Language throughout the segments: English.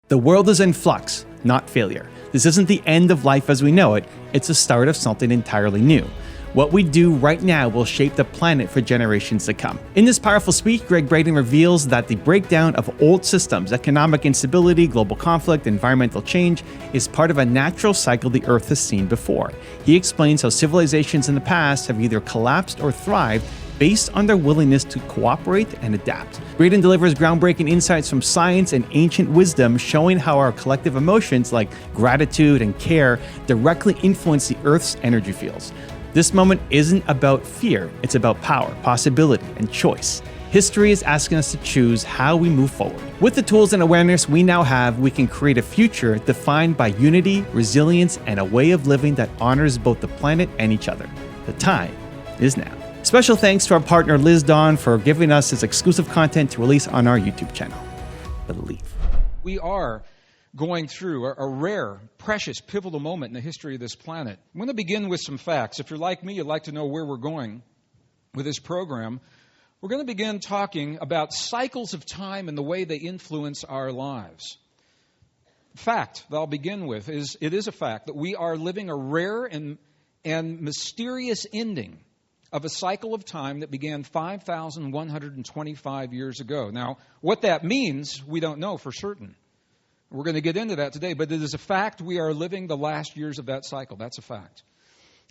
The world is in flux, not failure. This isn't the end of life as we know it, it's the start of something entirely new. What we do right now will shape the planet for generations to come. In this powerful speech, Gregg Braden reveals that the breakdown of old systems, economic instability, global conflict, environmental change, is part of a natural cycle the Earth has seen before. He explains how civilizations in the past have either collapsed or thrived based on their willingness to cooperate and adapt. Braden delivers groundbreaking insights from science and ancient wisdom, showing how our collective emotions like gratitude and care directly influence the Earth's energy fields. This moment isn't about fear, it's about power, possibility, and choice. History is asking us to choose how we move forward. With the tools and awareness we now have, we can create a future defined by unity, resilience, and a way of living that honors both the planet and each other. The time is now. Special thanks to our partner Liz Dawn for giving us this exclusive content to release on our YouTube channel. Believe. We are going through a rare, precious, pivotal moment in the history of this planet. I'm going to begin with some facts. If you're like me, you'd like to know where we're going with this program. We're going to begin talking about cycles of time and the way they influence our lives. Fact that I'll begin with is, it is a fact that we are living a rare and mysterious ending of a cycle of time that began 5,125 years ago. Now, what that means, we don't know for certain. We're going to get into that today, but it is a fact we are living the last years of that cycle. That's a fact.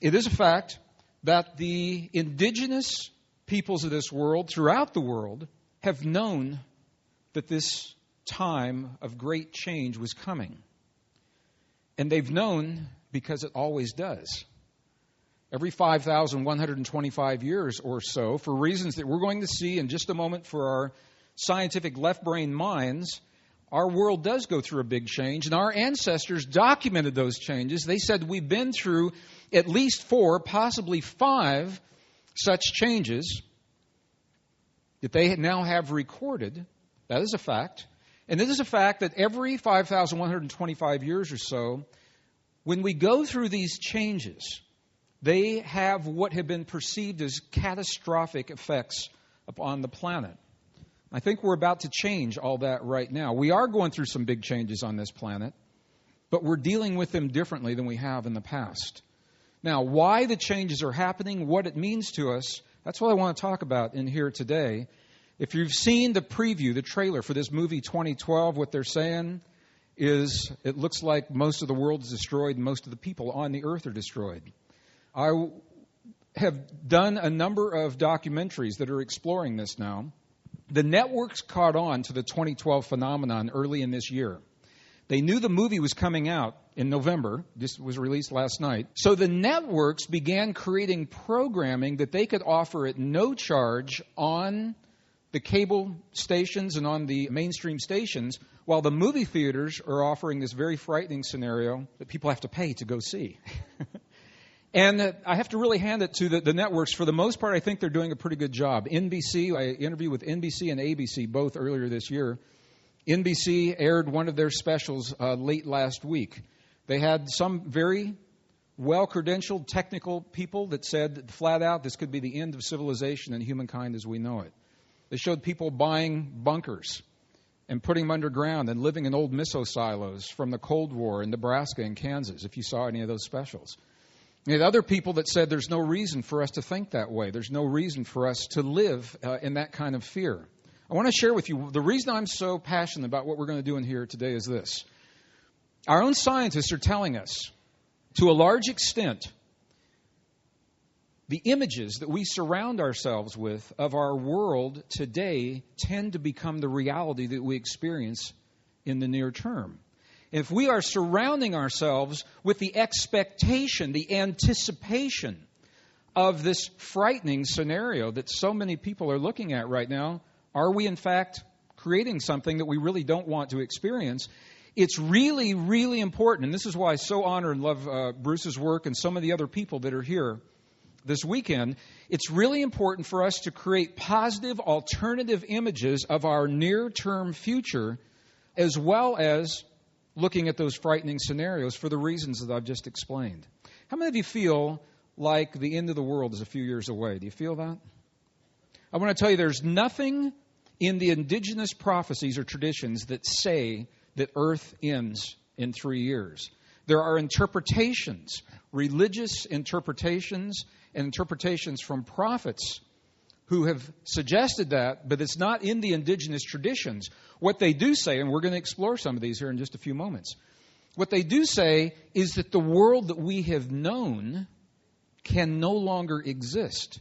It is a fact that the indigenous peoples of this world, throughout the world, have known that this time of great change was coming. And they've known because it always does. Every 5,125 years or so, for reasons that we're going to see in just a moment for our scientific left-brain minds, our world does go through a big change, and our ancestors documented those changes. They said we've been through at least 4, possibly 5 such changes that they now have recorded. That is a fact. And it is a fact that every 5,125 years or so, when we go through these changes, they have what have been perceived as catastrophic effects upon the planet. I think we're about to change all that right now. We are going through some big changes on this planet, but we're dealing with them differently than we have in the past. Now, why the changes are happening, what it means to us, that's what I want to talk about in here today. If you've seen the preview, the trailer for this movie 2012, what they're saying is it looks like most of the world is destroyed and most of the people on the earth are destroyed. I have done a number of documentaries that are exploring this now. The networks caught on to the 2012 phenomenon early in this year. They knew the movie was coming out in November. This was released last night. So the networks began creating programming that they could offer at no charge on the cable stations and on the mainstream stations, while the movie theaters are offering this very frightening scenario that people have to pay to go see. And I have to really hand it to the networks. For the most part, I think they're doing a pretty good job. NBC, I interviewed with NBC and ABC both earlier this year. NBC aired one of their specials late last week. They had some very well-credentialed technical people that said flat out this could be the end of civilization and humankind as we know it. They showed people buying bunkers and putting them underground and living in old missile silos from the Cold War in Nebraska and Kansas, if you saw any of those specials. You had other people that said there's no reason for us to think that way. There's no reason for us to live in that kind of fear. I want to share with you, the reason I'm so passionate about what we're going to do in here today is this. Our own scientists are telling us, to a large extent, the images that we surround ourselves with of our world today tend to become the reality that we experience in the near term. If we are surrounding ourselves with the expectation, the anticipation of this frightening scenario that so many people are looking at right now, are we in fact creating something that we really don't want to experience? It's really, really important, and this is why I so honor and love Bruce's work and some of the other people that are here this weekend. It's really important for us to create positive, alternative images of our near-term future, as well as looking at those frightening scenarios for the reasons that I've just explained. How many of you feel like the end of the world is a few years away? Do you feel that? I want to tell you there's nothing in the indigenous prophecies or traditions that say that Earth ends in 3 years. There are interpretations, religious interpretations, and interpretations from prophets who have suggested that, but it's not in the indigenous traditions. What they do say, and we're going to explore some of these here in just a few moments, what they do say is that the world that we have known can no longer exist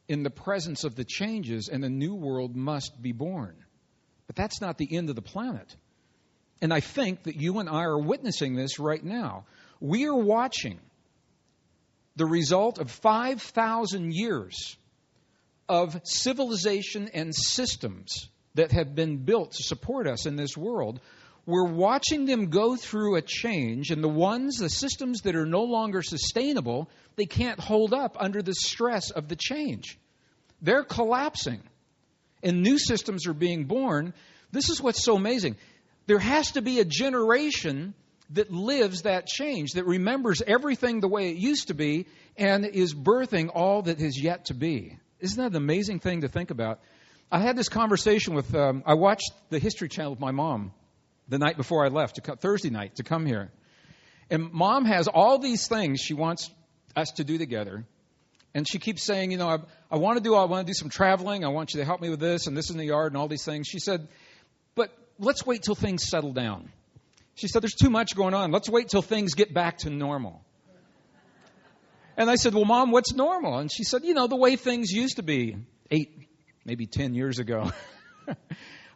in the presence of the changes, and a new world must be born. But that's not the end of the planet. And I think that you and I are witnessing this right now. We are watching the result of 5,000 years of civilization and systems that have been built to support us in this world. We're watching them go through a change, and the systems that are no longer sustainable, they can't hold up under the stress of the change. They're collapsing, and new systems are being born. This is what's so amazing. There has to be a generation that lives that change, that remembers everything the way it used to be, and is birthing all that is yet to be. Isn't that an amazing thing to think about? I had this conversation with, I watched the History Channel with my mom the night before I left, Thursday night, to come here. And Mom has all these things she wants us to do together. And she keeps saying, I want to do some traveling. I want you to help me with this and this in the yard and all these things. She said, but let's wait till things settle down. She said, there's too much going on. Let's wait till things get back to normal. And I said, well, Mom, what's normal? And she said, the way things used to be 8, maybe 10 years ago.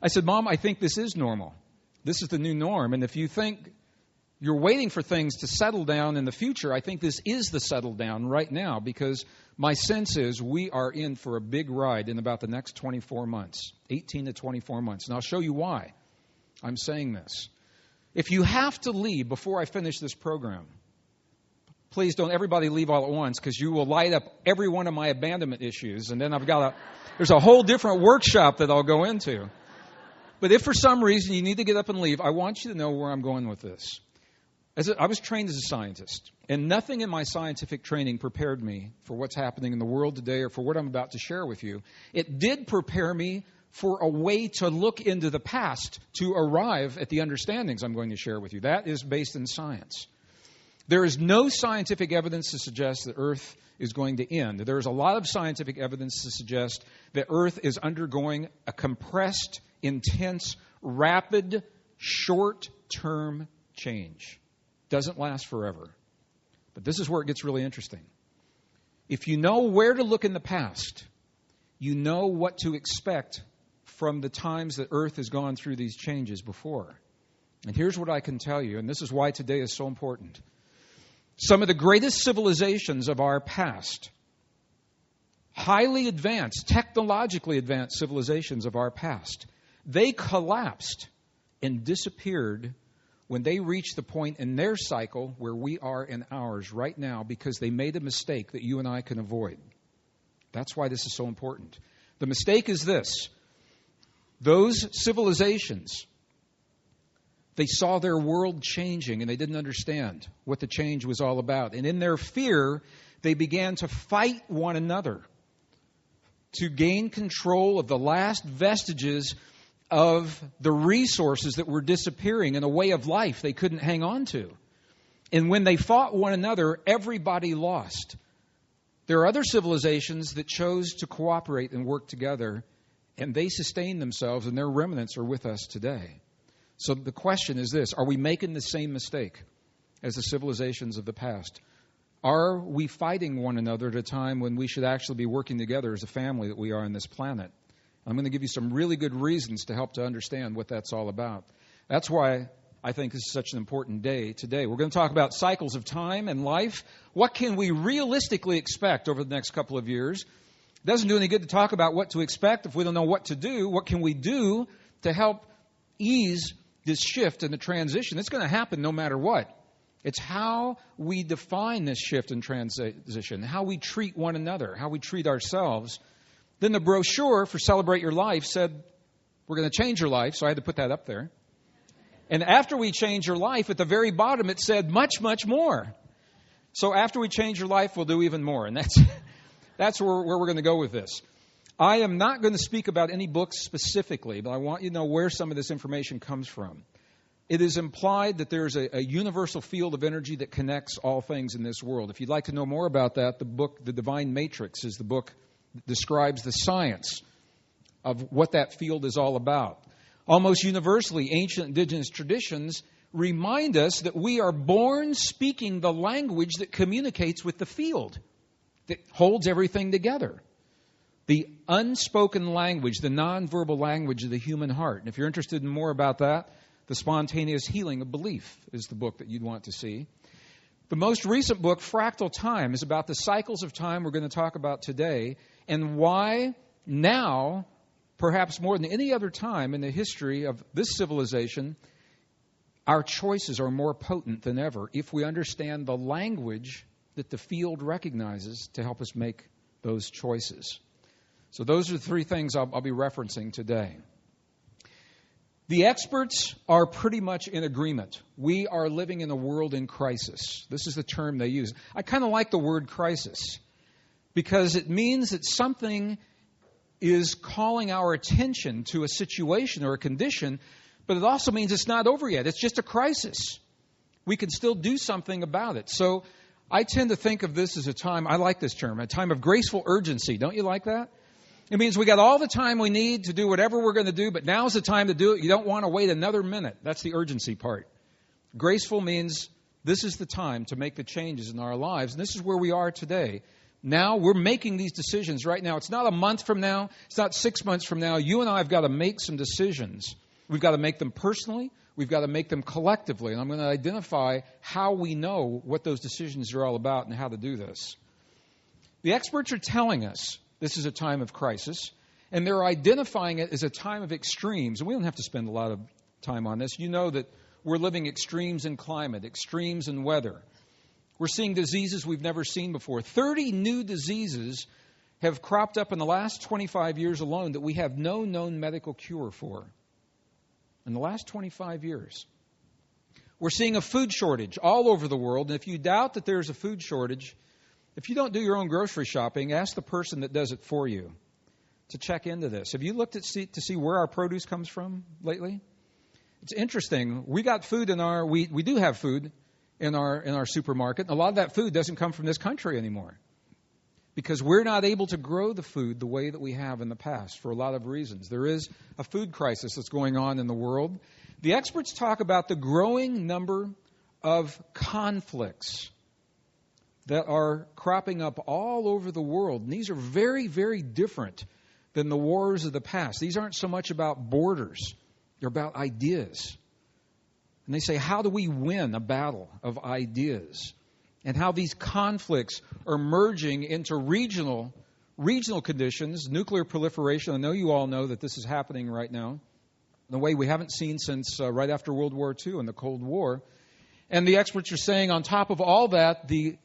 I said, Mom, I think this is normal. This is the new norm. And if you think you're waiting for things to settle down in the future, I think this is the settle down right now, because my sense is we are in for a big ride in about the next 24 months, 18 to 24 months. And I'll show you why I'm saying this. If you have to leave before I finish this program, please don't everybody leave all at once, because you will light up every one of my abandonment issues. And then there's a whole different workshop that I'll go into. But if for some reason you need to get up and leave, I want you to know where I'm going with this. I was trained as a scientist, and nothing in my scientific training prepared me for what's happening in the world today or for what I'm about to share with you. It did prepare me for a way to look into the past to arrive at the understandings I'm going to share with you. That is based in science. There is no scientific evidence to suggest that Earth is going to end. There is a lot of scientific evidence to suggest that Earth is undergoing a compressed, intense, rapid, short-term change. Doesn't last forever. But this is where it gets really interesting. If you know where to look in the past, you know what to expect from the times that Earth has gone through these changes before. And here's what I can tell you, and this is why today is so important. Some of the greatest civilizations of our past, highly advanced, technologically advanced civilizations of our past, they collapsed and disappeared when they reached the point in their cycle where we are in ours right now, because they made a mistake that you and I can avoid. That's why this is so important. The mistake is this. Those civilizations, they saw their world changing and they didn't understand what the change was all about. And in their fear, they began to fight one another to gain control of the last vestiges of the resources that were disappearing in a way of life they couldn't hang on to. And when they fought one another, everybody lost. There are other civilizations that chose to cooperate and work together, and they sustained themselves, and their remnants are with us today. So the question is this: are we making the same mistake as the civilizations of the past? Are we fighting one another at a time when we should actually be working together as a family that we are on this planet? I'm going to give you some really good reasons to help to understand what that's all about. That's why I think this is such an important day today. We're going to talk about cycles of time and life. What can we realistically expect over the next couple of years? It doesn't do any good to talk about what to expect if we don't know what to do. What can we do to help ease this shift and the transition? It's going to happen no matter what. It's how we define this shift and transition, how we treat one another, how we treat ourselves. Then the brochure for Celebrate Your Life said, we're going to change your life, so I had to put that up there. And after we change your life, at the very bottom it said, much, much more. So after we change your life, we'll do even more. And that's where we're going to go with this. I am not going to speak about any books specifically, but I want you to know where some of this information comes from. it is implied that there's a universal field of energy that connects all things in this world. If you'd like to know more about that, the book, The Divine Matrix, is the book that describes the science of what that field is all about. Almost universally, ancient indigenous traditions remind us that we are born speaking the language that communicates with the field, that holds everything together. The unspoken language, the nonverbal language of the human heart. And if you're interested in more about that, The Spontaneous Healing of Belief is the book that you'd want to see. The most recent book, Fractal Time, is about the cycles of time we're going to talk about today and why now, perhaps more than any other time in the history of this civilization, our choices are more potent than ever if we understand the language that the field recognizes to help us make those choices. So those are the three things I'll be referencing today. The experts are pretty much in agreement. We are living in a world in crisis. This is the term they use. I kind of like the word crisis because it means that something is calling our attention to a situation or a condition, but it also means it's not over yet. It's just a crisis. We can still do something about it. So I tend to think of this as a time, I like this term, a time of graceful urgency. Don't you like that? It means we got all the time we need to do whatever we're going to do, but now's the time to do it. You don't want to wait another minute. That's the urgency part. Graceful means this is the time to make the changes in our lives, and this is where we are today. Now we're making these decisions right now. It's not a month from now. It's not 6 months from now. You and I have got to make some decisions. We've got to make them personally. We've got to make them collectively. And I'm going to identify how we know what those decisions are all about and how to do this. The experts are telling us this is a time of crisis, and they're identifying it as a time of extremes. And we don't have to spend a lot of time on this. You know that we're living extremes in climate, extremes in weather. We're seeing diseases we've never seen before. 30 new diseases have cropped up in the last 25 years alone that we have no known medical cure for. In the last 25 years. We're seeing a food shortage all over the world. And if you doubt that there's a food shortage, if you don't do your own grocery shopping, ask the person that does it for you to check into this. Have you looked to see where our produce comes from lately? It's interesting. We got food we do have food in our supermarket. A lot of that food doesn't come from this country anymore because we're not able to grow the food the way that we have in the past for a lot of reasons. There is a food crisis that's going on in the world. The experts talk about the growing number of conflicts that are cropping up all over the world. And these are very, very different than the wars of the past. These aren't so much about borders. They're about ideas. And they say, how do we win a battle of ideas? And how these conflicts are merging into regional conditions, nuclear proliferation. I know you all know that this is happening right now in a way we haven't seen since right after World War II and the Cold War. And the experts are saying on top of all that, the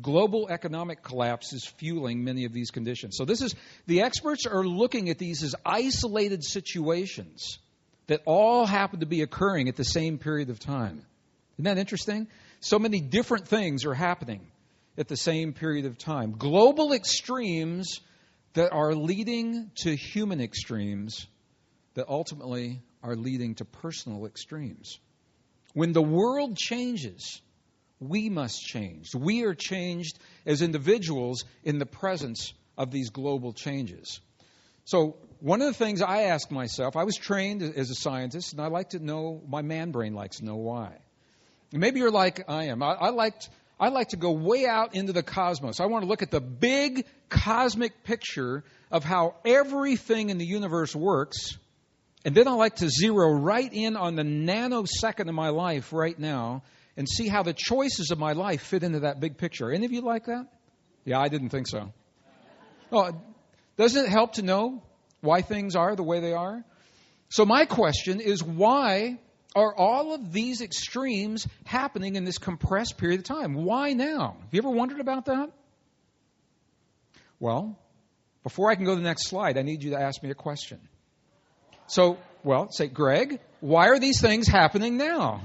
global economic collapse is fueling many of these conditions. So the experts are looking at these as isolated situations that all happen to be occurring at the same period of time. Isn't that interesting? So many different things are happening at the same period of time. Global extremes that are leading to human extremes that ultimately are leading to personal extremes. When the world changes, we must change. We are changed as individuals in the presence of these global changes. So one of the things I ask myself, I was trained as a scientist, and I like to know, my man brain likes to know why. Maybe you're like I am. I like to go way out into the cosmos. I want to look at the big cosmic picture of how everything in the universe works. And then I like to zero right in on the nanosecond of my life right now and see how the choices of my life fit into that big picture. Any of you like that? Yeah, I didn't think so. Oh, doesn't it help to know why things are the way they are? So my question is, why are all of these extremes happening in this compressed period of time? Why now? Have you ever wondered about that? Well, before I can go to the next slide, I need you to ask me a question. So, say, Greg, why are these things happening now?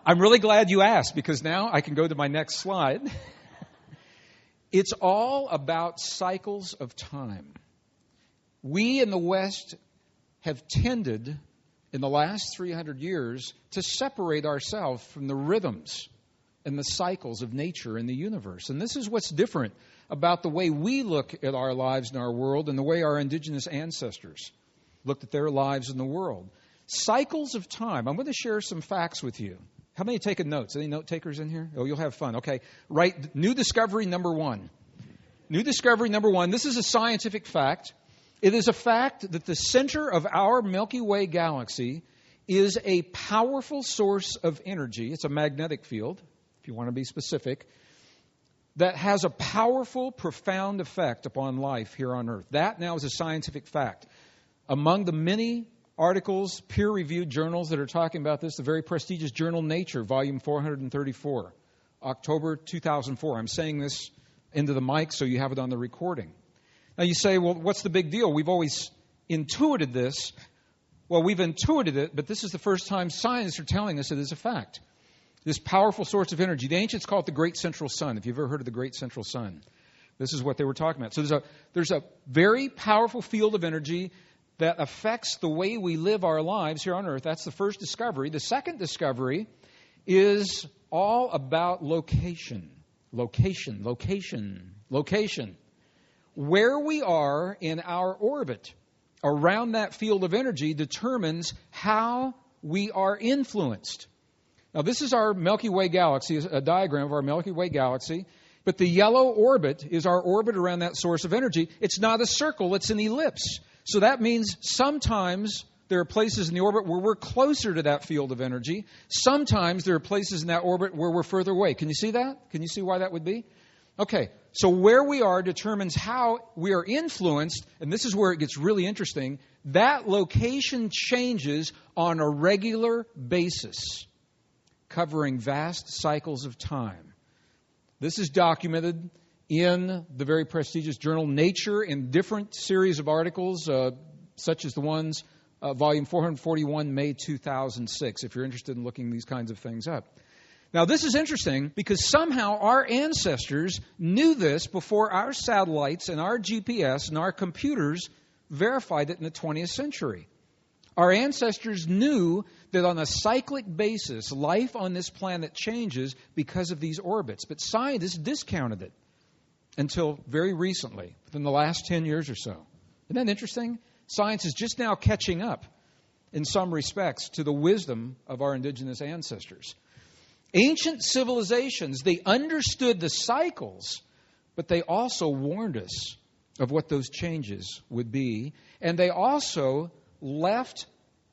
I'm really glad you asked, because now I can go to my next slide. It's all about cycles of time. We in the West have tended in the last 300 years to separate ourselves from the rhythms and the cycles of nature and the universe. And this is what's different about the way we look at our lives and our world and the way our indigenous ancestors looked at their lives in the world. Cycles of time. I'm going to share some facts with you. How many are taking notes? Any note takers in here? Oh, you'll have fun. Okay. Right. New discovery number one. New discovery number one. This is a scientific fact. It is a fact that the center of our Milky Way galaxy is a powerful source of energy. It's a magnetic field, if you want to be specific, that has a powerful, profound effect upon life here on Earth. That now is a scientific fact. Among the many articles, peer-reviewed journals that are talking about this, the very prestigious journal Nature, volume 434, October 2004. I'm saying this into the mic so you have it on the recording. Now you say, well, what's the big deal? We've always intuited this. Well, we've intuited it, but this is the first time scientists are telling us it is a fact. This powerful source of energy. The ancients call it the Great Central Sun. If you've ever heard of the Great Central Sun, this is what they were talking about. So there's a very powerful field of energy that affects the way we live our lives here on Earth. That's the first discovery. The second discovery is all about location. Location, location, location. Where we are in our orbit around that field of energy determines how we are influenced. Now, this is our Milky Way galaxy, a diagram of our Milky Way galaxy. But the yellow orbit is our orbit around that source of energy. It's not a circle, it's an ellipse. So that means sometimes there are places in the orbit where we're closer to that field of energy. Sometimes there are places in that orbit where we're further away. Can you see that? Can you see why that would be? Okay, so where we are determines how we are influenced, and this is where it gets really interesting. That location changes on a regular basis, covering vast cycles of time. This is documented in the very prestigious journal Nature in different series of articles, such as the ones, volume 441, May 2006, if you're interested in looking these kinds of things up. Now, this is interesting because somehow our ancestors knew this before our satellites and our GPS and our computers verified it in the 20th century. Our ancestors knew that on a cyclic basis, life on this planet changes because of these orbits. But scientists discounted it until very recently, within the last 10 years or so. Isn't that interesting? Science is just now catching up, in some respects, to the wisdom of our indigenous ancestors. Ancient civilizations, they understood the cycles, but they also warned us of what those changes would be. And they also left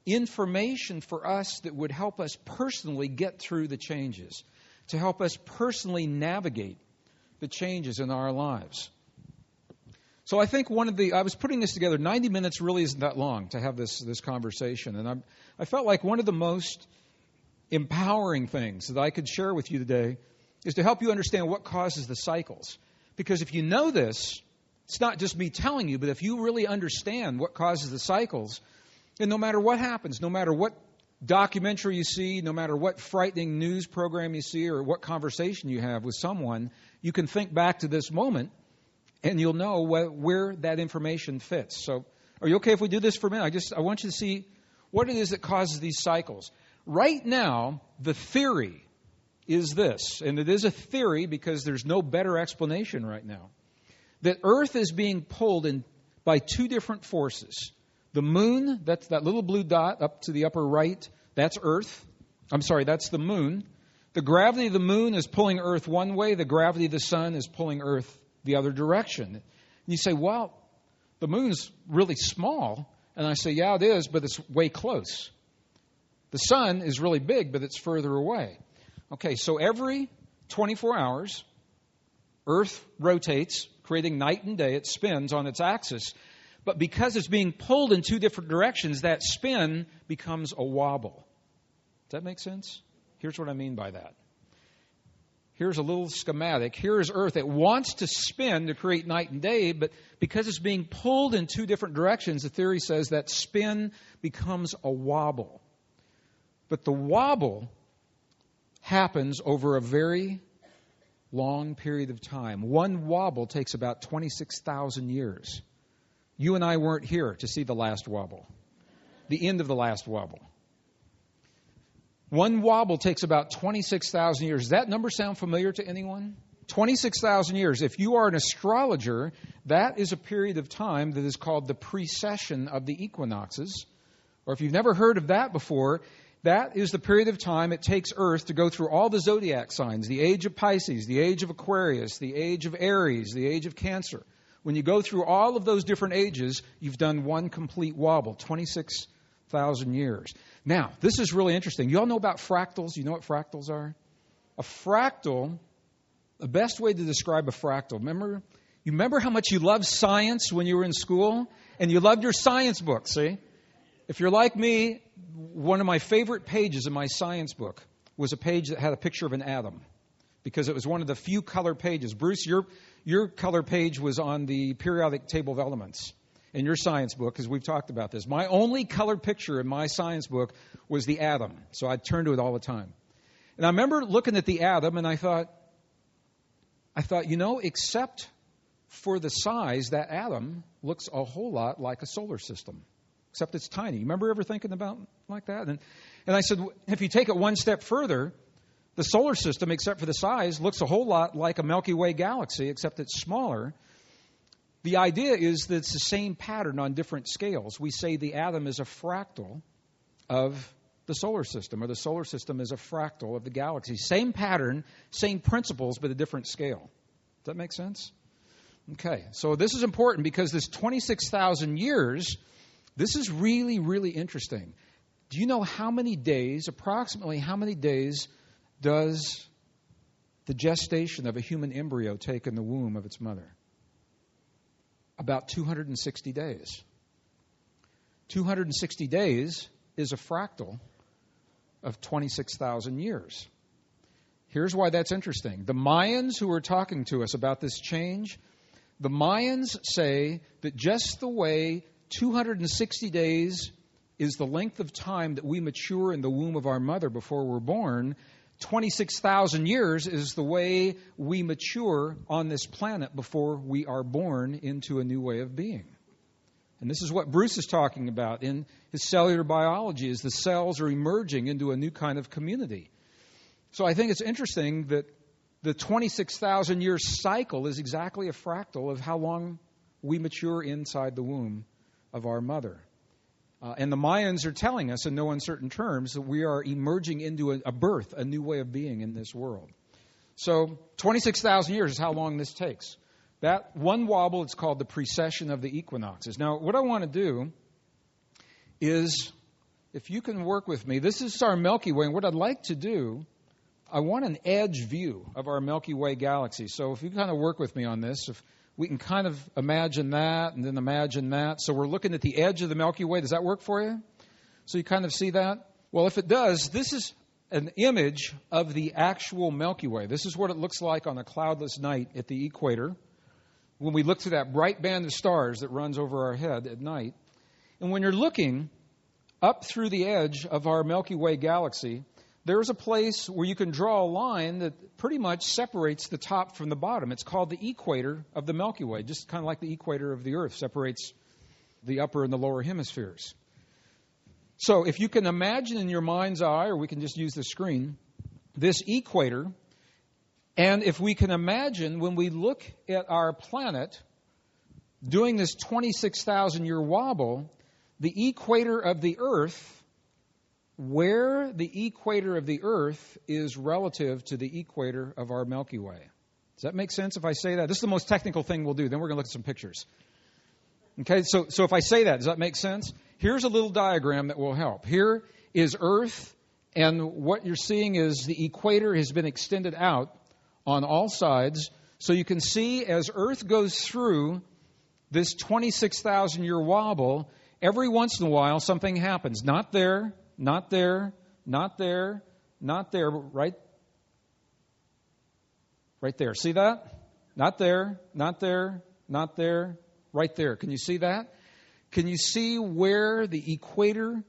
information for us that would help us personally get through the changes, to help us personally navigate the changes in our lives. So I think I was putting this together. 90 minutes really isn't that long to have this conversation. And I felt like one of the most empowering things that I could share with you today is to help you understand what causes the cycles. Because if you know this, it's not just me telling you, but if you really understand what causes the cycles, then no matter what happens, no matter what documentary you see, no matter what frightening news program you see or what conversation you have with someone, you can think back to this moment and you'll know where that information fits. So are you okay if we do this for a minute? I want you to see what it is that causes these cycles. Right now, the theory is this, and it is a theory because there's no better explanation right now, that Earth is being pulled in by two different forces. The moon, that's that little blue dot up to the upper right, that's Earth. That's the moon. The gravity of the moon is pulling Earth one way. The gravity of the sun is pulling Earth the other direction. And you say, well, the moon's really small. And I say, yeah, it is, but it's way close. The sun is really big, but it's further away. Okay, so every 24 hours, Earth rotates, creating night and day. It spins on its axis. But because it's being pulled in two different directions, that spin becomes a wobble. Does that make sense? Here's what I mean by that. Here's a little schematic. Here is Earth. It wants to spin to create night and day, but because it's being pulled in two different directions, the theory says that spin becomes a wobble. But the wobble happens over a very long period of time. One wobble takes about 26,000 years. You and I weren't here to see the last wobble. the end of the last wobble. One wobble takes about 26,000 years. Does that number sound familiar to anyone? 26,000 years. If you are an astrologer, that is a period of time that is called the precession of the equinoxes. Or if you've never heard of that before, that is the period of time it takes Earth to go through all the zodiac signs, the age of Pisces, the age of Aquarius, the age of Aries, the age of Cancer. When you go through all of those different ages, you've done one complete wobble, 26,000 years. Now, this is really interesting. You all know about fractals? You know what fractals are? A fractal, the best way to describe a fractal, remember how much you loved science when you were in school? And you loved your science book, see? If you're like me, one of my favorite pages in my science book was a page that had a picture of an atom, because it was one of the few color pages. Bruce, your color page was on the periodic table of elements in your science book, because we've talked about this. My only colored picture in my science book was the atom, so I'd turn to it all the time. And I remember looking at the atom, and I thought, except for the size, that atom looks a whole lot like a solar system, except it's tiny. You remember ever thinking about like that? And I said, if you take it one step further, the solar system, except for the size, looks a whole lot like a Milky Way galaxy, except it's smaller. The idea is that it's the same pattern on different scales. We say the atom is a fractal of the solar system, or the solar system is a fractal of the galaxy. Same pattern, same principles, but a different scale. Does that make sense? Okay, so this is important because this 26,000 years, this is really, really interesting. Do you know approximately how many days does the gestation of a human embryo take in the womb of its mother? About 260 days. 260 days is a fractal of 26,000 years. Here's why that's interesting. The Mayans who are talking to us about this change, the Mayans say that just the way 260 days is the length of time that we mature in the womb of our mother before we're born, 26,000 years is the way we mature on this planet before we are born into a new way of being. And this is what Bruce is talking about in his cellular biology, is the cells are emerging into a new kind of community. So I think it's interesting that the 26,000 year cycle is exactly a fractal of how long we mature inside the womb of our mother. And the Mayans are telling us in no uncertain terms that we are emerging into a birth, a new way of being in this world. So 26,000 years is how long this takes. That one wobble, it's called the precession of the equinoxes. Now, what I want to do is, if you can work with me, this is our Milky Way, and what I'd like to do, I want an edge view of our Milky Way galaxy. So if you kind of work with me on this, if we can kind of imagine that and then imagine that. So we're looking at the edge of the Milky Way. Does that work for you? So you kind of see that? Well, if it does, this is an image of the actual Milky Way. This is what it looks like on a cloudless night at the equator when we look through that bright band of stars that runs over our head at night. And when you're looking up through the edge of our Milky Way galaxy, there's a place where you can draw a line that pretty much separates the top from the bottom. It's called the equator of the Milky Way, just kind of like the equator of the Earth separates the upper and the lower hemispheres. So if you can imagine in your mind's eye, or we can just use the screen, this equator, and if we can imagine when we look at our planet doing this 26,000 year wobble, the equator of the Earth, where the equator of the Earth is relative to the equator of our Milky Way. Does that make sense if I say that? This is the most technical thing we'll do. Then we're going to look at some pictures. Okay, so if I say that, does that make sense? Here's a little diagram that will help. Here is Earth, and what you're seeing is the equator has been extended out on all sides. So you can see as Earth goes through this 26,000 year wobble, every once in a while something happens. Not there. Not there, not there, not there, right there. See that? Not there, not there, not there, right there. Can you see that? Can you see where the equator,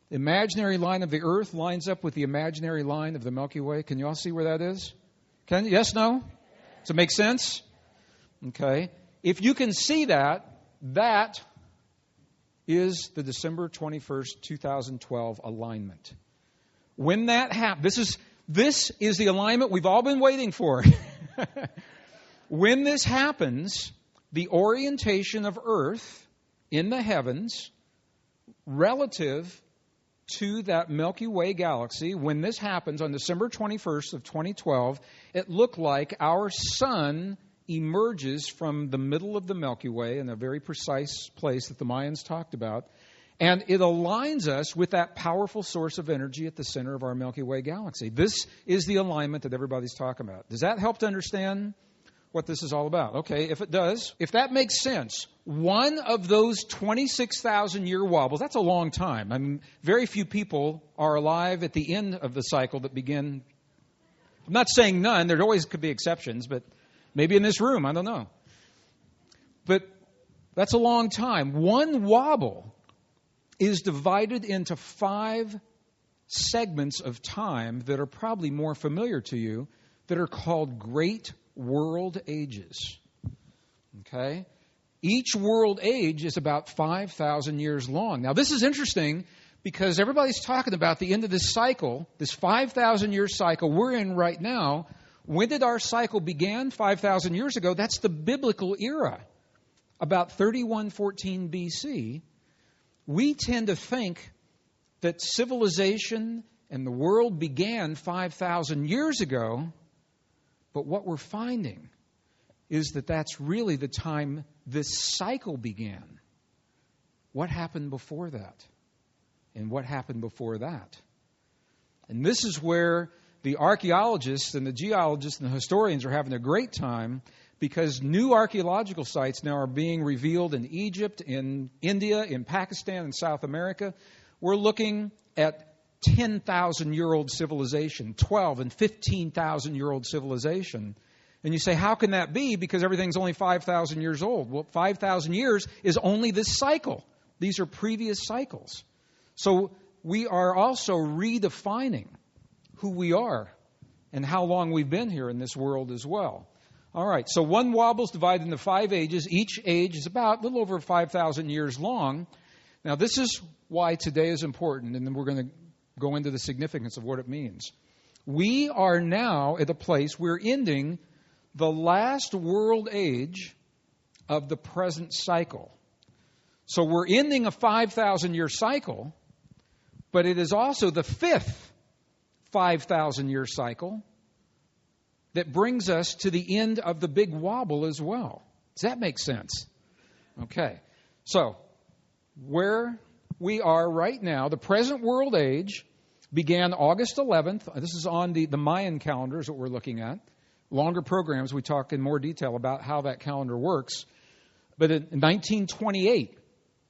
the imaginary line of the Earth, lines up with the imaginary line of the Milky Way? Can you all see where that is? Can you? Yes, no? Does it make sense? Okay. If you can see that is the December 21st, 2012 alignment. When that happens, this is the alignment we've all been waiting for. When this happens, the orientation of Earth in the heavens relative to that Milky Way galaxy, when this happens on December 21st of 2012, it looked like our sun emerges from the middle of the Milky Way in a very precise place that the Mayans talked about, and it aligns us with that powerful source of energy at the center of our Milky Way galaxy. This is the alignment that everybody's talking about. Does that help to understand what this is all about? Okay, if it does, if that makes sense, one of those 26,000-year wobbles, that's a long time. I mean, very few people are alive at the end of the cycle that begin. I'm not saying none. There always could be exceptions, but maybe in this room, I don't know. But that's a long time. One wobble is divided into 5 segments of time that are probably more familiar to you, that are called Great World Ages. Okay? Each world age is about 5,000 years long. Now, this is interesting because everybody's talking about the end of this cycle, this 5,000-year cycle we're in right now. When did our cycle begin? 5,000 years ago. That's the biblical era. About 3114 BC. We tend to think that civilization and the world began 5,000 years ago, but what we're finding is that that's really the time this cycle began. What happened before that? And what happened before that? And this is where the archaeologists and the geologists and the historians are having a great time, because new archaeological sites now are being revealed in Egypt, in India, in Pakistan, and South America. We're looking at 10,000-year-old civilization, 12 and 15,000-year-old civilization. And you say, how can that be? Because everything's only 5,000 years old. Well, 5,000 years is only this cycle. These are previous cycles. So we are also redefining who we are and how long we've been here in this world as well. All right, so one wobble is divided into 5 ages. Each age is about a little over 5,000 years long. Now, this is why today is important, and then we're going to go into the significance of what it means. We are now at a place, we're ending the last world age of the present cycle. So we're ending a 5,000-year cycle, but it is also the 5th 5,000-year cycle that brings us to the end of the big wobble as well. Does that make sense? Okay. So, where we are right now, the present world age began August 11th. This is on the Mayan calendar is what we're looking at. Longer programs, we talk in more detail about how that calendar works. But in 1928,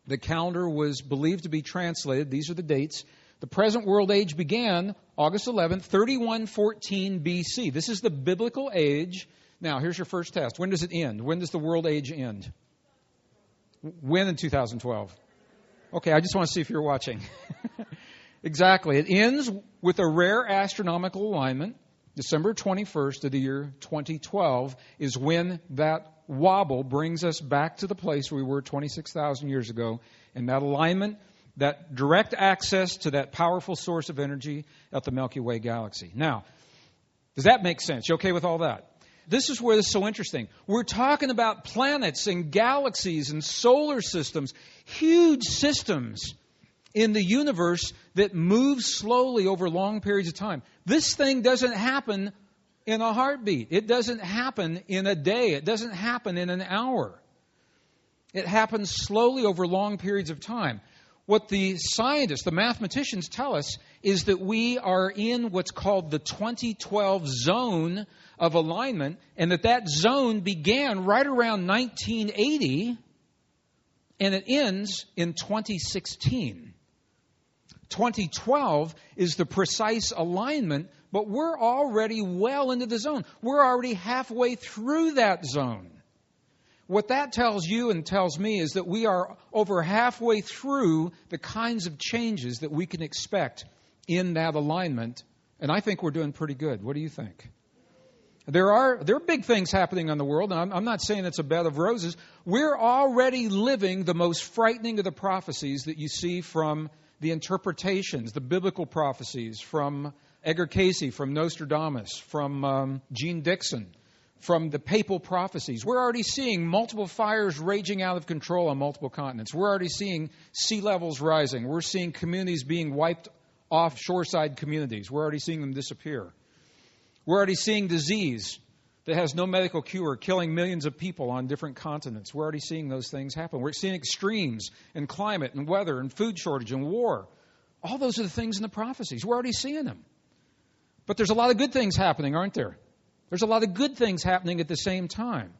the calendar was believed to be translated. These are the dates. The present world age began August 11th, 3114 BC. This is the biblical age. Now, here's your first test. When does it end? When does the world age end? When in 2012? Okay, I just want to see if you're watching. Exactly. It ends with a rare astronomical alignment. December 21st of the year 2012 is when that wobble brings us back to the place we were 26,000 years ago. And that alignment, that direct access to that powerful source of energy at the Milky Way galaxy. Now, does that make sense? You okay with all that? This is where this is so interesting. We're talking about planets and galaxies and solar systems, huge systems in the universe that move slowly over long periods of time. This thing doesn't happen in a heartbeat. It doesn't happen in a day. It doesn't happen in an hour. It happens slowly over long periods of time. What the scientists, the mathematicians tell us is that we are in what's called the 2012 zone of alignment, and that zone began right around 1980, and it ends in 2016. 2012 is the precise alignment, but we're already well into the zone. We're already halfway through that zone. What that tells you and tells me is that we are over halfway through the kinds of changes that we can expect in that alignment. And I think we're doing pretty good. What do you think? There are big things happening in the world, and I'm not saying it's a bed of roses. We're already living the most frightening of the prophecies that you see from the interpretations, the biblical prophecies from Edgar Cayce, from Nostradamus, from Gene Dixon, from the papal prophecies. We're already seeing multiple fires raging out of control on multiple continents. We're already seeing sea levels rising. We're seeing communities being wiped off, shoreside communities. We're already seeing them disappear. We're already seeing disease that has no medical cure, killing millions of people on different continents. We're already seeing those things happen. We're seeing extremes in climate and weather and food shortage and war. All those are the things in the prophecies. We're already seeing them. But there's a lot of good things happening, aren't there? There's a lot of good things happening at the same time.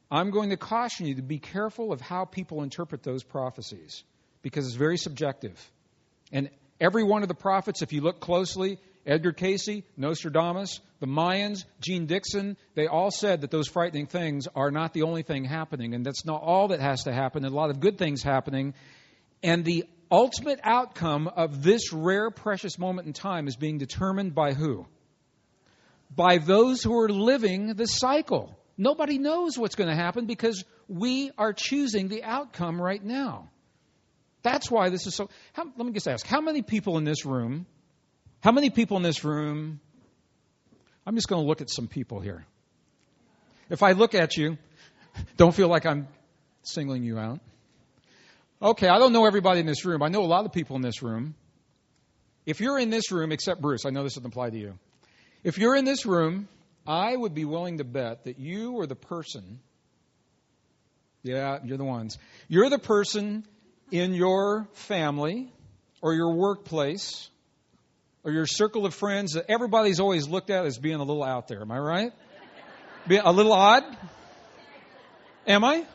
I'm going to caution you to be careful of how people interpret those prophecies, because it's very subjective. And every one of the prophets, if you look closely, Edgar Cayce, Nostradamus, the Mayans, Gene Dixon, they all said that those frightening things are not the only thing happening, and that's not all that has to happen. There's a lot of good things happening, and the ultimate outcome of this rare, precious moment in time is being determined by who? By those who are living the cycle. Nobody knows what's going to happen because we are choosing the outcome right now. That's why this is so... let me just ask, how many people in this room... I'm just going to look at some people here. If I look at you, don't feel like I'm singling you out. Okay, I don't know everybody in this room. I know a lot of people in this room. If you're in this room, except Bruce, I know this doesn't apply to you. If you're in this room, I would be willing to bet that you are the person... Yeah, you're the ones. You're the person in your family or your workplace or your circle of friends that everybody's always looked at as being a little out there. Am I right? A little odd? Am I?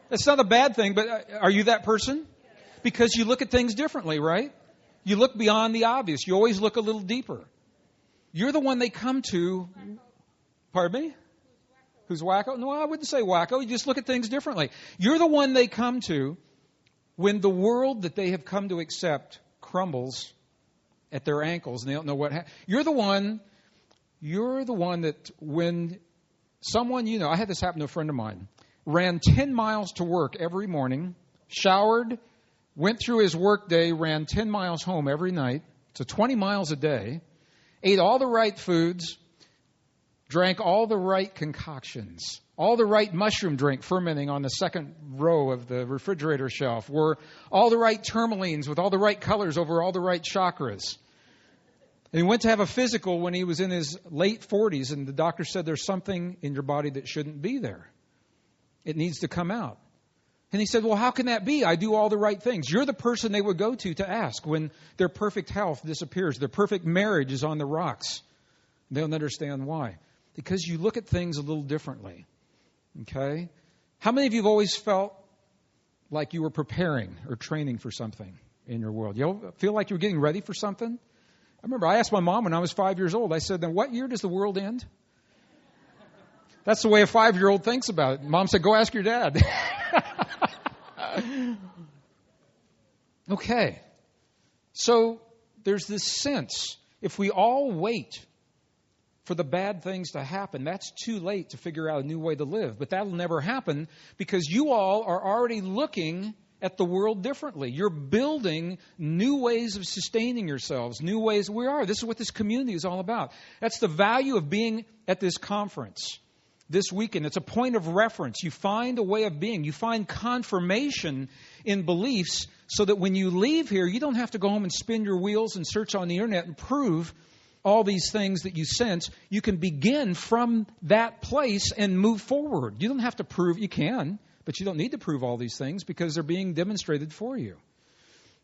It's not a bad thing, but are you that person? Because you look at things differently, right? You look beyond the obvious. You always look a little deeper. You're the one they come to. Pardon me? Who's wacko? No, I wouldn't say wacko. You just look at things differently. You're the one they come to when the world that they have come to accept crumbles at their ankles and they don't know what happened. You're the one that when someone, I had this happen to a friend of mine, ran 10 miles to work every morning, showered, went through his work day, ran 10 miles home every night, so 20 miles a day, ate all the right foods, drank all the right concoctions, all the right mushroom drink fermenting on the second row of the refrigerator shelf, were all the right tourmalines with all the right colors over all the right chakras. And he went to have a physical when he was in his late 40s, and the doctor said there's something in your body that shouldn't be there. It needs to come out. And he said, well, how can that be? I do all the right things. You're the person they would go to ask when their perfect health disappears, their perfect marriage is on the rocks. They don't understand why. Because you look at things a little differently. Okay? How many of you have always felt like you were preparing or training for something in your world? You feel like you were getting ready for something? I remember I asked my mom when I was 5 years old, I said, then what year does the world end? That's the way a 5-year-old thinks about it. Mom said, go ask your dad. Okay. So there's this sense, if we all wait for the bad things to happen, that's too late to figure out a new way to live. But that'll never happen because you all are already looking at the world differently. You're building new ways of sustaining yourselves, new ways. This is what this community is all about. That's the value of being at this conference this weekend. It's a point of reference. You find a way of being. You find confirmation in beliefs so that when you leave here, you don't have to go home and spin your wheels and search on the internet and prove all these things that you sense. You can begin from that place and move forward. You don't have to prove. You can, but you don't need to prove all these things because they're being demonstrated for you.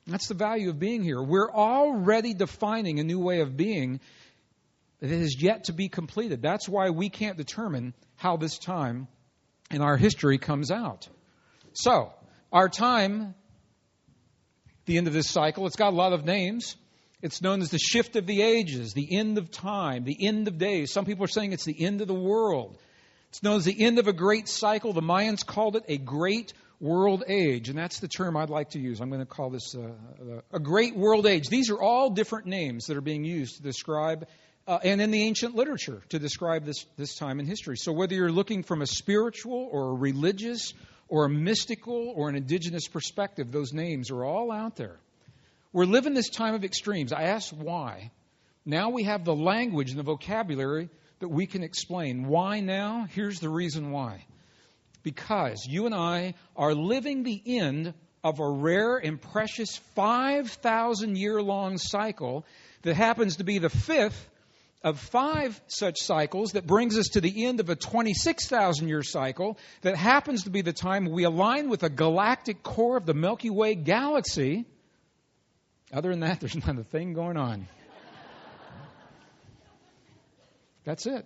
That's the value of being here. We're already defining a new way of being that is yet to be completed. That's why we can't determine how this time in our history comes out. So, our time, the end of this cycle, it's got a lot of names. It's known as the shift of the ages, the end of time, the end of days. Some people are saying it's the end of the world. It's known as the end of a great cycle. The Mayans called it a great world age, and that's the term I'd like to use. I'm going to call this a great world age. These are all different names that are being used to describe and in the ancient literature to describe this time in history. So whether you're looking from a spiritual or a religious or a mystical or an indigenous perspective, those names are all out there. We're living this time of extremes. I asked why. Now we have the language and the vocabulary that we can explain. Why now? Here's the reason why. Because you and I are living the end of a rare and precious 5,000-year-long cycle that happens to be the fifth of 5 such cycles that brings us to the end of a 26,000-year cycle that happens to be the time we align with the galactic core of the Milky Way galaxy. Other than that, there's not a thing going on. That's it.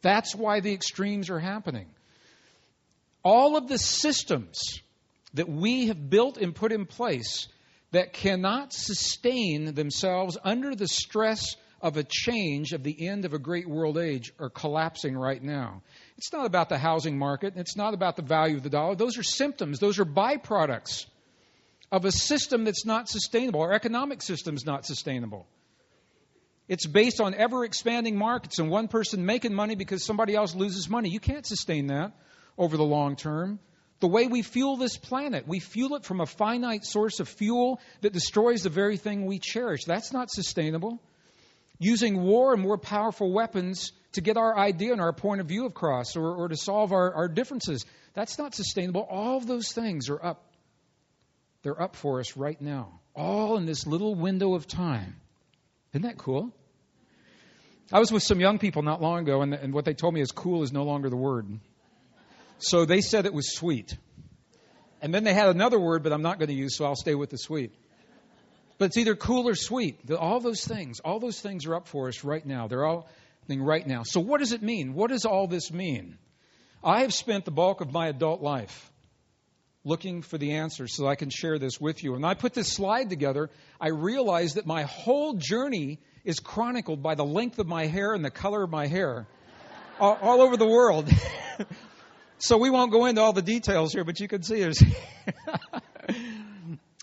That's why the extremes are happening. All of the systems that we have built and put in place that cannot sustain themselves under the stress of a change of the end of a great world age are collapsing right now. It's not about the housing market. It's not about the value of the dollar. Those are symptoms. Those are byproducts of a system that's not sustainable. Our economic system is not sustainable. It's based on ever-expanding markets and one person making money because somebody else loses money. You can't sustain that over the long term. The way we fuel this planet, we fuel it from a finite source of fuel that destroys the very thing we cherish. That's not sustainable. Using war and more powerful weapons to get our idea and our point of view across or to solve our differences, that's not sustainable. All of those things are up. They're up for us right now. All in this little window of time. Isn't that cool? I was with some young people not long ago, and what they told me is cool is no longer the word. So they said it was sweet. And then they had another word, but I'm not going to use, so I'll stay with the sweet. But it's either cool or sweet. All those things are up for us right now. They're all happening right now. So what does it mean? What does all this mean? I have spent the bulk of my adult life looking for the answers so I can share this with you. And when I put this slide together, I realized that my whole journey is chronicled by the length of my hair and the color of my hair all over the world. So we won't go into all the details here, but you can see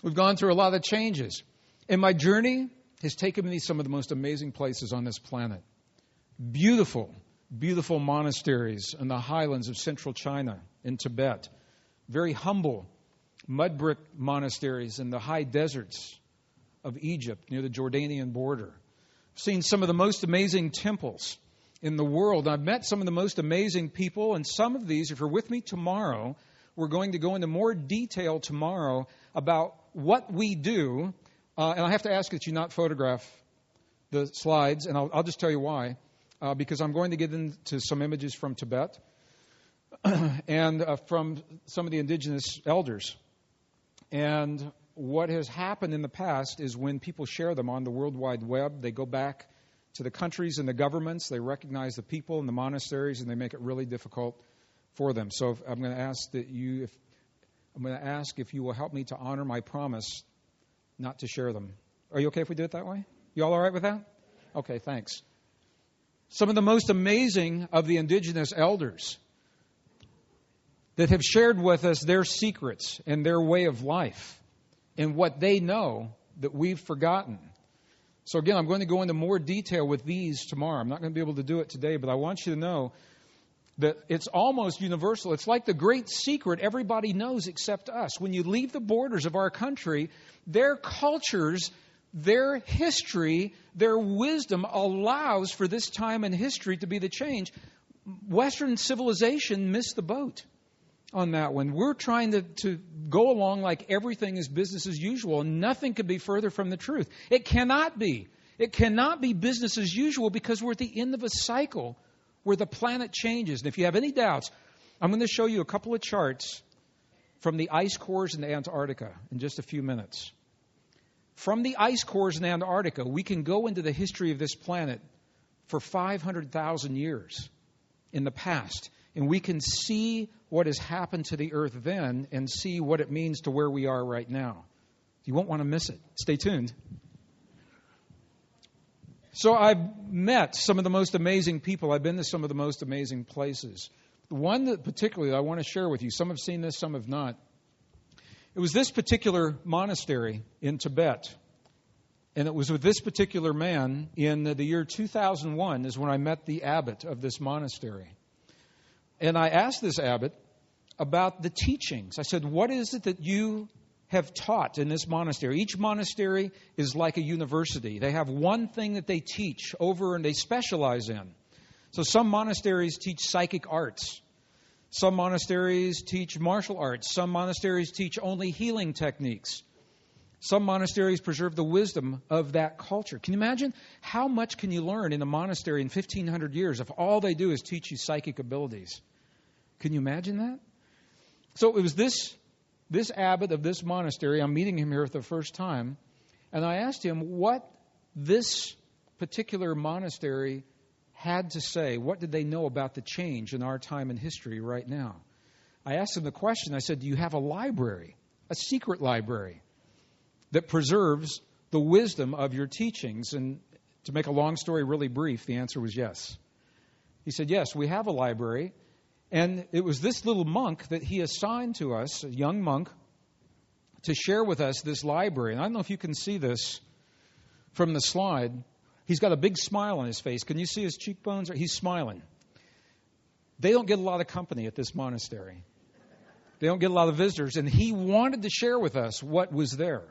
we've gone through a lot of changes. And my journey has taken me to some of the most amazing places on this planet. Beautiful, beautiful monasteries in the highlands of central China, in Tibet. Very humble mud brick monasteries in the high deserts of Egypt near the Jordanian border. I've seen some of the most amazing temples in the world. I've met some of the most amazing people, and some of these, if you're with me tomorrow, we're going to go into more detail tomorrow about what we do. And I have to ask that you not photograph the slides, and I'll just tell you why. Because I'm going to get into some images from Tibet and from some of the indigenous elders. And what has happened in the past is when people share them on the World Wide Web, they go back to the countries and the governments, they recognize the people and the monasteries, and they make it really difficult for them. So I'm going to ask if you will help me to honor my promise not to share them. Are you okay if we do it that way? You all right with that? Okay, thanks. Some of the most amazing of the indigenous elders that have shared with us their secrets and their way of life and what they know that we've forgotten. So again, I'm going to go into more detail with these tomorrow. I'm not going to be able to do it today, but I want you to know that it's almost universal. It's like the great secret everybody knows except us. When you leave the borders of our country, their cultures, their history, their wisdom allows for this time in history to be the change. Western civilization missed the boat on that one. We're trying to go along like everything is business as usual, and nothing could be further from the truth. It cannot be. It cannot be business as usual because we're at the end of a cycle where the planet changes. And if you have any doubts, I'm going to show you a couple of charts from the ice cores in Antarctica in just a few minutes. From the ice cores in Antarctica, we can go into the history of this planet for 500,000 years in the past. And we can see what has happened to the earth then and see what it means to where we are right now. You won't want to miss it. Stay tuned. So I've met some of the most amazing people. I've been to some of the most amazing places. The one that particularly I want to share with you, some have seen this, some have not. It was this particular monastery in Tibet. And it was with this particular man in the year 2001 is when I met the abbot of this monastery. And I asked this abbot about the teachings. I said, what is it that you have taught in this monastery? Each monastery is like a university. They have one thing that they teach over and they specialize in. So some monasteries teach psychic arts. Some monasteries teach martial arts. Some monasteries teach only healing techniques. Some monasteries preserve the wisdom of that culture. Can you imagine how much can you learn in a monastery in 1,500 years if all they do is teach you psychic abilities? Can you imagine that? So it was this abbot of this monastery, I'm meeting him here for the first time, and I asked him what this particular monastery had to say. What did they know about the change in our time in history right now? I asked him the question, I said, do you have a library, a secret library, that preserves the wisdom of your teachings? And to make a long story really brief, the answer was yes. He said, yes, we have a library. And it was this little monk that he assigned to us, a young monk, to share with us this library. And I don't know if you can see this from the slide. He's got a big smile on his face. Can you see his cheekbones? He's smiling. They don't get a lot of company at this monastery. They don't get a lot of visitors. And he wanted to share with us what was there.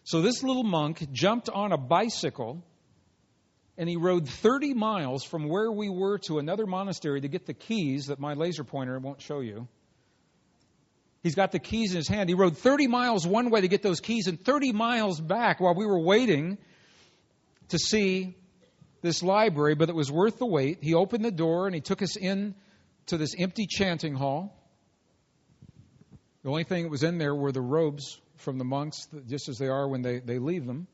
So this little monk jumped on a bicycle and he rode 30 miles from where we were to another monastery to get the keys that my laser pointer won't show you. He's got the keys in his hand. He rode 30 miles one way to get those keys and 30 miles back while we were waiting to see this library, but it was worth the wait. He opened the door and he took us in to this empty chanting hall. The only thing that was in there were the robes from the monks, just as they are when they leave them.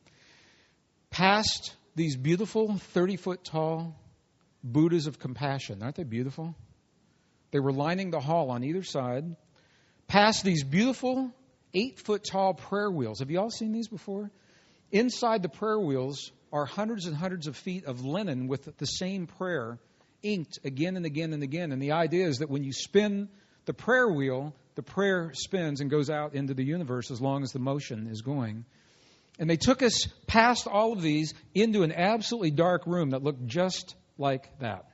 Past these beautiful 30-foot tall Buddhas of compassion. Aren't they beautiful? They were lining the hall on either side. Past these beautiful 8-foot tall prayer wheels. Have you all seen these before? Inside the prayer wheels are hundreds and hundreds of feet of linen with the same prayer inked again and again and again. And the idea is that when you spin the prayer wheel, the prayer spins and goes out into the universe as long as the motion is going. And they took us past all of these into an absolutely dark room that looked just like that.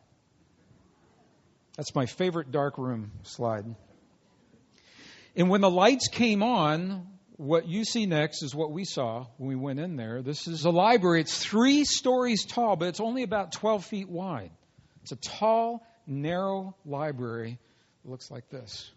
That's my favorite dark room slide. And when the lights came on, what you see next is what we saw when we went in there. This is a library. It's 3 stories tall, but it's only about 12 feet wide. It's a tall, narrow library. It looks like this.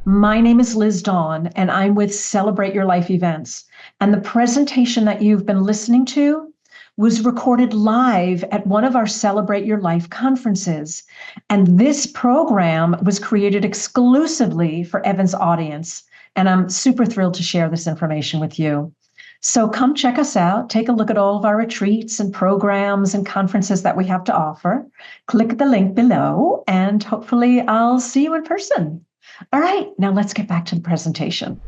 My name is Liz Dawn, and I'm with Celebrate Your Life Events. And the presentation that you've been listening to was recorded live at one of our Celebrate Your Life conferences. And this program was created exclusively for Evan's audience. And I'm super thrilled to share this information with you. So come check us out. Take a look at all of our retreats and programs and conferences that we have to offer. Click the link below, and hopefully I'll see you in person. All right, now let's get back to the presentation.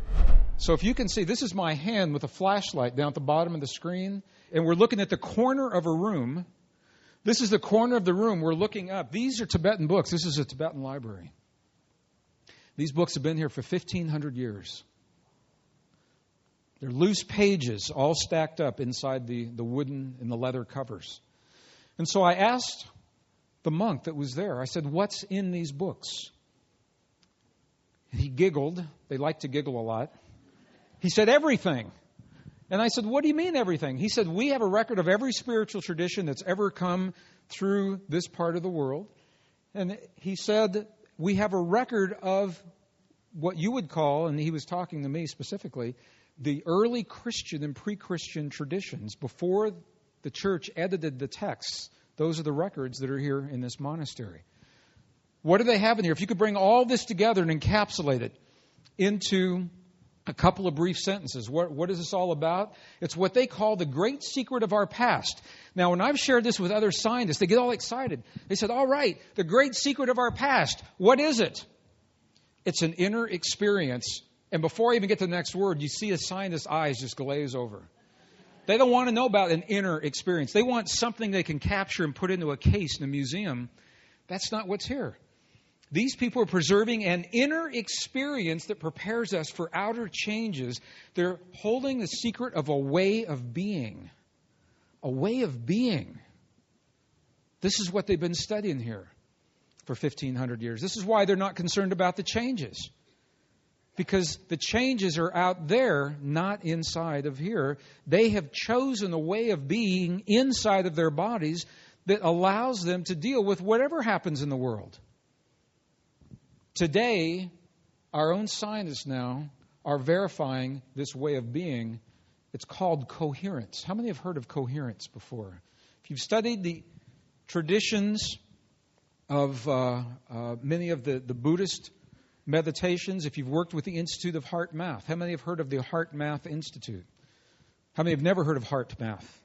So if you can see, this is my hand with a flashlight down at the bottom of the screen, and we're looking at the corner of a room. This is the corner of the room. We're looking up. These are Tibetan books. This is a Tibetan library. These books have been here for 1,500 years. They're loose pages all stacked up inside the wooden and the leather covers. And so I asked the monk that was there, I said, what's in these books? He giggled. They like to giggle a lot. He said, everything. And I said, what do you mean everything? He said, we have a record of every spiritual tradition that's ever come through this part of the world. And he said, we have a record of what you would call, and he was talking to me specifically, the early Christian and pre-Christian traditions. Before the church edited the texts, those are the records that are here in this monastery. What do they have in here? If you could bring all this together and encapsulate it into a couple of brief sentences, what is this all about? It's what they call the great secret of our past. Now, when I've shared this with other scientists, they get all excited. They said, all right, the great secret of our past, what is it? It's an inner experience. And before I even get to the next word, you see a scientist's eyes just glaze over. They don't want to know about an inner experience. They want something they can capture and put into a case in a museum. That's not what's here. These people are preserving an inner experience that prepares us for outer changes. They're holding the secret of a way of being. A way of being. This is what they've been studying here for 1,500 years. This is why they're not concerned about the changes. Because the changes are out there, not inside of here. They have chosen a way of being inside of their bodies that allows them to deal with whatever happens in the world. Today, our own scientists now are verifying this way of being. It's called coherence. How many have heard of coherence before? If you've studied the traditions of many of the Buddhist meditations, if you've worked with the Institute of Heart Math, how many have heard of the Heart Math Institute? How many have never heard of Heart Math?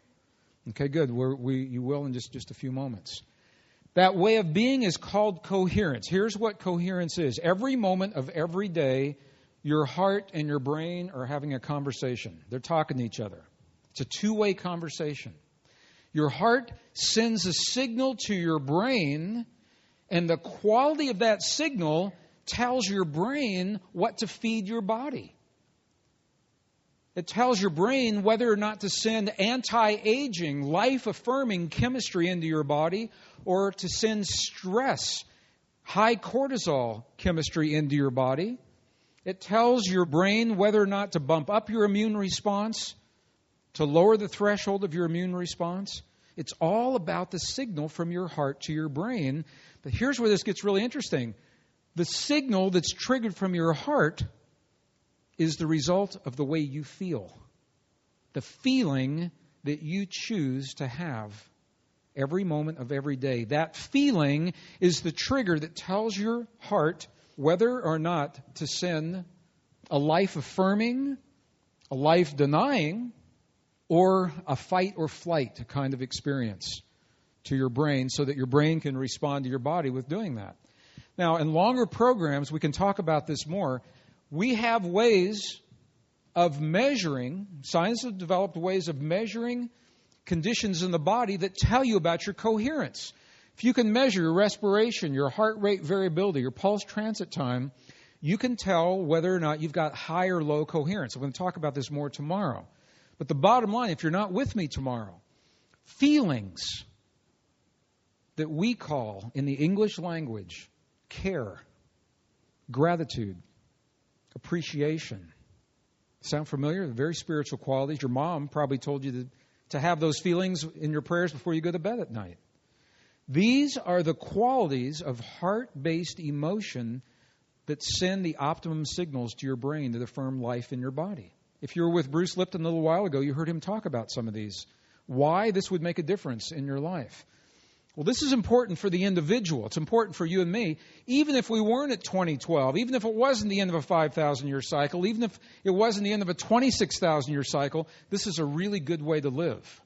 Okay, good. You will in just a few moments. That way of being is called coherence. Here's what coherence is. Every moment of every day, your heart and your brain are having a conversation. They're talking to each other. It's a two-way conversation. Your heart sends a signal to your brain, and the quality of that signal tells your brain what to feed your body. It tells your brain whether or not to send anti-aging, life-affirming chemistry into your body or to send stress, high cortisol chemistry into your body. It tells your brain whether or not to bump up your immune response, to lower the threshold of your immune response. It's all about the signal from your heart to your brain. But here's where this gets really interesting. The signal that's triggered from your heart is the result of the way you feel. The feeling that you choose to have every moment of every day. That feeling is the trigger that tells your heart whether or not to send a life-affirming, a life-denying, or a fight or flight kind of experience to your brain so that your brain can respond to your body with doing that. Now, in longer programs, we can talk about this more. We have ways of measuring, science has developed ways of measuring conditions in the body that tell you about your coherence. If you can measure your respiration, your heart rate variability, your pulse transit time, you can tell whether or not you've got high or low coherence. I'm going to talk about this more tomorrow. But the bottom line, if you're not with me tomorrow, feelings that we call in the English language care, gratitude, appreciation. Sound familiar? They're very spiritual qualities. Your mom probably told you to have those feelings in your prayers before you go to bed at night. These are the qualities of heart-based emotion that send the optimum signals to your brain to affirm life in your body. If you were with Bruce Lipton a little while ago, you heard him talk about some of these. Why this would make a difference in your life. Well, this is important for the individual. It's important for you and me. Even if we weren't at 2012, even if it wasn't the end of a 5,000-year cycle, even if it wasn't the end of a 26,000-year cycle, this is a really good way to live.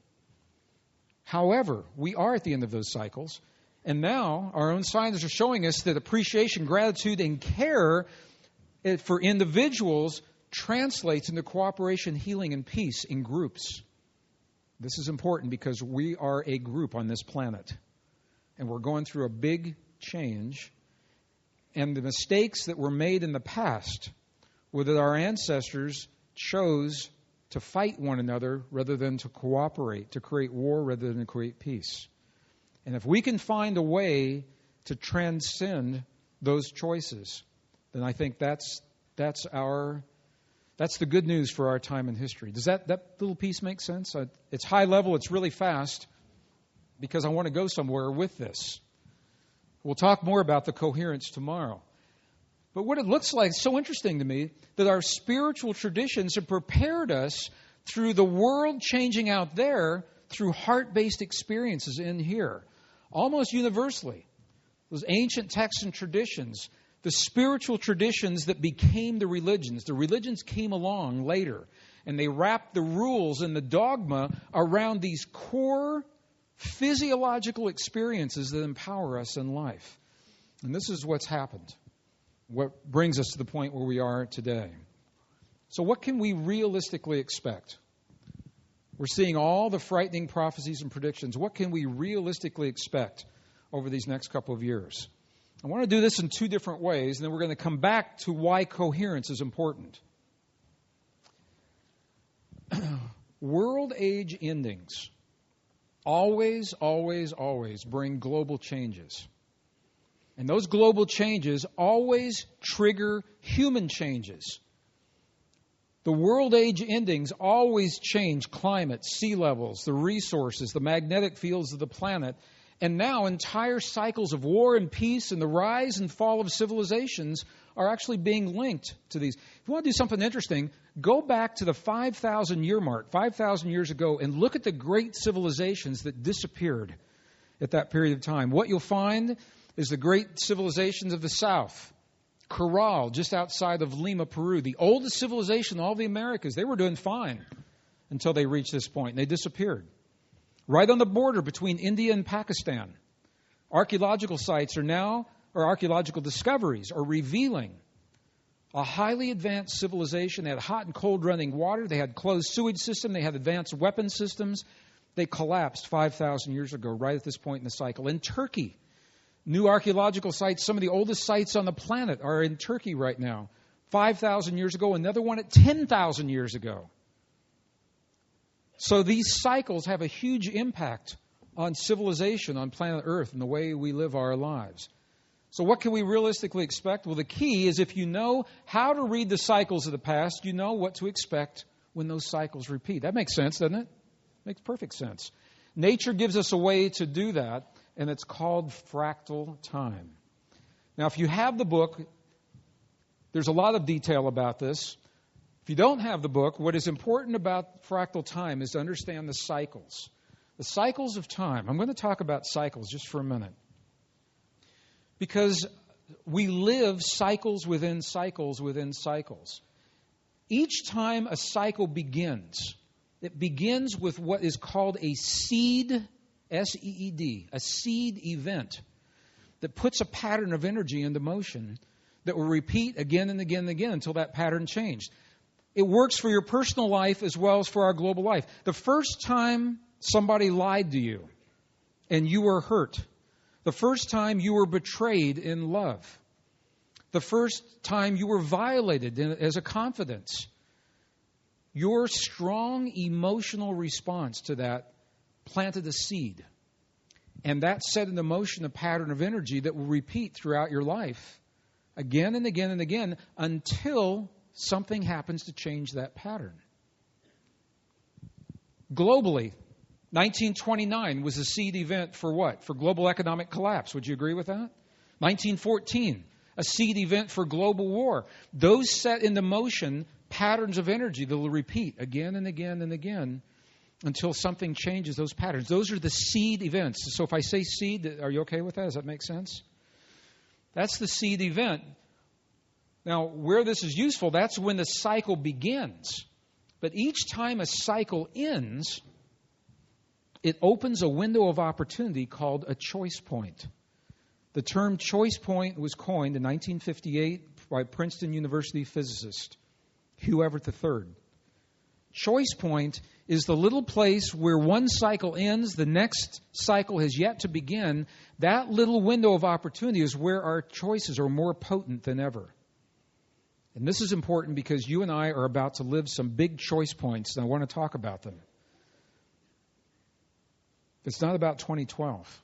However, we are at the end of those cycles, and now our own scientists are showing us that appreciation, gratitude, and care for individuals translates into cooperation, healing, and peace in groups. This is important because we are a group on this planet. And we're going through a big change. And the mistakes that were made in the past were that our ancestors chose to fight one another rather than to cooperate, to create war rather than to create peace. And if we can find a way to transcend those choices, then I think that's the good news for our time in history. Does that little piece make sense? It's high level, it's really fast, because I want to go somewhere with this. We'll talk more about the coherence tomorrow. But what it looks like is so interesting to me that our spiritual traditions have prepared us through the world changing out there through heart-based experiences in here. Almost universally. Those ancient texts and traditions, the spiritual traditions that became the religions. The religions came along later, and they wrapped the rules and the dogma around these core physiological experiences that empower us in life. And this is what's happened. What brings us to the point where we are today. So what can we realistically expect? We're seeing all the frightening prophecies and predictions. What can we realistically expect over these next couple of years? I want to do this in two different ways, and then we're going to come back to why coherence is important. World age endings always bring global changes. And those global changes always trigger human changes. The world age endings always change climate, sea levels, the resources, the magnetic fields of the planet. And now entire cycles of war and peace and the rise and fall of civilizations are actually being linked to these. If you want to do something interesting, go back to the 5,000 year mark, 5,000 years ago, and look at the great civilizations that disappeared at that period of time. What you'll find is the great civilizations of the South. Corral, just outside of Lima, Peru, the oldest civilization in all the Americas. They were doing fine until they reached this point, and they disappeared. Right on the border between India and Pakistan, archaeological sites or archaeological discoveries are revealing a highly advanced civilization. They had hot and cold running water. They had closed sewage system. They had advanced weapon systems. They collapsed 5,000 years ago, right at this point in the cycle. In Turkey, new archaeological sites, some of the oldest sites on the planet are in Turkey right now. 5,000 years ago, another one at 10,000 years ago. So these cycles have a huge impact on civilization, on planet Earth, and the way we live our lives. So what can we realistically expect? Well, the key is if you know how to read the cycles of the past, you know what to expect when those cycles repeat. That makes sense, doesn't it? Makes perfect sense. Nature gives us a way to do that, and it's called fractal time. Now, if you have the book, there's a lot of detail about this. If you don't have the book, what is important about fractal time is to understand the cycles. The cycles of time. I'm going to talk about cycles just for a minute. Because we live cycles within cycles within cycles. Each time a cycle begins, it begins with what is called a seed, S-E-E-D, a seed event that puts a pattern of energy into motion that will repeat again and again and again until that pattern changed. It works for your personal life as well as for our global life. The first time somebody lied to you and you were hurt, the first time you were betrayed in love, the first time you were violated as a confidence, your strong emotional response to that planted a seed. And that set into motion a pattern of energy that will repeat throughout your life again and again and again until something happens to change that pattern. Globally, 1929 was a seed event for what? For global economic collapse. Would you agree with that? 1914, a seed event for global war. Those set into motion patterns of energy that will repeat again and again and again until something changes those patterns. Those are the seed events. So if I say seed, are you okay with that? Does that make sense? That's the seed event. Now, where this is useful, that's when the cycle begins. But each time a cycle ends, it opens a window of opportunity called a choice point. The term choice point was coined in 1958 by Princeton University physicist Hugh Everett III. Choice point is the little place where one cycle ends, the next cycle has yet to begin. That little window of opportunity is where our choices are more potent than ever. And this is important because you and I are about to live some big choice points, and I want to talk about them. It's not about 2012.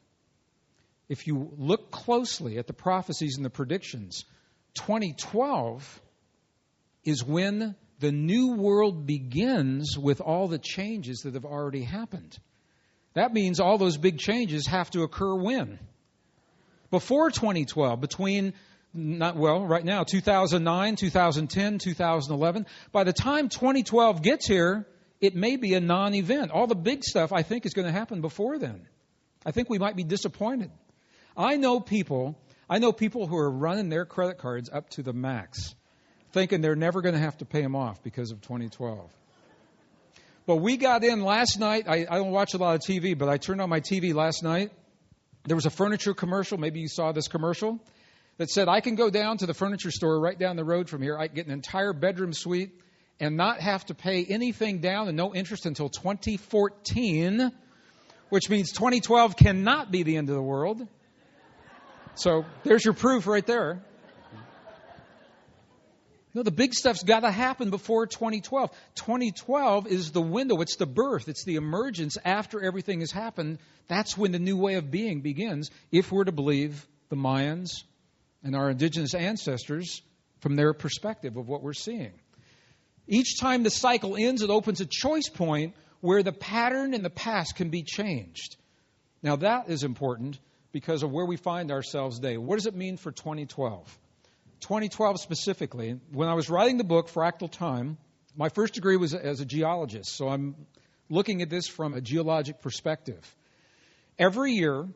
If you look closely at the prophecies and the predictions, 2012 is when the new world begins with all the changes that have already happened. That means all those big changes have to occur when? Before 2012, right now, 2009, 2010, 2011. By the time 2012 gets here, it may be a non-event. All the big stuff, I think, is going to happen before then. I think we might be disappointed. I know people who are running their credit cards up to the max, thinking they're never going to have to pay them off because of 2012. But we got in last night. I don't watch a lot of TV, but I turned on my TV last night. There was a furniture commercial. Maybe you saw this commercial that said, I can go down to the furniture store right down the road from here. I can get an entire bedroom suite and not have to pay anything down and no interest until 2014, which means 2012 cannot be the end of the world. So there's your proof right there. No, the big stuff's got to happen before 2012. 2012 is the window. It's the birth. It's the emergence after everything has happened. That's when the new way of being begins, if we're to believe the Mayans and our indigenous ancestors from their perspective of what we're seeing. Each time the cycle ends, it opens a choice point where the pattern in the past can be changed. Now that is important because of where we find ourselves today. What does it mean for 2012? 2012 specifically, when I was writing the book, Fractal Time, my first degree was as a geologist, so I'm looking at this from a geologic perspective. Every year,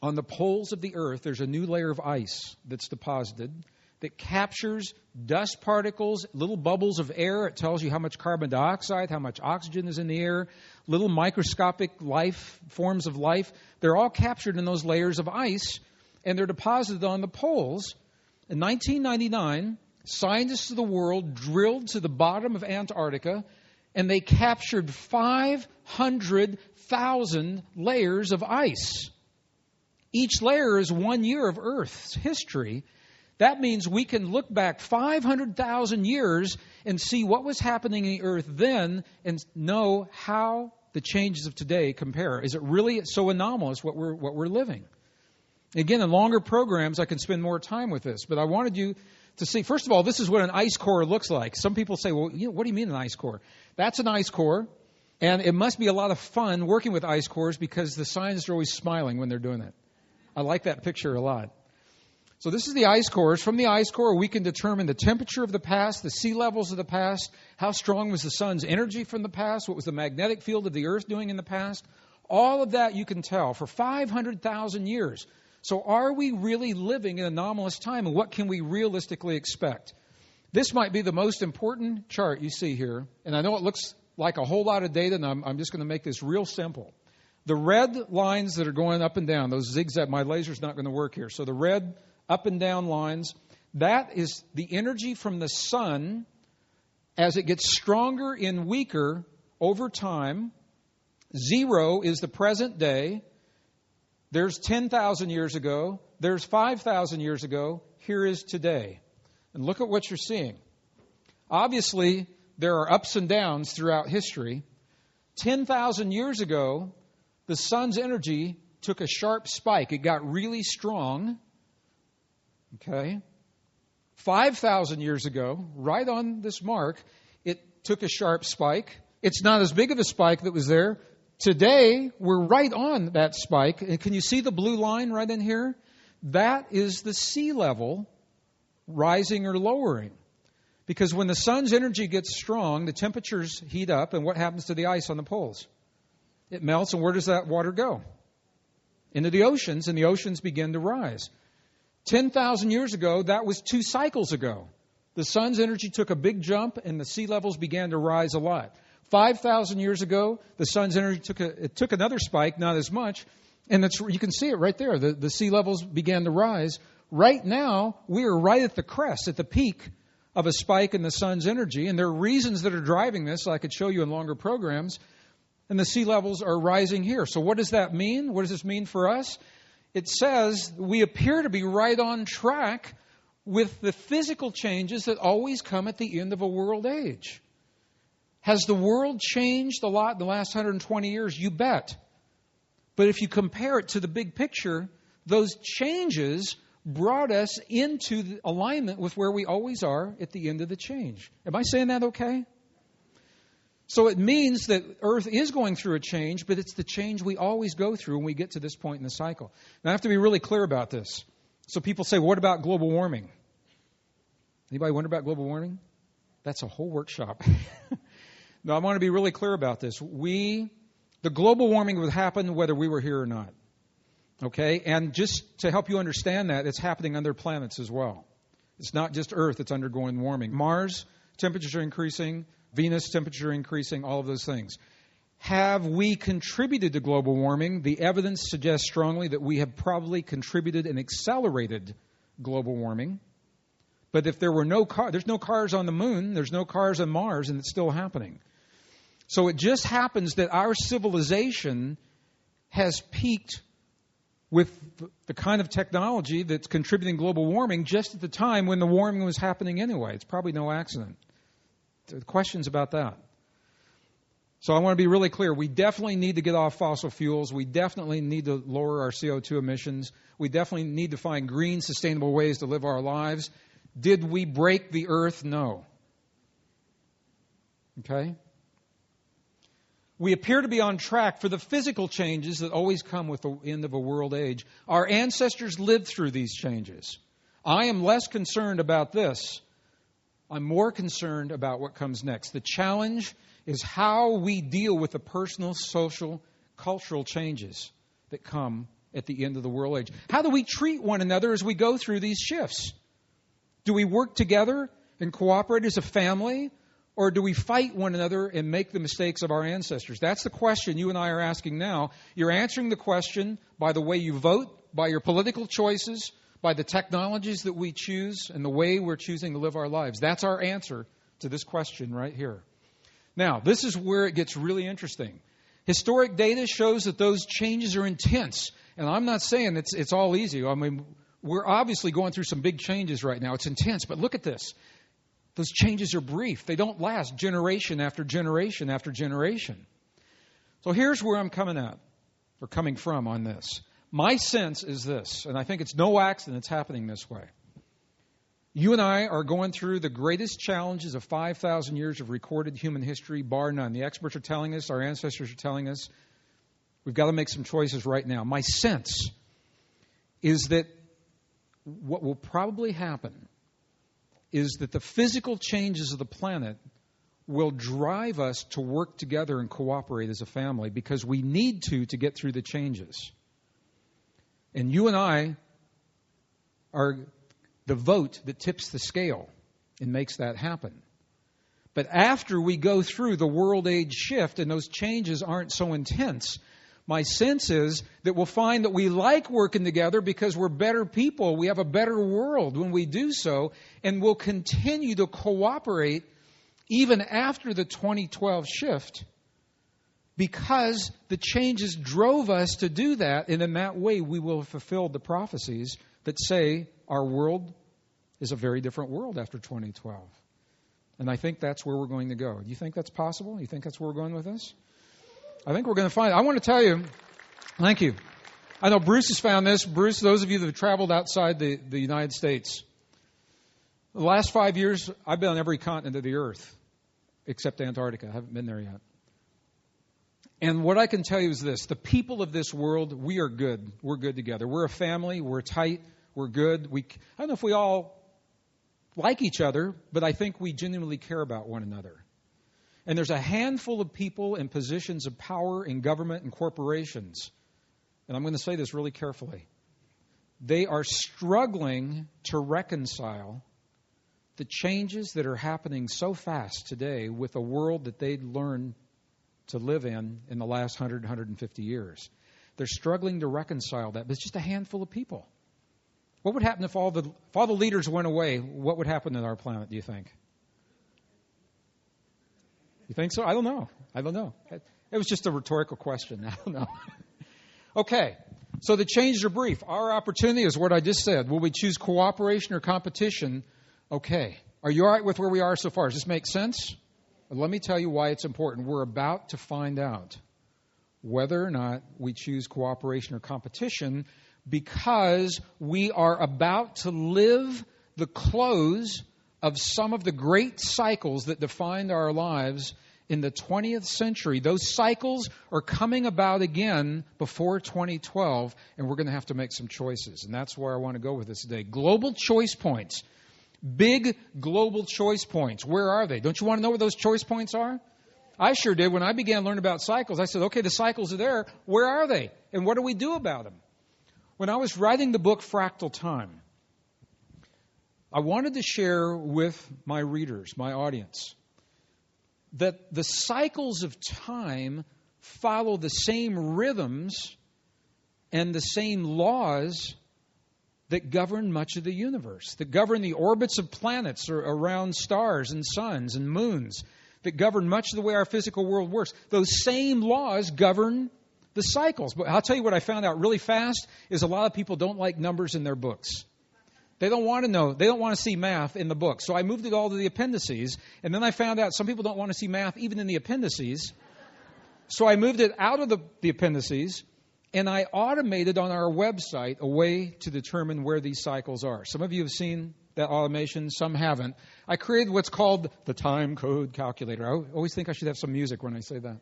on the poles of the Earth, there's a new layer of ice that's deposited that captures dust particles, little bubbles of air. It tells you how much carbon dioxide, how much oxygen is in the air, little microscopic forms of life. They're all captured in those layers of ice, and they're deposited on the poles. In 1999, scientists of the world drilled to the bottom of Antarctica, and they captured 500,000 layers of ice. Each layer is 1 year of Earth's history. That means we can look back 500,000 years and see what was happening in the Earth then and know how the changes of today compare. Is it really so anomalous what we're living? Again, in longer programs, I can spend more time with this. But I wanted you to see, first of all, this is what an ice core looks like. Some people say, well, what do you mean an ice core? That's an ice core. And it must be a lot of fun working with ice cores because the scientists are always smiling when they're doing it. I like that picture a lot. So this is the ice cores. From the ice core, we can determine the temperature of the past, the sea levels of the past, how strong was the sun's energy from the past, what was the magnetic field of the Earth doing in the past. All of that you can tell for 500,000 years. So are we really living in an anomalous time, and what can we realistically expect? This might be the most important chart you see here, and I know it looks like a whole lot of data, and I'm just going to make this real simple. The red lines that are going up and down, those zigzag, my laser's not going to work here. So the red up and down lines, that is the energy from the sun as it gets stronger and weaker over time. 0 is the present day. There's 10,000 years ago. There's 5,000 years ago. Here is today. And look at what you're seeing. Obviously, there are ups and downs throughout history. 10,000 years ago, the sun's energy took a sharp spike. It got really strong. Okay? 5,000 years ago, right on this mark, it took a sharp spike. It's not as big of a spike that was there. Today, we're right on that spike. And can you see the blue line right in here? That is the sea level rising or lowering. Because when the sun's energy gets strong, the temperatures heat up, and what happens to the ice on the poles? It melts, and where does that water go? Into the oceans, and the oceans begin to rise. 10,000 years ago, that was 2 cycles ago. The sun's energy took a big jump, and the sea levels began to rise a lot. 5,000 years ago, the sun's energy took another spike, not as much, and you can see it right there. The sea levels began to rise. Right now, we are right at the crest, at the peak of a spike in the sun's energy, and there are reasons that are driving this, I could show you in longer programs, and the sea levels are rising here. So what does that mean? What does this mean for us? It says we appear to be right on track with the physical changes that always come at the end of a world age. Has the world changed a lot in the last 120 years? You bet. But if you compare it to the big picture, those changes brought us into alignment with where we always are at the end of the change. Am I saying that okay? So it means that Earth is going through a change, but it's the change we always go through when we get to this point in the cycle. Now I have to be really clear about this. So people say, well, what about global warming? Anybody wonder about global warming? That's a whole workshop. No, I want to be really clear about this. The global warming would happen whether we were here or not. Okay? And just to help you understand that, it's happening on other planets as well. It's not just Earth that's undergoing warming. Mars, temperatures are increasing. Venus, temperature increasing, all of those things. Have we contributed to global warming? The evidence suggests strongly that we have probably contributed and accelerated global warming. But if there were there's no cars on the moon, there's no cars on Mars, and it's still happening. So it just happens that our civilization has peaked with the kind of technology that's contributing global warming just at the time when the warming was happening anyway. It's probably no accident. The questions about that. So I want to be really clear. We definitely need to get off fossil fuels. We definitely need to lower our CO2 emissions. We definitely need to find green, sustainable ways to live our lives. Did we break the earth? No. Okay? We appear to be on track for the physical changes that always come with the end of a world age. Our ancestors lived through these changes. I am less concerned about this. I'm more concerned about what comes next. The challenge is how we deal with the personal, social, cultural changes that come at the end of the world age. How do we treat one another as we go through these shifts? Do we work together and cooperate as a family? Or do we fight one another and make the mistakes of our ancestors? That's the question you and I are asking now. You're answering the question by the way you vote, by your political choices, by the technologies that we choose, and the way we're choosing to live our lives. That's our answer to this question right here. Now, this is where it gets really interesting. Historic data shows that those changes are intense. And I'm not saying it's all easy. I mean, we're obviously going through some big changes right now. It's intense. But look at this. Those changes are brief. They don't last generation after generation after generation. So here's where I'm coming from on this. My sense is this, and I think it's no accident it's happening this way. You and I are going through the greatest challenges of 5,000 years of recorded human history, bar none. The experts are telling us, our ancestors are telling us, we've got to make some choices right now. My sense is that what will probably happen is that the physical changes of the planet will drive us to work together and cooperate as a family because we need to get through the changes. And you and I are the vote that tips the scale and makes that happen. But after we go through the world age shift and those changes aren't so intense, my sense is that we'll find that we like working together because we're better people. We have a better world when we do so, and we'll continue to cooperate even after the 2012 shift because the changes drove us to do that, and in that way we will have fulfilled the prophecies that say our world is a very different world after 2012. And I think that's where we're going to go. Do you think that's possible? You think that's where we're going with this? I think we're going to find it. I want to tell you, thank you. I know Bruce has found this. Bruce, those of you that have traveled outside the United States, the last 5 years, I've been on every continent of the earth except Antarctica. I haven't been there yet. And what I can tell you is this. The people of this world, we are good. We're good together. We're a family. We're tight. We're good. I don't know if we all like each other, but I think we genuinely care about one another. And there's a handful of people in positions of power in government and corporations, and I'm going to say this really carefully. They are struggling to reconcile the changes that are happening so fast today with a world that they'd learned to live in the last 100, 150 years. They're struggling to reconcile that, but it's just a handful of people. What would happen if all the leaders went away? What would happen to our planet, do you think? You think so? I don't know. It was just a rhetorical question. I don't know. Okay. So the changes are brief. Our opportunity is what I just said. Will we choose cooperation or competition? Okay. Are you all right with where we are so far? Does this make sense? Let me tell you why it's important. We're about to find out whether or not we choose cooperation or competition because we are about to live the close of some of the great cycles that defined our lives in the 20th century. Those cycles are coming about again before 2012, and we're going to have to make some choices. And that's where I want to go with this today. Global choice points. Big global choice points. Where are they? Don't you want to know where those choice points are? I sure did. When I began learning about cycles, I said, okay, the cycles are there. Where are they? And what do we do about them? When I was writing the book Fractal Time, I wanted to share with my readers, my audience, that the cycles of time follow the same rhythms and the same laws that govern much of the universe, that govern the orbits of planets around stars and suns and moons, that govern much of the way our physical world works. Those same laws govern The cycles. But I'll tell you what I found out really fast is a lot of people don't like numbers in their books. They don't want to know. They don't want to see math in the book. So I moved it all to the appendices. And then I found out some people don't want to see math even in the appendices. So I moved it out of the appendices. And I automated on our website a way to determine where these cycles are. Some of you have seen that automation. Some haven't. I created what's called the time code calculator. I always think I should have some music when I say that.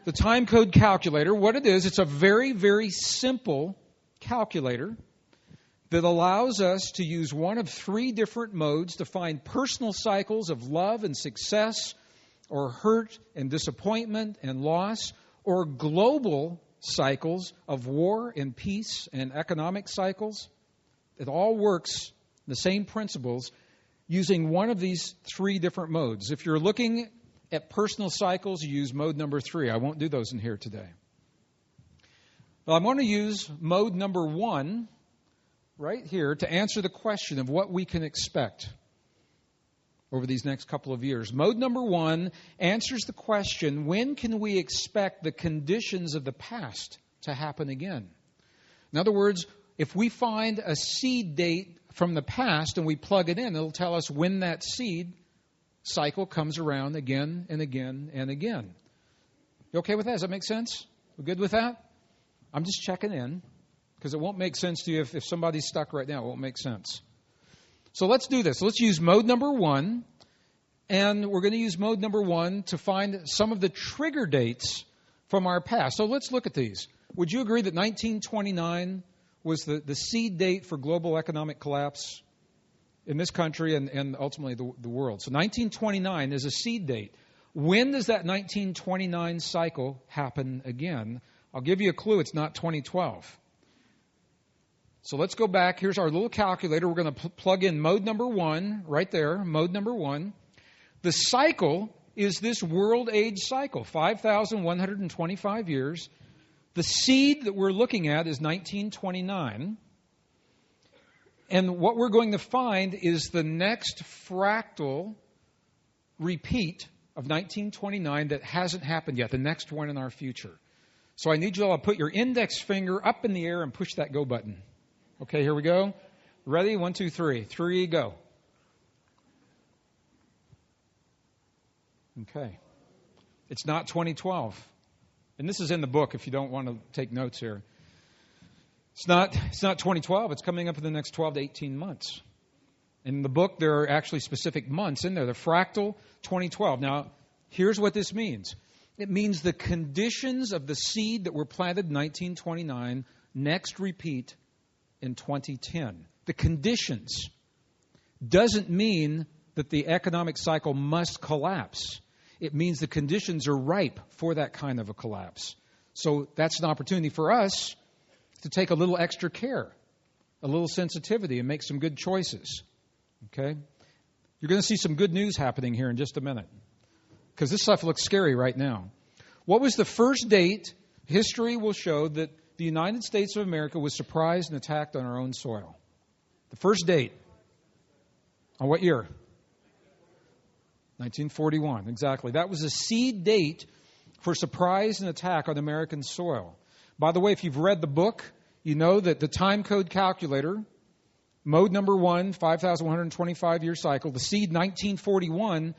The time code calculator, what it is, it's a very, very simple calculator that allows us to use one of three different modes to find personal cycles of love and success, or hurt and disappointment and loss, or global cycles of war and peace and economic cycles. It all works, the same principles, using one of these three different modes. If you're looking at personal cycles, you use mode number 3. I won't do those in here today. Well, I'm going to use mode number 1 right here to answer the question of what we can expect over these next couple of years. Mode number 1 answers the question, when can we expect the conditions of the past to happen again? In other words, if we find a seed date from the past and we plug it in, it'll tell us when that seed cycle comes around again and again and again. You okay with that? Does that make sense? We good with that? I'm just checking in because it won't make sense to you if somebody's stuck right now. It won't make sense. So let's do this. Let's use mode number 1, and we're going to use mode number 1 to find some of the trigger dates from our past. So let's look at these. Would you agree that 1929 was the seed date for global economic collapse in this country and ultimately the world? So 1929 is a seed date. When does that 1929 cycle happen again? I'll give you a clue. It's not 2012. So let's go back. Here's our little calculator. We're going to plug in mode number 1 right there, mode number 1. The cycle is this world age cycle, 5,125 years. The seed that we're looking at is 1929. And what we're going to find is the next fractal repeat of 1929 that hasn't happened yet, the next one in our future. So I need you all to put your index finger up in the air and push that go button. Okay, here we go. Ready? 1, 2, 3. 3, go. Okay. It's not 2012. And this is in the book if you don't want to take notes here. It's not 2012. It's coming up in the next 12 to 18 months. In the book, there are actually specific months in there. The fractal 2012. Now, here's what this means. It means the conditions of the seed that were planted in 1929 next repeat in 2010. The conditions doesn't mean that the economic cycle must collapse. It means the conditions are ripe for that kind of a collapse. So that's an opportunity for us to take a little extra care, a little sensitivity, and make some good choices. Okay? You're going to see some good news happening here in just a minute, because this stuff looks scary right now. What was the first date? History will show that the United States of America was surprised and attacked on our own soil. The first date. On what year? 1941, exactly. That was a seed date for surprise and attack on American soil. By the way, if you've read the book, you know that the time code calculator, mode number 1, 5,125-year cycle, the seed 1941,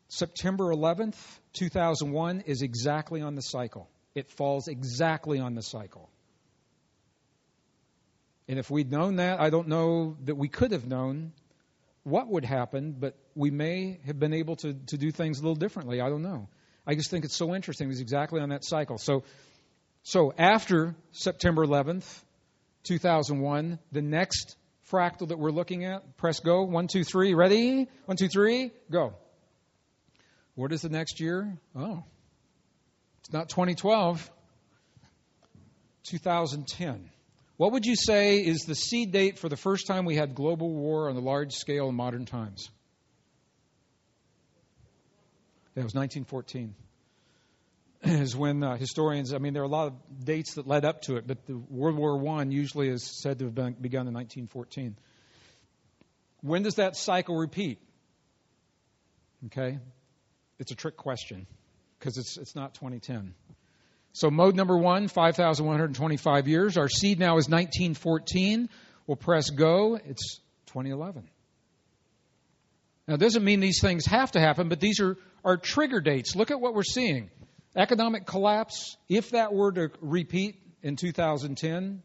September 11th, 2001, is exactly on the cycle. It falls exactly on the cycle. And if we'd known that, I don't know that we could have known what would happen, but we may have been able to do things a little differently. I don't know. I just think it's so interesting. It was exactly on that cycle. So after September 11th, 2001, the next fractal that we're looking at, press go. 1, 2, 3. Ready? 1, 2, 3. Go. What is the next year? Oh, it's not 2012. 2010. What would you say is the seed date for the first time we had global war on a large scale in modern times? That was 1914. Is when historians, there are a lot of dates that led up to it, but the World War I usually is said to have begun in 1914. When does that cycle repeat? Okay? It's a trick question because it's not 2010. So mode number 1, 5,125 years. Our seed now is 1914. We'll press go. It's 2011. Now, it doesn't mean these things have to happen, but these are trigger dates. Look at what we're seeing. Economic collapse, if that were to repeat in 2010,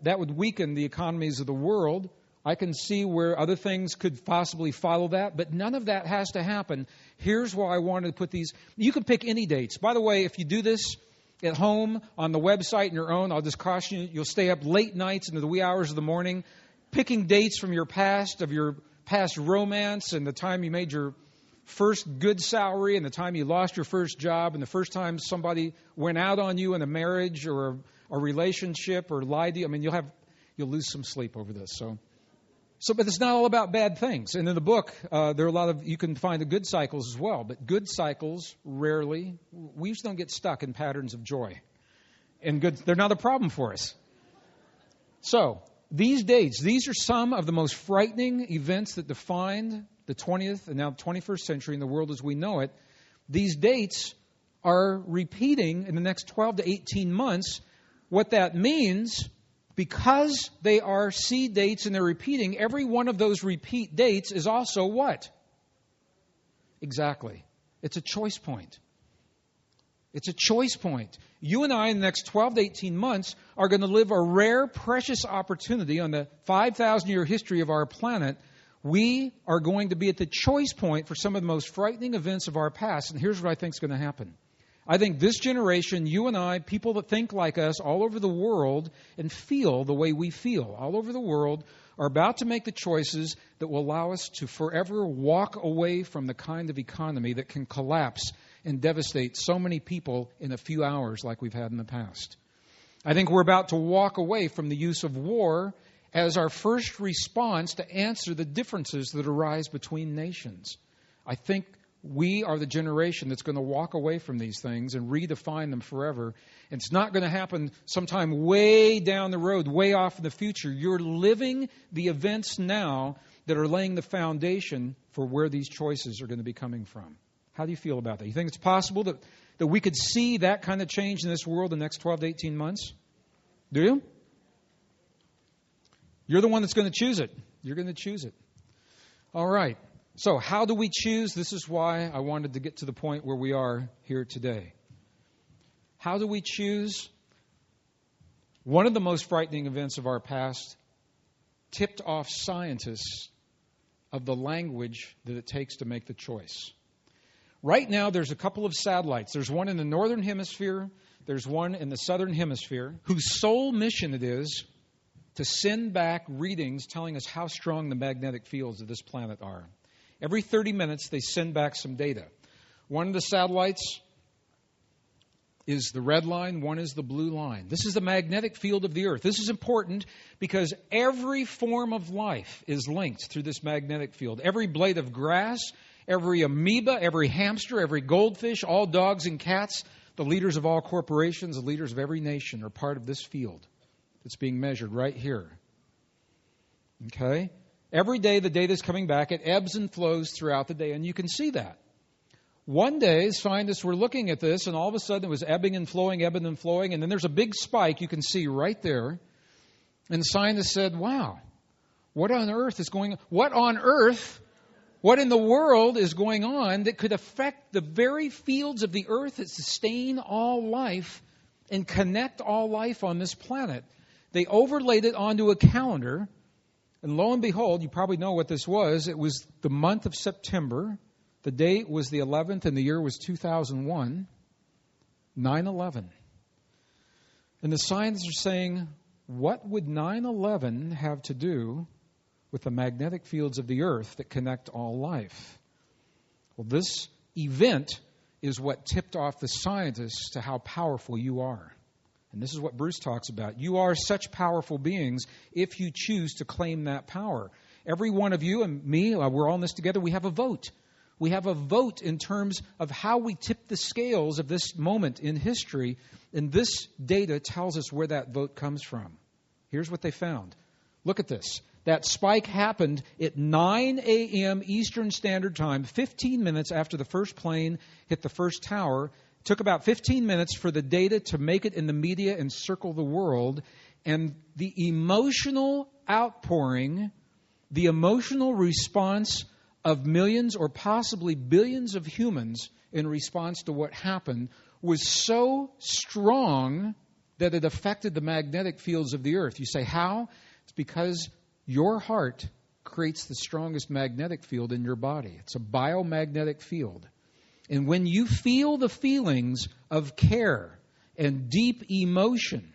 that would weaken the economies of the world. I can see where other things could possibly follow that, but none of that has to happen. Here's why I wanted to put these. You can pick any dates. By the way, if you do this at home, on the website, on your own, I'll just caution you, you'll stay up late nights into the wee hours of the morning, picking dates from your past, of your past romance, and the time you made your first good salary, and the time you lost your first job, and the first time somebody went out on you in a marriage or a relationship or lied to you. I mean, you'll lose some sleep over this. So, but it's not all about bad things. And in the book, there are a lot of, you can find the good cycles as well. But good cycles, rarely, we just don't get stuck in patterns of joy. And good, they're not a problem for us. So, these dates, these are some of the most frightening events that defined the 20th and now 21st century in the world as we know it. These dates are repeating in the next 12 to 18 months. What that means, because they are seed dates and they're repeating, every one of those repeat dates is also what? Exactly. It's a choice point. It's a choice point. You and I in the next 12 to 18 months are going to live a rare, precious opportunity on the 5,000-year history of our planet. We are going to be at the choice point for some of the most frightening events of our past. And here's what I think is going to happen. I think this generation, you and I, people that think like us all over the world and feel the way we feel all over the world, are about to make the choices that will allow us to forever walk away from the kind of economy that can collapse and devastate so many people in a few hours like we've had in the past. I think we're about to walk away from the use of war as our first response to answer the differences that arise between nations. I think we are the generation that's going to walk away from these things and redefine them forever. And it's not going to happen sometime way down the road, way off in the future. You're living the events now that are laying the foundation for where these choices are going to be coming from. How do you feel about that? You think it's possible that we could see that kind of change in this world in the next 12 to 18 months? Do you? You're the one that's going to choose it. You're going to choose it. All right. So how do we choose? This is why I wanted to get to the point where we are here today. How do we choose? One of the most frightening events of our past tipped off scientists of the language that it takes to make the choice. Right now, there's a couple of satellites. There's one in the northern hemisphere. There's one in the southern hemisphere whose sole mission it is to send back readings telling us how strong the magnetic fields of this planet are. Every 30 minutes, they send back some data. One of the satellites is the red line, one is the blue line. This is the magnetic field of the Earth. This is important because every form of life is linked through this magnetic field. Every blade of grass, every amoeba, every hamster, every goldfish, all dogs and cats, the leaders of all corporations, the leaders of every nation are part of this field that's being measured right here. Okay? Every day the data is coming back. It ebbs and flows throughout the day, and you can see that. One day, scientists were looking at this, and all of a sudden it was ebbing and flowing, and then there's a big spike you can see right there. And scientists said, wow, what on earth is going on? What in the world is going on that could affect the very fields of the earth that sustain all life and connect all life on this planet? They overlaid it onto a calendar. And lo and behold, you probably know what this was. It was the month of September. The date was the 11th, and the year was 2001, 9/11. And the scientists are saying, what would 9/11 have to do with the magnetic fields of the earth that connect all life? Well, this event is what tipped off the scientists to how powerful you are. And this is what Bruce talks about. You are such powerful beings if you choose to claim that power. Every one of you and me, we're all in this together, we have a vote. We have a vote in terms of how we tip the scales of this moment in history. And this data tells us where that vote comes from. Here's what they found. Look at this. That spike happened at 9 a.m. Eastern Standard Time, 15 minutes after the first plane hit the first tower. Took about 15 minutes for the data to make it in the media and circle the world. And the emotional outpouring, the emotional response of millions or possibly billions of humans in response to what happened was so strong that it affected the magnetic fields of the earth. You say, how? It's because your heart creates the strongest magnetic field in your body. It's a biomagnetic field. And when you feel the feelings of care and deep emotion,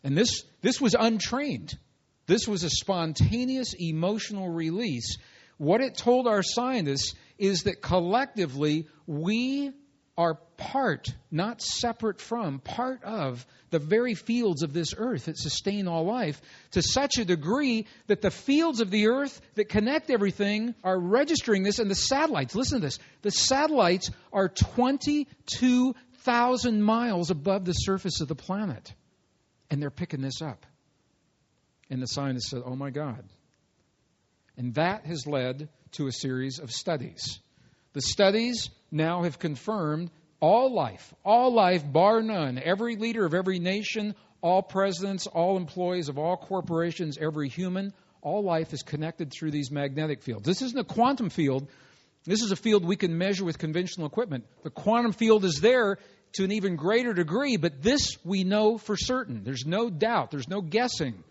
and this was untrained, this was a spontaneous emotional release, what it told our scientists is that collectively we are part, not separate from, part of the very fields of this earth that sustain all life to such a degree that the fields of the earth that connect everything are registering this, and the satellites, listen to this, the satellites are 22,000 miles above the surface of the planet, and they're picking this up. And the scientists said, oh my God. And that has led to a series of studies. The studies now have confirmed all life, bar none, every leader of every nation, all presidents, all employees of all corporations, every human, all life is connected through these magnetic fields. This isn't a quantum field. This is a field we can measure with conventional equipment. The quantum field is there to an even greater degree, but this we know for certain. There's no doubt. There's no guessing.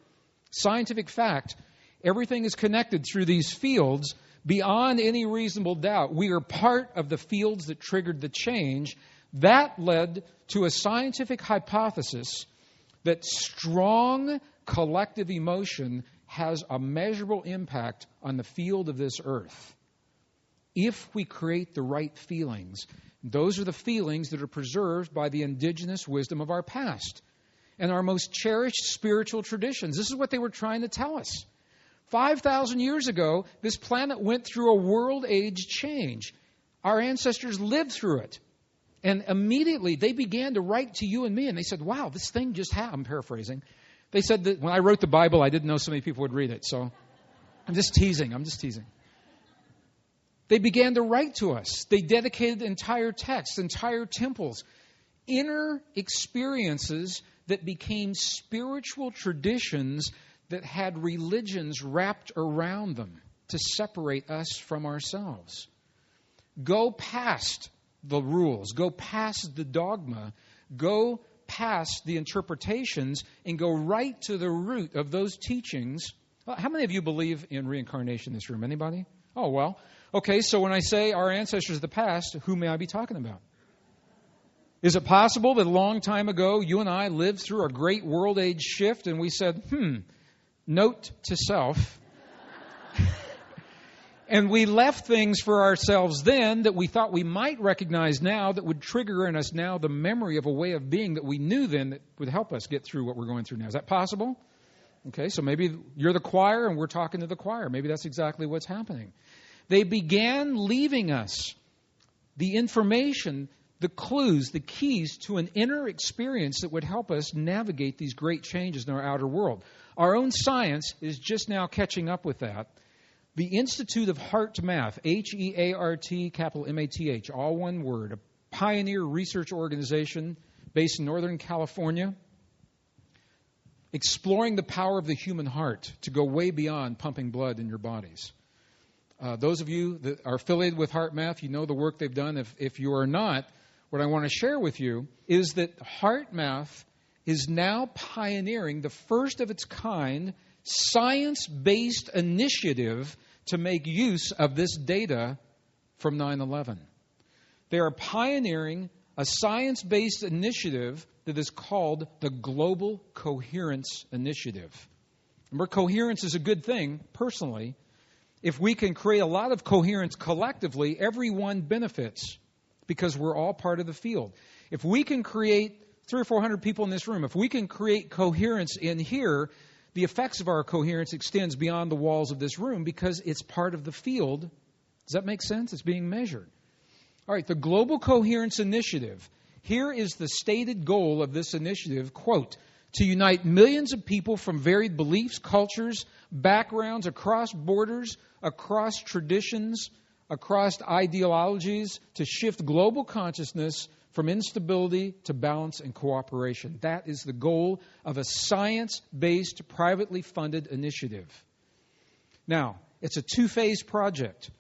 Scientific fact. Everything is connected through these fields beyond any reasonable doubt. We are part of the fields that triggered the change. That led to a scientific hypothesis that strong collective emotion has a measurable impact on the field of this earth. If we create the right feelings, those are the feelings that are preserved by the indigenous wisdom of our past and our most cherished spiritual traditions. This is what they were trying to tell us. 5,000 years ago, this planet went through a world age change. Our ancestors lived through it. And immediately they began to write to you and me, and they said, wow, this thing just happened. I'm paraphrasing. They said that when I wrote the Bible, I didn't know so many people would read it. So I'm just teasing. They began to write to us. They dedicated entire texts, entire temples, inner experiences that became spiritual traditions that had religions wrapped around them to separate us from ourselves. Go past the rules, go past the dogma, go past the interpretations, and go right to the root of those teachings. Well, how many of you believe in reincarnation in this room? Anybody? Oh, well. Okay, so when I say our ancestors of the past, who may I be talking about? Is it possible that a long time ago you and I lived through a great world age shift and we said, note to self. And we left things for ourselves then that we thought we might recognize now that would trigger in us now the memory of a way of being that we knew then that would help us get through what we're going through now. Is that possible? Okay, so maybe you're the choir and we're talking to the choir. Maybe that's exactly what's happening. They began leaving us the information, the clues, the keys to an inner experience that would help us navigate these great changes in our outer world. Our own science is just now catching up with that. The Institute of Heart Math, H-E-A-R-T, capital M-A-T-H, all one word, a pioneer research organization based in Northern California, exploring the power of the human heart to go way beyond pumping blood in your bodies. Those of you that are affiliated with Heart Math, you know the work they've done. If you are not, what I want to share with you is that Heart Math is now pioneering the first of its kind science-based initiative to make use of this data from 9/11. They are pioneering a science-based initiative that is called the Global Coherence Initiative. Remember, coherence is a good thing, personally. If we can create a lot of coherence collectively, everyone benefits because we're all part of the field. If we can create 300 or 400 people in this room, if we can create coherence in here, the effects of our coherence extends beyond the walls of this room because it's part of the field. Does that make sense? It's being measured. All right, the Global Coherence Initiative. Here is the stated goal of this initiative, quote, to unite millions of people from varied beliefs, cultures, backgrounds, across borders, across traditions, across ideologies to shift global consciousness from instability to balance and cooperation. That is the goal of a science-based, privately funded initiative. Now, it's a two-phase project.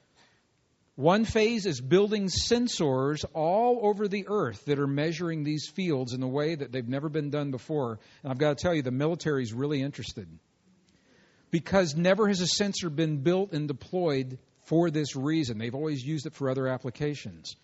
One phase is building sensors all over the earth that are measuring these fields in a way that they've never been done before. And I've got to tell you, the military is really interested, because never has a sensor been built and deployed for this reason. They've always used it for other applications.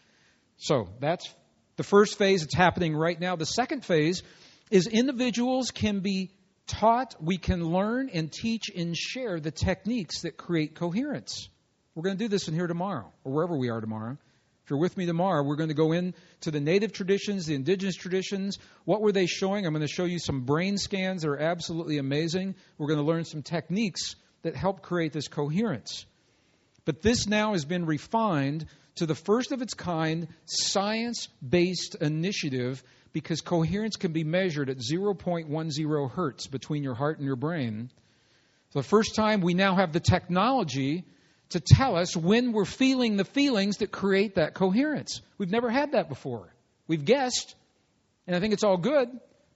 So that's the first phase. It's happening right now. The second phase is individuals can be taught, we can learn and teach and share the techniques that create coherence. We're going to do this in here tomorrow, or wherever we are tomorrow. If you're with me tomorrow, we're going to go into the native traditions, the indigenous traditions. What were they showing? I'm going to show you some brain scans that are absolutely amazing. We're going to learn some techniques that help create this coherence. But this now has been refined to the first of its kind science-based initiative, because coherence can be measured at 0.10 hertz between your heart and your brain. For the first time, we now have the technology to tell us when we're feeling the feelings that create that coherence. We've never had that before. We've guessed, and I think it's all good,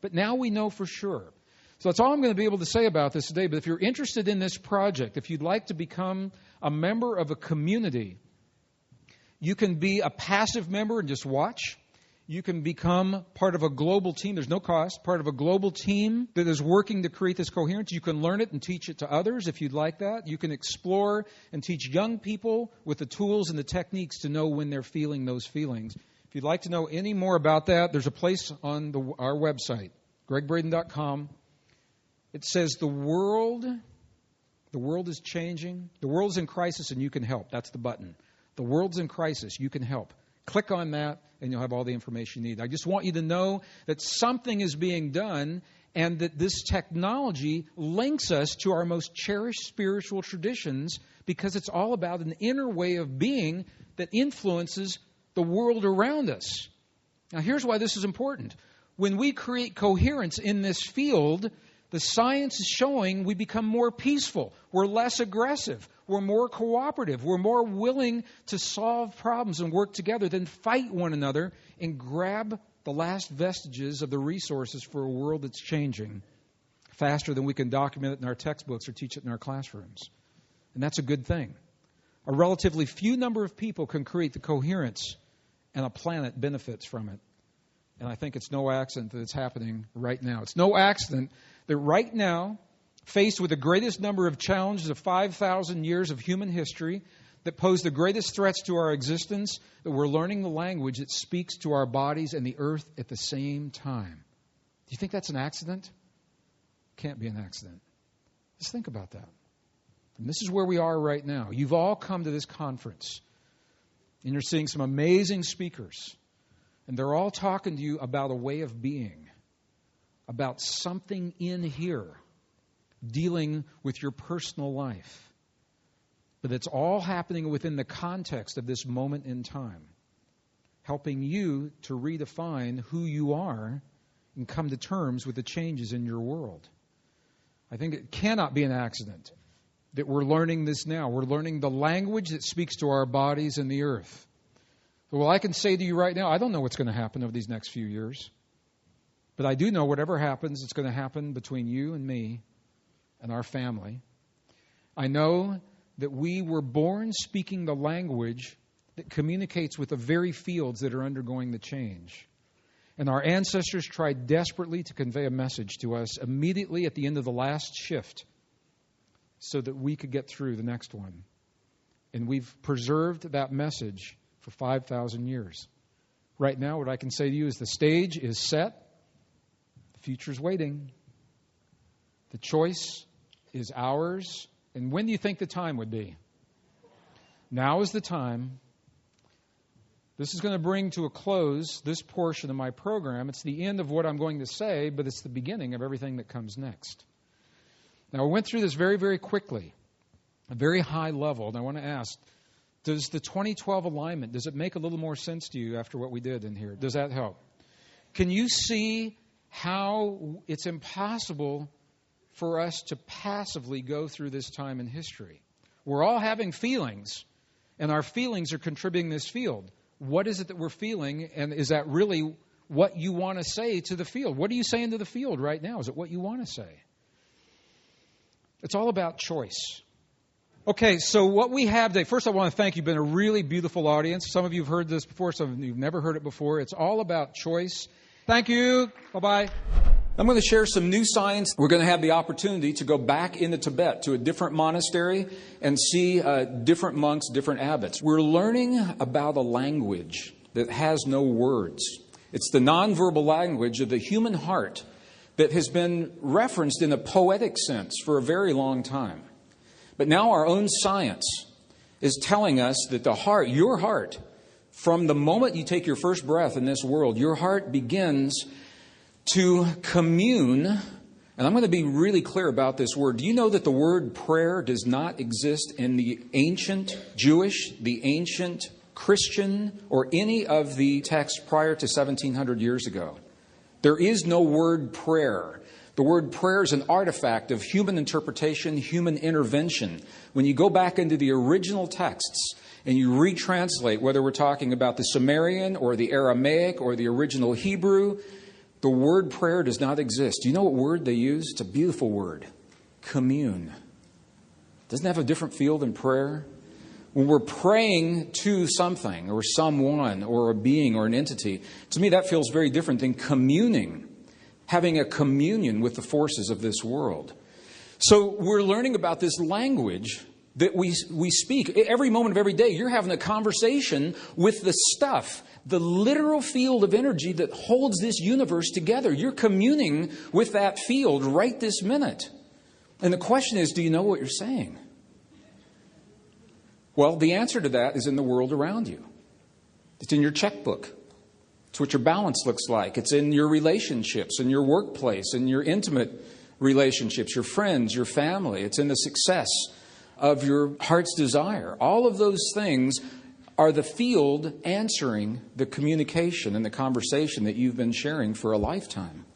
but now we know for sure. So that's all I'm going to be able to say about this today. But if you're interested in this project, if you'd like to become a member of a community, you can be a passive member and just watch. You can become part of a global team. There's no cost. Part of a global team that is working to create this coherence. You can learn it and teach it to others if you'd like that. You can explore and teach young people with the tools and the techniques to know when they're feeling those feelings. If you'd like to know any more about that, there's a place on our website, greggbraden.com. It says the world is changing. The world is in crisis and you can help. That's the button. The world's in crisis. You can help. Click on that and you'll have all the information you need. I just want you to know that something is being done and that this technology links us to our most cherished spiritual traditions, because it's all about an inner way of being that influences the world around us. Now, here's why this is important. When we create coherence in this field, the science is showing we become more peaceful. We're less aggressive. We're more cooperative. We're more willing to solve problems and work together than fight one another and grab the last vestiges of the resources for a world that's changing faster than we can document it in our textbooks or teach it in our classrooms. And that's a good thing. A relatively few number of people can create the coherence, and a planet benefits from it. And I think it's no accident that it's happening right now. It's no accident that right now, faced with the greatest number of challenges of 5,000 years of human history that pose the greatest threats to our existence, that we're learning the language that speaks to our bodies and the earth at the same time. Do you think that's an accident? Can't be an accident. Just think about that. And this is where we are right now. You've all come to this conference, and you're seeing some amazing speakers. And they're all talking to you about a way of being, about something in here dealing with your personal life. But it's all happening within the context of this moment in time, helping you to redefine who you are and come to terms with the changes in your world. I think it cannot be an accident that we're learning this now. We're learning the language that speaks to our bodies and the earth. Well, I can say to you right now, I don't know what's going to happen over these next few years. But I do know whatever happens, it's going to happen between you and me and our family. I know that we were born speaking the language that communicates with the very fields that are undergoing the change. And our ancestors tried desperately to convey a message to us immediately at the end of the last shift so that we could get through the next one. And we've preserved that message for 5,000 years. Right now, what I can say to you is the stage is set. The future's waiting. The choice is ours. And when do you think the time would be? Now is the time. This is going to bring to a close this portion of my program. It's the end of what I'm going to say, but it's the beginning of everything that comes next. Now, I went through this very, very quickly, a very high level, and I want to ask, does the 2012 alignment, does it make a little more sense to you after what we did in here? Does that help? Can you see how it's impossible for us to passively go through this time in history? We're all having feelings, And our feelings are contributing this field. What is it that we're feeling, and is that really what you want to say to the field? What are you saying to the field right now? Is it what you want to say? It's all about choice. Okay, so what we have today, first I want to thank you. You've been a really beautiful audience. Some of you have heard this before, some of you have never heard it before. It's all about choice. Thank you. Bye-bye. I'm going to share some new science. We're going to have the opportunity to go back into Tibet to a different monastery and see different monks, different abbots. We're learning about a language that has no words. It's the nonverbal language of the human heart that has been referenced in a poetic sense for a very long time. But now our own science is telling us that the heart, your heart, from the moment you take your first breath in this world, your heart begins to commune. And I'm going to be really clear about this word. Do you know that the word prayer does not exist in the ancient Jewish, the ancient Christian, or any of the texts prior to 1700 years ago? There is no word prayer. The word prayer is an artifact of human interpretation, human intervention. When you go back into the original texts and you retranslate, whether we're talking about the Sumerian or the Aramaic or the original Hebrew, the word prayer does not exist. Do you know what word they use? It's a beautiful word. Commune. Doesn't it have a different feel than prayer? When we're praying to something or someone or a being or an entity, to me that feels very different than communing. Having a communion with the forces of this world. So we're learning about this language that we speak. Every moment of every day, you're having a conversation with the stuff, the literal field of energy that holds this universe together. You're communing with that field right this minute. And the question is, do you know what you're saying? Well, the answer to that is in the world around you. It's in your checkbook. It's what your balance looks like. It's in your relationships, in your workplace, in your intimate relationships, your friends, your family. It's in the success of your heart's desire. All of those things are the field answering the communication and the conversation that you've been sharing for a lifetime.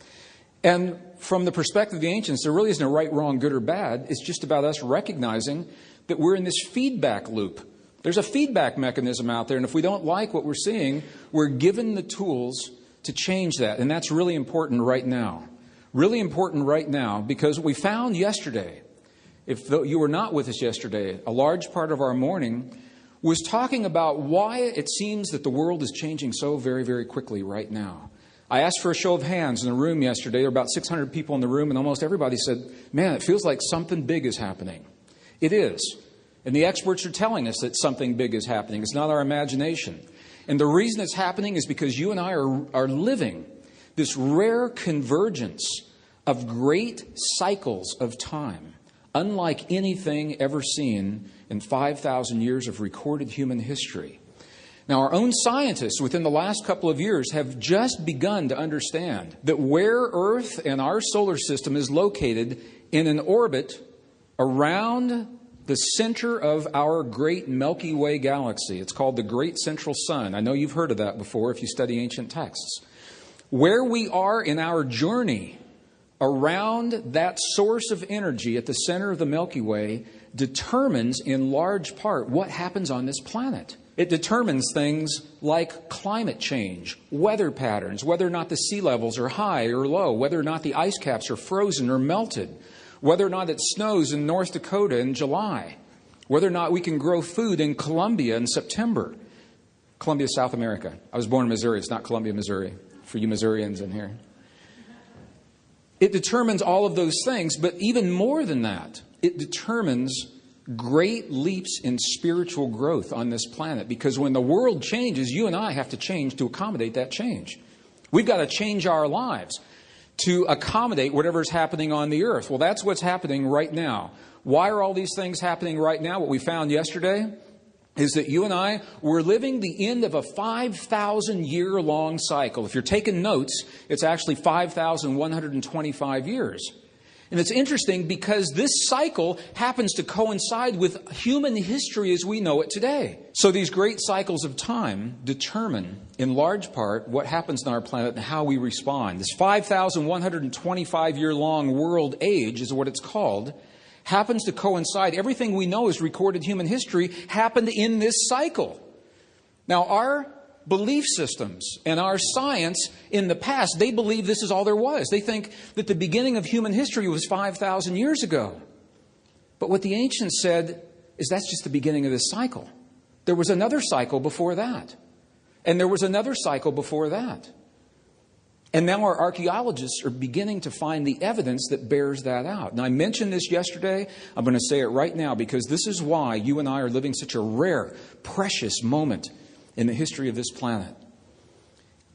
And from the perspective of the ancients, there really isn't a right, wrong, good, or bad. It's just about us recognizing that we're in this feedback loop. There's a feedback mechanism out there, and if we don't like what we're seeing, we're given the tools to change that. And that's really important right now. Really important right now, because we found yesterday, if you were not with us yesterday, a large part of our morning was talking about why it seems that the world is changing so very, very quickly right now. I asked for a show of hands in the room yesterday. There were about 600 people in the room, and almost everybody said, man, it feels like something big is happening. It is. And the experts are telling us that something big is happening. It's not our imagination. And the reason it's happening is because you and I are living this rare convergence of great cycles of time, unlike anything ever seen in 5,000 years of recorded human history. Now, our own scientists within the last couple of years have just begun to understand that where Earth and our solar system is located in an orbit around the center of our great Milky Way galaxy. It's called the Great Central Sun. I know you've heard of that before if you study ancient texts. Where we are in our journey around that source of energy at the center of the Milky Way determines in large part what happens on this planet. It determines things like climate change, weather patterns, whether or not the sea levels are high or low, whether or not the ice caps are frozen or melted, whether or not it snows in North Dakota in July, whether or not we can grow food in Colombia in September. Colombia, South America. I was born in Missouri. It's not Columbia, Missouri, for you Missourians in here. It determines all of those things, but even more than that, it determines great leaps in spiritual growth on this planet. Because when the world changes, you and I have to change to accommodate that change. We've got to change our lives to accommodate whatever's happening on the earth. Well, that's what's happening right now. Why are all these things happening right now? What we found yesterday is that you and I, we're living the end of a 5,000-year-long cycle. If you're taking notes, it's actually 5,125 years. And it's interesting because this cycle happens to coincide with human history as we know it today. So these great cycles of time determine, in large part, what happens on our planet and how we respond. This 5,125-year-long world age is what it's called, happens to coincide. Everything we know is recorded human history happened in this cycle. Now, our belief systems and our science in the past, they believe this is all there was. They think that the beginning of human history was 5,000 years ago. But what the ancients said is that's just the beginning of this cycle. There was another cycle before that. And there was another cycle before that. And now our archaeologists are beginning to find the evidence that bears that out. Now, I mentioned this yesterday. I'm going to say it right now because this is why you and I are living such a rare, precious moment in the history of this planet.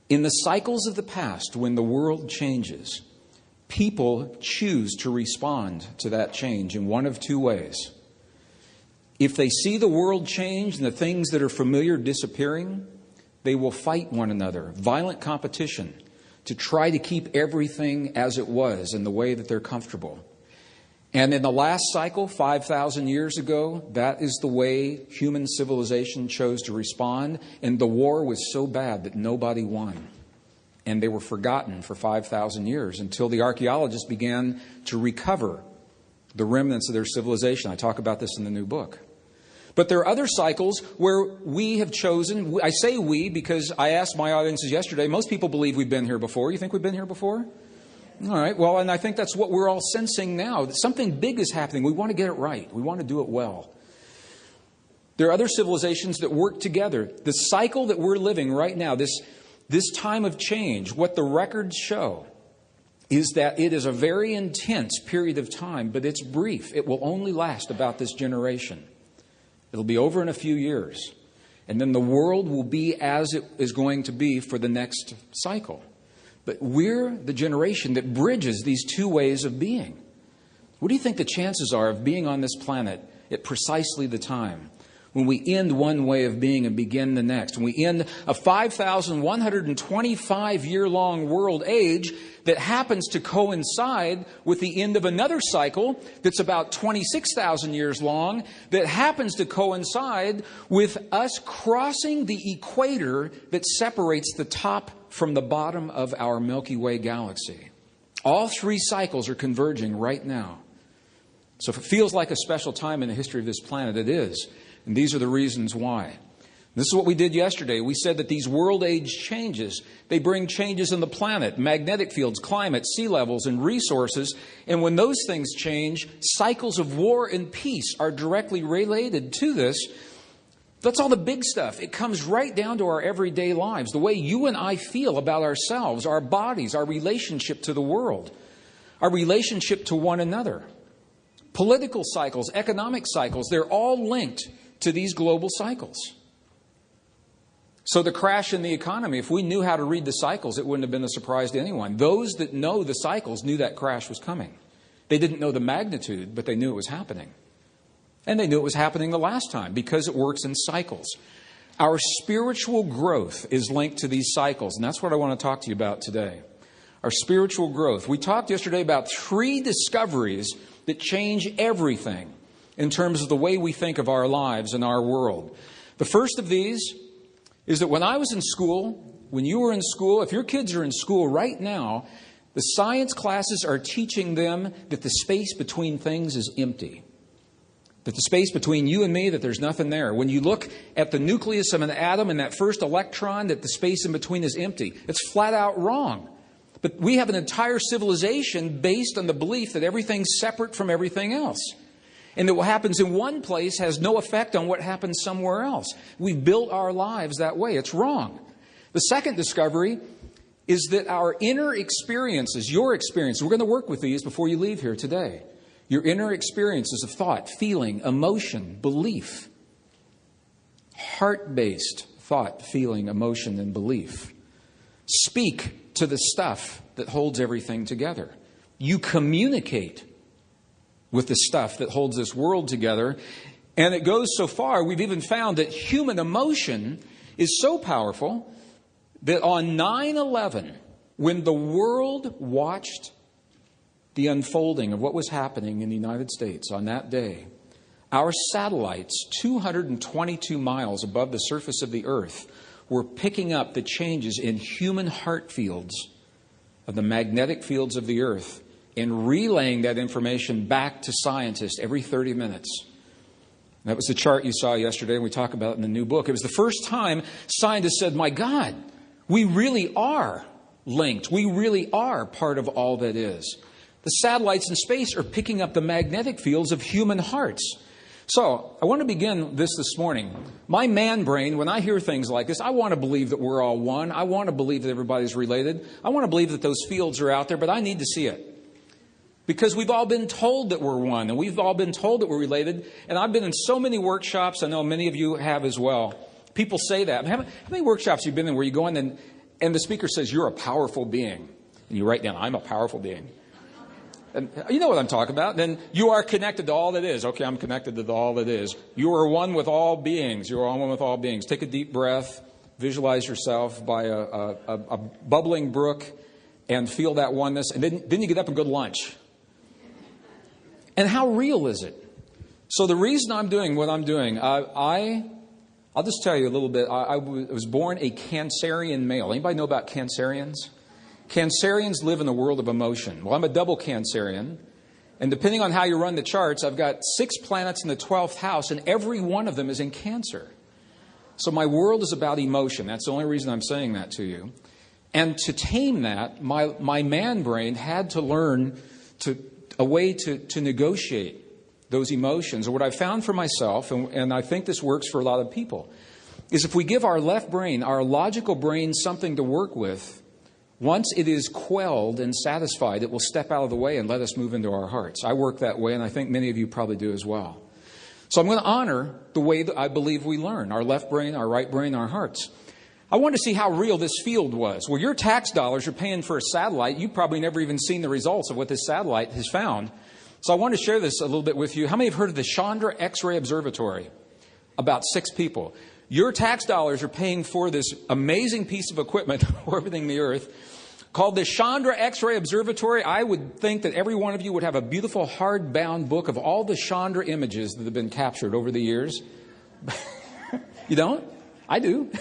In the cycles of the past, when the world changes, people choose to respond to that change in one of two ways. If they see the world change and the things that are familiar disappearing, they will fight one another, violent competition, to try to keep everything as it was in the way that they're comfortable. And in the last cycle, 5,000 years ago, that is the way human civilization chose to respond. And the war was so bad that nobody won. And they were forgotten for 5,000 years until the archaeologists began to recover the remnants of their civilization. I talk about this in the new book. But there are other cycles where we have chosen, I say we because I asked my audiences yesterday, most people believe we've been here before. You think we've been here before? All right, well, and I think that's what we're all sensing now. That something big is happening. We want to get it right. We want to do it well. There are other civilizations that work together. The cycle that we're living right now, this time of change, what the records show is that it is a very intense period of time, but it's brief. It will only last about this generation. It'll be over in a few years. And then the world will be as it is going to be for the next cycle. But we're the generation that bridges these two ways of being. What do you think the chances are of being on this planet at precisely the time when we end one way of being and begin the next? When we end a 5,125-year-long world age that happens to coincide with the end of another cycle that's about 26,000 years long, that happens to coincide with us crossing the equator that separates the top from the bottom of our Milky Way galaxy. All three cycles are converging right now. So if it feels like a special time in the history of this planet, it is. And these are the reasons why. This is what we did yesterday. We said that these world age changes, they bring changes in the planet, magnetic fields, climate, sea levels, and resources. And when those things change, cycles of war and peace are directly related to this. That's all the big stuff. It comes right down to our everyday lives, the way you and I feel about ourselves, our bodies, our relationship to the world, our relationship to one another. Political cycles, economic cycles, they're all linked to these global cycles. So the crash in the economy, if we knew how to read the cycles, it wouldn't have been a surprise to anyone. Those that know the cycles knew that crash was coming. They didn't know the magnitude, but they knew it was happening. And they knew it was happening the last time because it works in cycles. Our spiritual growth is linked to these cycles, and that's what I want to talk to you about today. Our spiritual growth. We talked yesterday about 3 discoveries that change everything in terms of the way we think of our lives and our world. The first of these is that when I was in school, when you were in school, if your kids are in school right now, the science classes are teaching them that the space between things is empty. That the space between you and me, that there's nothing there. When you look at the nucleus of an atom and that first electron, that the space in between is empty. It's flat out wrong. But we have an entire civilization based on the belief that everything's separate from everything else. And that what happens in one place has no effect on what happens somewhere else. We've built our lives that way. It's wrong. The second discovery is that our inner experiences, your experience, we're going to work with these before you leave here today. Your inner experiences of thought, feeling, emotion, belief. Heart-based thought, feeling, emotion, and belief. Speak to the stuff that holds everything together. You communicate with the stuff that holds this world together. And it goes so far, we've even found that human emotion is so powerful that on 9/11, when the world watched the unfolding of what was happening in the United States on that day, our satellites 222 miles above the surface of the earth were picking up the changes in human heart fields of the magnetic fields of the earth and relaying that information back to scientists every 30 minutes. That was the chart you saw yesterday, and we talk about it in the new book. It was the first time scientists said, my God, we really are linked. We really are part of all that is. The satellites in space are picking up the magnetic fields of human hearts. So, I want to begin this morning. My man brain, when I hear things like this, I want to believe that we're all one. I want to believe that everybody's related. I want to believe that those fields are out there, but I need to see it. Because we've all been told that we're one, and we've all been told that we're related. And I've been in so many workshops, I know many of you have as well. People say that. How many workshops you've been in where you go in and the speaker says, you're a powerful being? And you write down, I'm a powerful being. And you know what I'm talking about. Then you are connected to all that is. Okay, I'm connected to all that is. You are one with all beings. You are one with all beings. Take a deep breath. Visualize yourself by a bubbling brook and feel that oneness. And then you get up and go to lunch. And how real is it? So the reason I'm doing what I'm doing, I'll just tell you a little bit. I was born a Cancerian male. Anybody know about Cancerians? Cancerians live in the world of emotion. Well, I'm a double Cancerian. And depending on how you run the charts, I've got 6 planets in the 12th house, and every one of them is in Cancer. So my world is about emotion. That's the only reason I'm saying that to you. And to tame that, my man brain had to learn a way to negotiate those emotions. And what I found for myself, and I think this works for a lot of people, is if we give our left brain, our logical brain, something to work with, once it is quelled and satisfied, it will step out of the way and let us move into our hearts. I work that way, and I think many of you probably do as well. So I'm going to honor the way that I believe we learn, our left brain, our right brain, our hearts. I wanted to see how real this field was. Well, your tax dollars are paying for a satellite. You've probably never even seen the results of what this satellite has found. So I want to share this a little bit with you. How many have heard of the Chandra X-ray Observatory? About 6 people. Your tax dollars are paying for this amazing piece of equipment orbiting the Earth called the Chandra X-ray Observatory. I would think that every one of you would have a beautiful hardbound book of all the Chandra images that have been captured over the years. You don't? I do.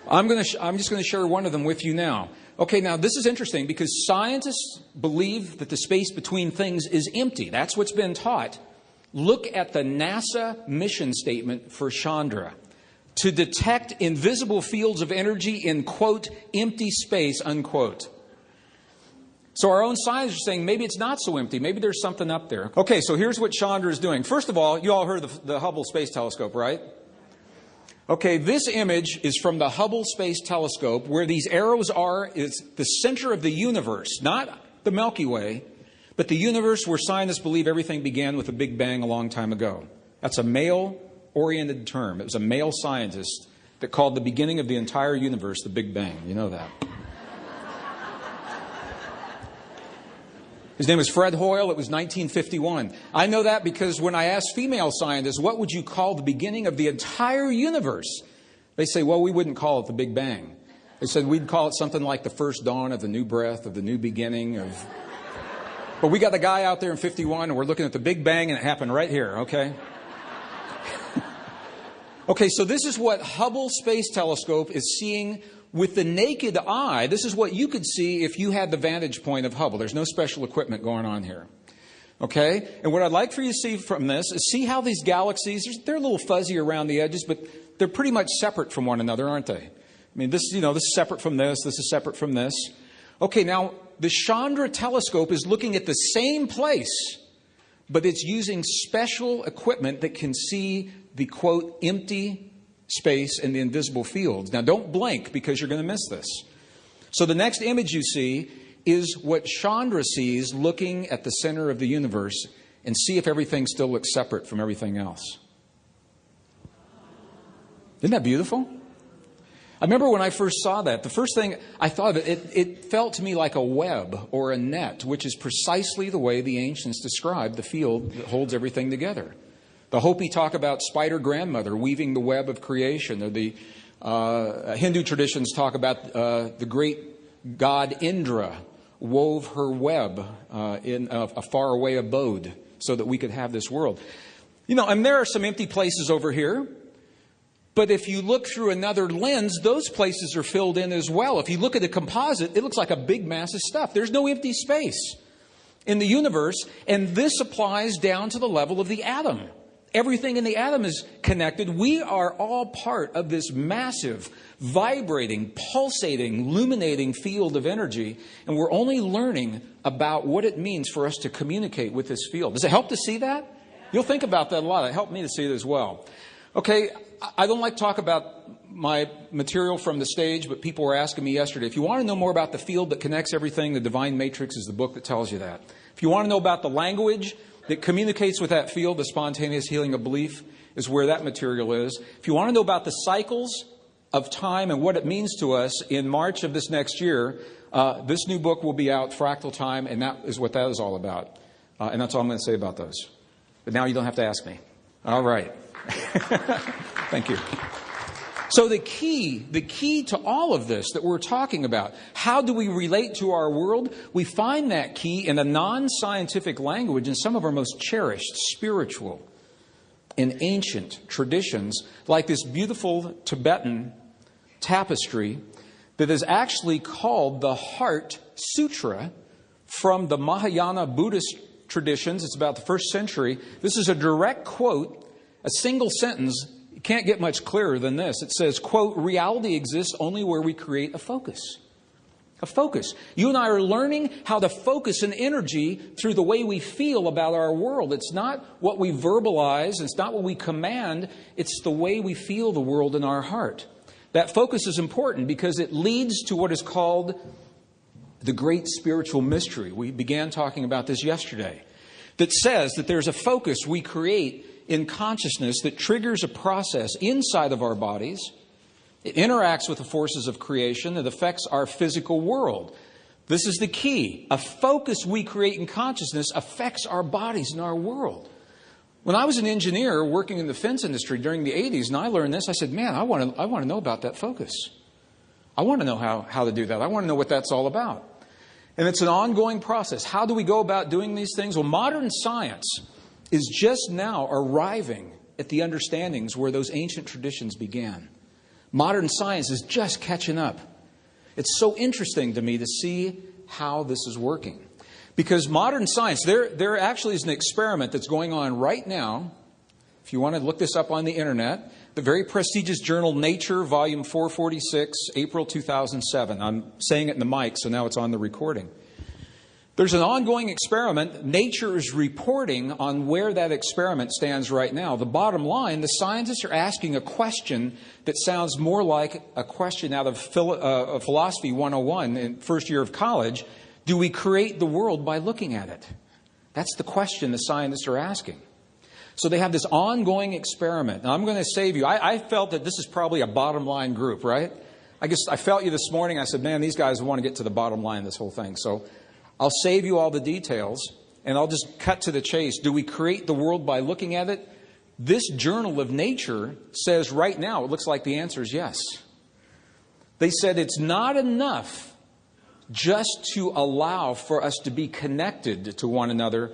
I'm just going to share one of them with you now. Okay, now this is interesting because scientists believe that the space between things is empty. That's what's been taught. Look at the NASA mission statement for Chandra. To detect invisible fields of energy in, quote, empty space, unquote. So our own scientists are saying maybe it's not so empty. Maybe there's something up there. Okay, so here's what Chandra is doing. First of all, you all heard of the Hubble Space Telescope, right? Okay, this image is from the Hubble Space Telescope. Where these arrows are is the center of the universe, not the Milky Way, but the universe where scientists believe everything began with a Big Bang a long time ago. That's a male-oriented term. It was a male scientist that called the beginning of the entire universe the Big Bang. You know that. His name was Fred Hoyle. It was 1951. I know that because when I asked female scientists, what would you call the beginning of the entire universe? They say, well, we wouldn't call it the Big Bang. They said we'd call it something like the first dawn of the new breath, of the new beginning. But we got a guy out there in 51, and we're looking at the Big Bang, and it happened right here, okay? Okay, so this is what Hubble Space Telescope is seeing with the naked eye. This is what you could see if you had the vantage point of Hubble. There's no special equipment going on here. Okay? And what I'd like for you to see from this is see how these galaxies, they're a little fuzzy around the edges, but they're pretty much separate from one another, aren't they? I mean, this is separate from this. This is separate from this. Okay, now the Chandra telescope is looking at the same place, but it's using special equipment that can see the, quote, empty space and the invisible fields. Now, don't blink because you're going to miss this. So the next image you see is what Chandra sees looking at the center of the universe and see if everything still looks separate from everything else. Isn't that beautiful? I remember when I first saw that, the first thing I thought of it felt to me like a web or a net, which is precisely the way the ancients described the field that holds everything together. The Hopi talk about spider grandmother weaving the web of creation. Or the Hindu traditions talk about the great god Indra wove her web in a faraway abode so that we could have this world. You know, and there are some empty places over here. But if you look through another lens, those places are filled in as well. If you look at a composite, it looks like a big mass of stuff. There's no empty space in the universe, and this applies down to the level of the atom. Everything in the atom is connected. We are all part of this massive, vibrating, pulsating, illuminating field of energy, and we're only learning about what it means for us to communicate with this field. Does it help to see that? You'll think about that a lot. It helped me to see it as well. Okay, I don't like to talk about my material from the stage, but people were asking me yesterday, if you want to know more about the field that connects everything, The Divine Matrix is the book that tells you that. If you want to know about the language that communicates with that field, The Spontaneous Healing of Belief is where that material is. If you want to know about the cycles of time and what it means to us, in March of this next year, this new book will be out, Fractal Time, and that is what that is all about. And that's all I'm going to say about those. But now you don't have to ask me. All right. Thank you. So the key to all of this that we're talking about, how do we relate to our world? We find that key in a non-scientific language in some of our most cherished spiritual and ancient traditions, like this beautiful Tibetan tapestry that is actually called the Heart Sutra from the Mahayana Buddhist traditions. It's about the 1st century. This is a direct quote, a single sentence. You can't get much clearer than this. It says, quote, reality exists only where we create a focus. A focus. You and I are learning how to focus an energy through the way we feel about our world. It's not what we verbalize. It's not what we command. It's the way we feel the world in our heart. That focus is important because it leads to what is called the great spiritual mystery. We began talking about this yesterday. That says that there's a focus we create in consciousness that triggers a process inside of our bodies. It interacts with the forces of creation. It affects our physical world. This is the key. A focus we create in consciousness affects our bodies and our world. When I was an engineer working in the defense industry during the 80s, and I learned this, I said, man, I want to know about that focus. I want to know how to do that. I want to know what that's all about. And it's an ongoing process. How do we go about doing these things? Well, modern science is just now arriving at the understandings where those ancient traditions began. Modern science is just catching up. It's so interesting to me to see how this is working. Because modern science, there actually is an experiment that's going on right now. If you want to look this up on the internet, the very prestigious journal Nature, volume 446, April 2007. I'm saying it in the mic, so now it's on the recording. There's an ongoing experiment. Nature is reporting on where that experiment stands right now. The bottom line, the scientists are asking a question that sounds more like a question out of Philosophy 101 in first year of college. Do we create the world by looking at it? That's the question the scientists are asking. So they have this ongoing experiment. Now, I'm going to save you. I felt that this is probably a bottom line group, right? I felt you this morning. I said, man, these guys want to get to the bottom line of this whole thing. So I'll save you all the details, and I'll just cut to the chase. Do we create the world by looking at it? This journal of Nature says right now, it looks like the answer is yes. They said it's not enough just to allow for us to be connected to one another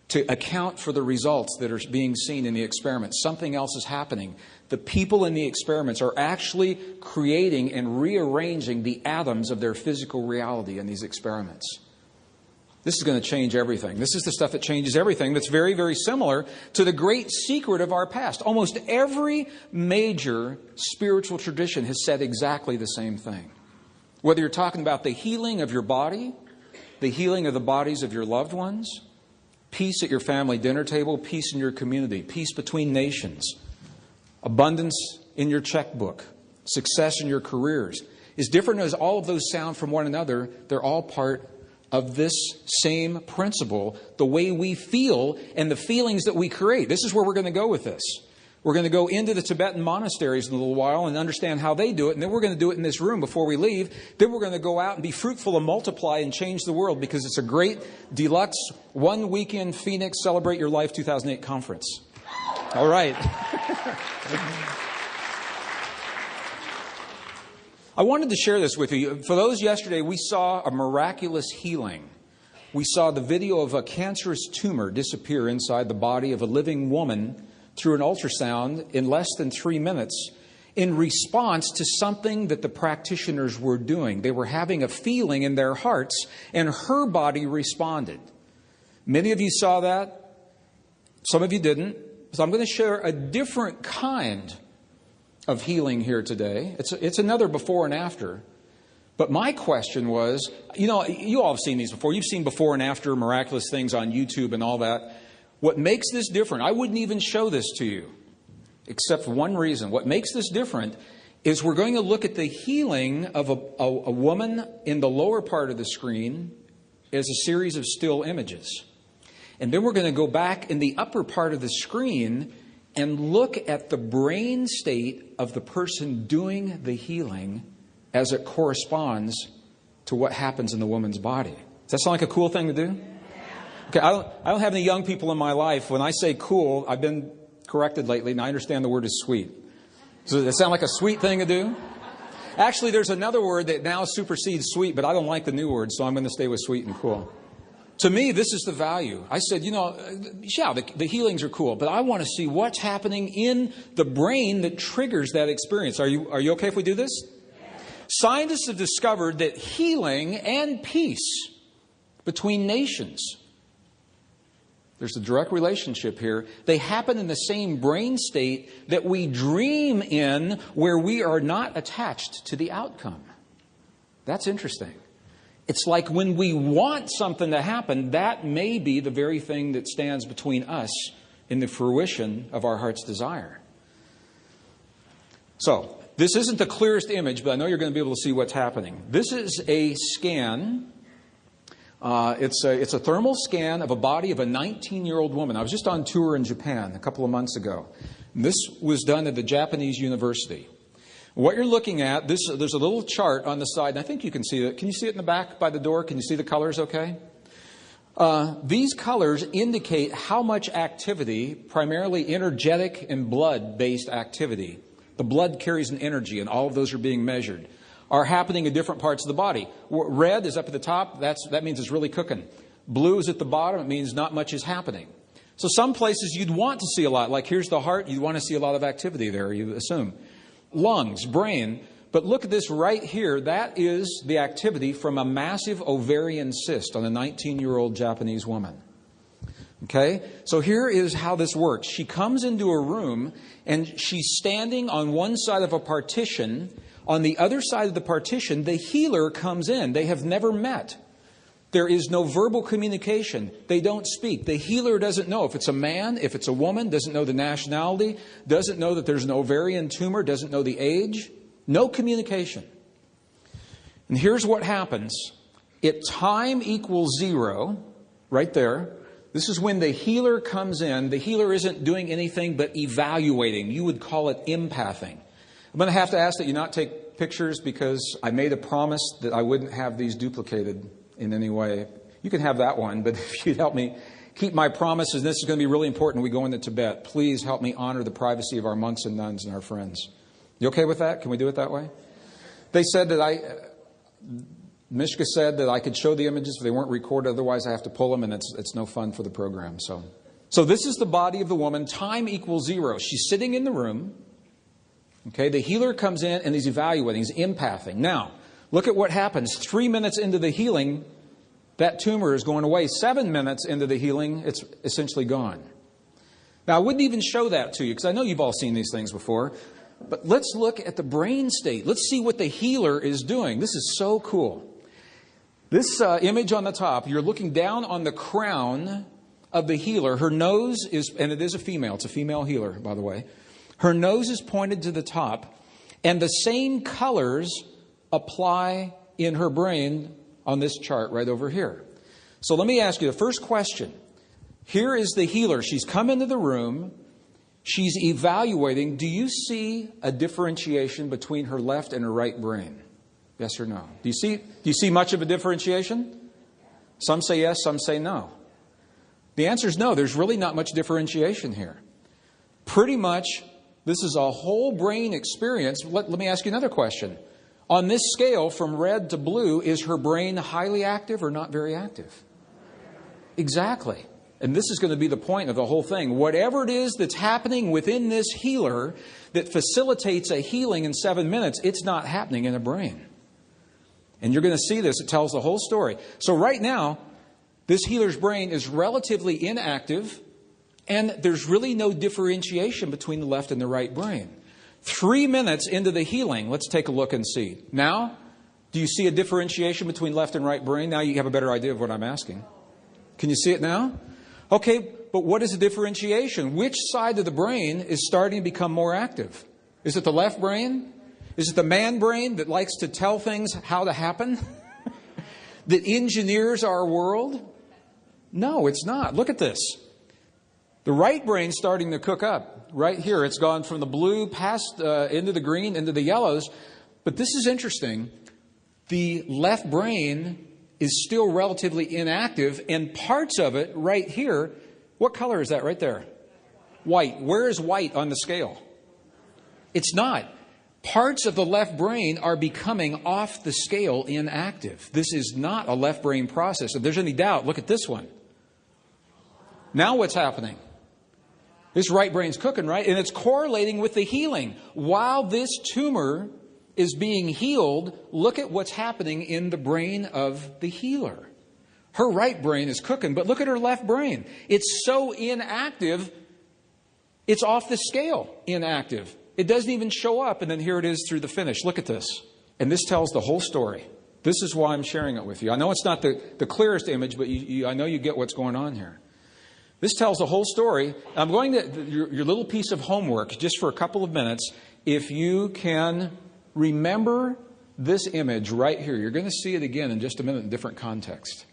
to account for the results that are being seen in the experiment. Something else is happening. The people in the experiments are actually creating and rearranging the atoms of their physical reality in these experiments. This is going to change everything. This is the stuff that changes everything that's very, very similar to the great secret of our past. Almost every major spiritual tradition has said exactly the same thing. Whether you're talking about the healing of your body, the healing of the bodies of your loved ones, peace at your family dinner table, peace in your community, peace between nations, abundance in your checkbook, success in your careers. As different as all of those sound from one another, they're all part of this same principle, the way we feel and the feelings that we create. This is where we're going to go with this. We're going to go into the Tibetan monasteries in a little while and understand how they do it. And then we're going to do it in this room before we leave. Then we're going to go out and be fruitful and multiply and change the world, because it's a great deluxe one weekend Phoenix Celebrate Your Life 2008 conference. All right. I wanted to share this with you. For those yesterday, we saw a miraculous healing. We saw the video of a cancerous tumor disappear inside the body of a living woman through an ultrasound in less than 3 minutes. in response to something that the practitioners were doing. They were having a feeling in their hearts, and her body responded. Many of you saw that. Some of you didn't. So I'm going to share a different kind of healing here today. It's another before and after. But my question was, you all have seen these before. You've seen before and after miraculous things on YouTube and all that. What makes this different, I wouldn't even show this to you, except for one reason. What makes this different is we're going to look at the healing of a woman in the lower part of the screen as a series of still images. And then we're going to go back in the upper part of the screen and look at the brain state of the person doing the healing as it corresponds to what happens in the woman's body. Does that sound like a cool thing to do? Okay, I don't have any young people in my life. When I say cool, I've been corrected lately, and I understand the word is sweet. So does that sound like a sweet thing to do? Actually, there's another word that now supersedes sweet, but I don't like the new word, so I'm going to stay with sweet and cool. To me, this is the value. I said, the healings are cool, but I want to see what's happening in the brain that triggers that experience. Are you okay if we do this? Scientists have discovered that healing and peace between nations, there's a direct relationship here. They happen in the same brain state that we dream in, where we are not attached to the outcome. That's interesting. It's like when we want something to happen, that may be the very thing that stands between us and the fruition of our heart's desire. So, this isn't the clearest image, but I know you're going to be able to see what's happening. This is a scan. It's a thermal scan of a body of a 19-year-old woman. I was just on tour in Japan a couple of months ago. This was done at the Japanese university. What you're looking at, there's a little chart on the side, and I think you can see it. Can you see it in the back by the door? Can you see the colors okay? These colors indicate how much activity, primarily energetic and blood-based activity, the blood carries an energy, and all of those are being measured, are happening in different parts of the body. Red is up at the top. That means it's really cooking. Blue is at the bottom. It means not much is happening. So some places you'd want to see a lot. Like here's the heart. You'd want to see a lot of activity there, you assume. Lungs, brain. But look at this right here. That is the activity from a massive ovarian cyst on a 19-year-old Japanese woman. Okay? So here is how this works. She comes into a room and she's standing on one side of a partition. On the other side of the partition, the healer comes in. They have never met. There is no verbal communication. They don't speak. The healer doesn't know if it's a man, if it's a woman, doesn't know the nationality, doesn't know that there's an ovarian tumor, doesn't know the age. No communication. And here's what happens. At time equals 0, right there, this is when the healer comes in. The healer isn't doing anything but evaluating. You would call it empathing. I'm going to have to ask that you not take pictures because I made a promise that I wouldn't have these duplicated in any way. You can have that one, but if you'd help me keep my promises, this is going to be really important when we go into Tibet. Please help me honor the privacy of our monks and nuns and our friends. You okay with that? Can we do it that way? They said that Mishka said that I could show the images if they weren't recorded. Otherwise, I have to pull them, and it's no fun for the program. So this is the body of the woman. Time equals 0. She's sitting in the room. Okay, the healer comes in and he's evaluating, he's empathing. Now, look at what happens. 3 minutes into the healing, that tumor is going away. 7 minutes into the healing, it's essentially gone. Now, I wouldn't even show that to you because I know you've all seen these things before. But let's look at the brain state. Let's see what the healer is doing. This is so cool. This image on the top, you're looking down on the crown of the healer. Her nose is, and it is a female. It's a female healer, by the way. Her nose is pointed to the top, and the same colors apply in her brain on this chart right over here. So let me ask you the first question. Here is the healer. She's come into the room. She's evaluating. Do you see a differentiation between her left and her right brain? Yes or no? Do you see much of a differentiation? Some say yes, some say no. The answer is no. There's really not much differentiation here. Pretty much, this is a whole brain experience. Let me ask you another question. On this scale from red to blue, is her brain highly active or not very active? Exactly. And this is going to be the point of the whole thing. Whatever it is that's happening within this healer that facilitates a healing in 7 minutes, it's not happening in the brain. And you're going to see this. It tells the whole story. So right now, this healer's brain is relatively inactive, and there's really no differentiation between the left and the right brain. 3 minutes into the healing, let's take a look and see. Now, do you see a differentiation between left and right brain? Now you have a better idea of what I'm asking. Can you see it now? Okay, but what is the differentiation? Which side of the brain is starting to become more active? Is it the left brain? Is it the man brain that likes to tell things how to happen? That engineers our world? No, it's not. Look at this. The right brain's starting to cook up. Right here, it's gone from the blue past into the green, into the yellows. But this is interesting. The left brain is still relatively inactive, and parts of it right here, what color is that right there? White. Where is white on the scale? It's not. Parts of the left brain are becoming off the scale inactive. This is not a left brain process. If there's any doubt, look at this one. Now what's happening? This right brain's cooking, right? And it's correlating with the healing. While this tumor is being healed, look at what's happening in the brain of the healer. Her right brain is cooking, but look at her left brain. It's so inactive, it's off the scale inactive. It doesn't even show up, and then here it is through the finish. Look at this. And this tells the whole story. This is why I'm sharing it with you. I know it's not the clearest image, but I know you get what's going on here. This tells the whole story. I'm going to, your little piece of homework, just for a couple of minutes, if you can remember this image right here. You're going to see it again in just a minute in different context.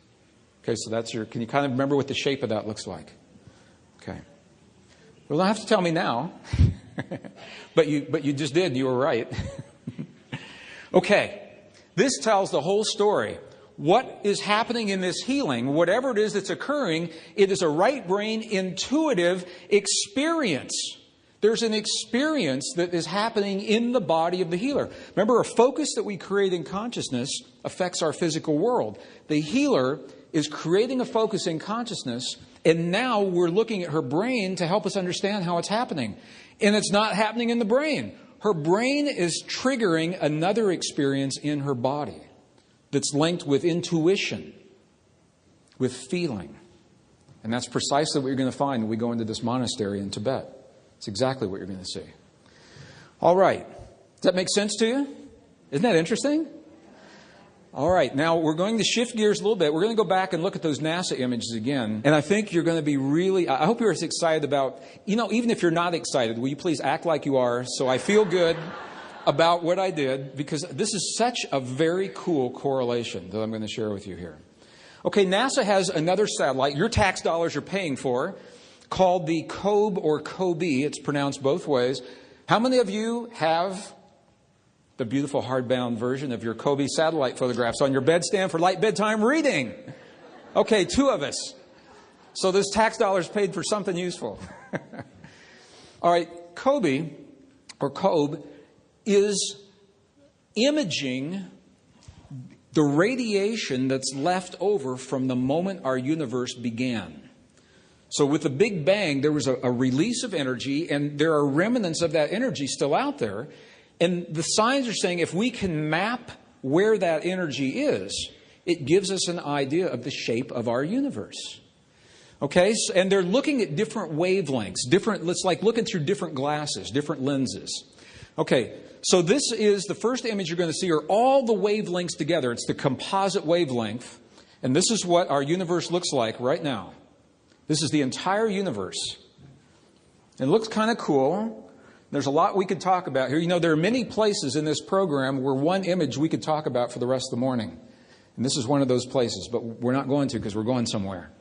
Okay, so that's can you kind of remember what the shape of that looks like? Okay. Well, you don't have to tell me now. but you just did. You were right. Okay. This tells the whole story. What is happening in this healing, whatever it is that's occurring, it is a right brain intuitive experience. There's an experience that is happening in the body of the healer. Remember, a focus that we create in consciousness affects our physical world. The healer is creating a focus in consciousness, and now we're looking at her brain to help us understand how it's happening. And it's not happening in the brain. Her brain is triggering another experience in her body that's linked with intuition, with feeling. And that's precisely what you're going to find when we go into this monastery in Tibet. It's exactly what you're going to see. All right. Does that make sense to you? Isn't that interesting? All right. Now, we're going to shift gears a little bit. We're going to go back and look at those NASA images again. And I think you're going to be really, I hope you're as excited about, even if you're not excited, will you please act like you are so I feel good about what I did, because this is such a very cool correlation that I'm going to share with you here. Okay, NASA has another satellite your tax dollars are paying for, called the COBE or COBE. It's pronounced both ways. How many of you have the beautiful hardbound version of your COBE satellite photographs on your bedstand for light bedtime reading? Okay, 2 of us. So this tax dollars paid for something useful. All right, COBE or COBE is imaging the radiation that's left over from the moment our universe began. So with the Big Bang, there was a release of energy, and there are remnants of that energy still out there. And the science are saying if we can map where that energy is, it gives us an idea of the shape of our universe. Okay, and they're looking at different wavelengths, it's like looking through different glasses, different lenses. Okay, so this is the first image you're going to see are all the wavelengths together. It's the composite wavelength. And this is what our universe looks like right now. This is the entire universe. It looks kind of cool. There's a lot we could talk about here. There are many places in this program where one image we could talk about for the rest of the morning. And this is one of those places, but we're not going to because we're going somewhere.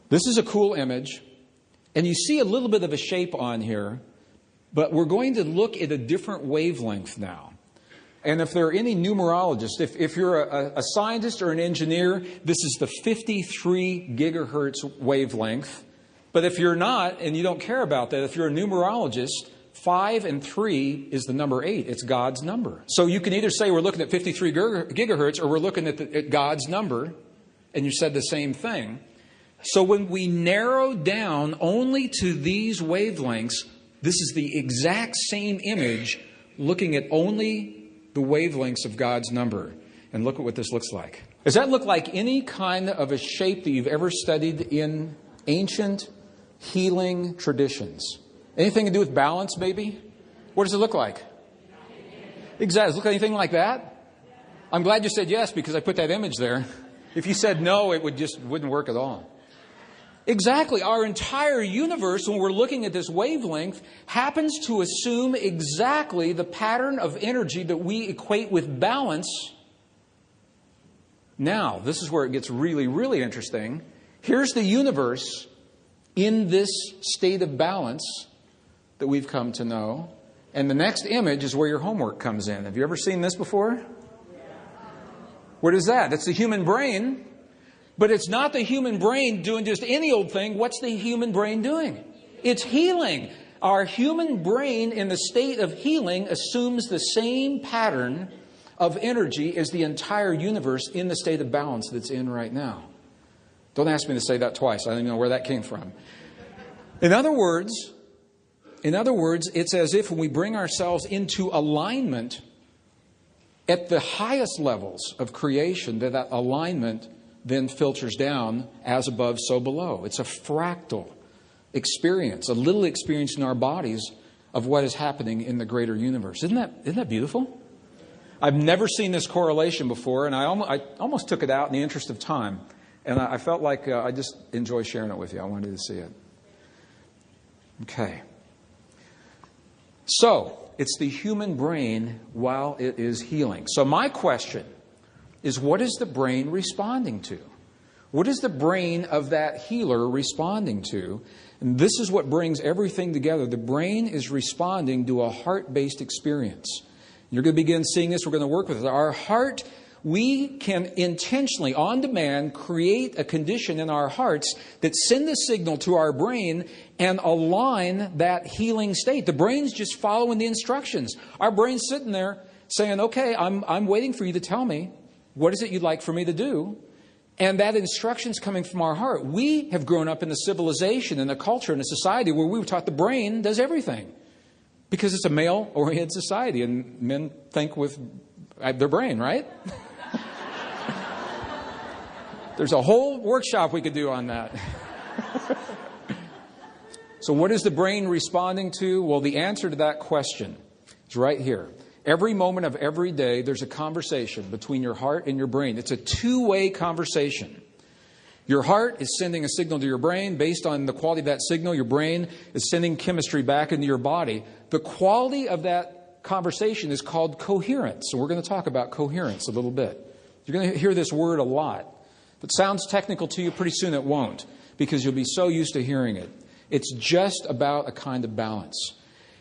This is a cool image. And you see a little bit of a shape on here. But we're going to look at a different wavelength now. And if there are any numerologists, if you're a scientist or an engineer, this is the 53 gigahertz wavelength. But if you're not, and you don't care about that, if you're a numerologist, 5 and 3 is the number 8. It's God's number. So you can either say we're looking at 53 gigahertz or we're looking at God's number, and you said the same thing. So when we narrow down only to these wavelengths, this is the exact same image looking at only the wavelengths of God's number. And look at what this looks like. Does that look like any kind of a shape that you've ever studied in ancient healing traditions? Anything to do with balance, maybe? What does it look like? Exactly. Does it look anything like that? I'm glad you said yes, because I put that image there. If you said no, it wouldn't work at all. Exactly. Our entire universe, when we're looking at this wavelength, happens to assume exactly the pattern of energy that we equate with balance. Now, this is where it gets really, really interesting. Here's the universe in this state of balance that we've come to know. And the next image is where your homework comes in. Have you ever seen this before? What is that? That's the human brain. But it's not the human brain doing just any old thing. What's the human brain doing? It's healing. Our human brain in the state of healing assumes the same pattern of energy as the entire universe in the state of balance that's in right now. Don't ask me to say that twice. I don't even know where that came from. In other words, it's as if when we bring ourselves into alignment at the highest levels of creation, that alignment then filters down as above, so below. It's a fractal experience, a little experience in our bodies of what is happening in the greater universe. Isn't that beautiful? I've never seen this correlation before, and I almost took it out in the interest of time. And I felt like I just enjoy sharing it with you. I wanted to see it. Okay. So, it's the human brain while it is healing. So my question is, what is the brain responding to? What is the brain of that healer responding to? And this is what brings everything together. The brain is responding to a heart-based experience. You're going to begin seeing this. We're going to work with it. Our heart, we can intentionally, on demand, create a condition in our hearts that send a signal to our brain and align that healing state. The brain's just following the instructions. Our brain's sitting there saying, okay, I'm waiting for you to tell me. What is it you'd like for me to do? And that instruction's coming from our heart. We have grown up in a civilization, in a culture, in a society where we were taught the brain does everything. Because it's a male-oriented society, and men think with their brain, right? There's a whole workshop we could do on that. So what is the brain responding to? Well, the answer to that question is right here. Every moment of every day, there's a conversation between your heart and your brain. It's a two-way conversation. Your heart is sending a signal to your brain. Based on the quality of that signal, your brain is sending chemistry back into your body. The quality of that conversation is called coherence. So we're going to talk about coherence a little bit. You're going to hear this word a lot. If it sounds technical to you, pretty soon it won't, because you'll be so used to hearing it. It's just about a kind of balance.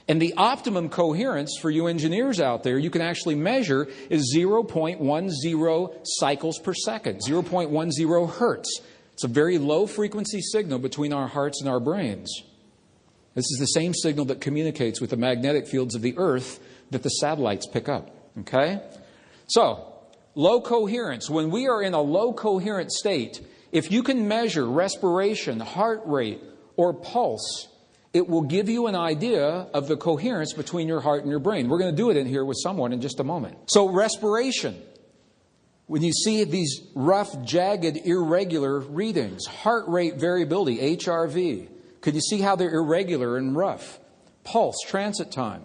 And the optimum coherence for you engineers out there, you can actually measure, is 0.10 cycles per second, 0.10 hertz. It's a very low frequency signal between our hearts and our brains. This is the same signal that communicates with the magnetic fields of the Earth that the satellites pick up. Okay? So, low coherence. When we are in a low coherent state, if you can measure respiration, heart rate, or pulse, it will give you an idea of the coherence between your heart and your brain. We're going to do it in here with someone in just a moment. So respiration. When you see these rough, jagged, irregular readings, heart rate variability, HRV, could you see how they're irregular and rough? Pulse, transit time.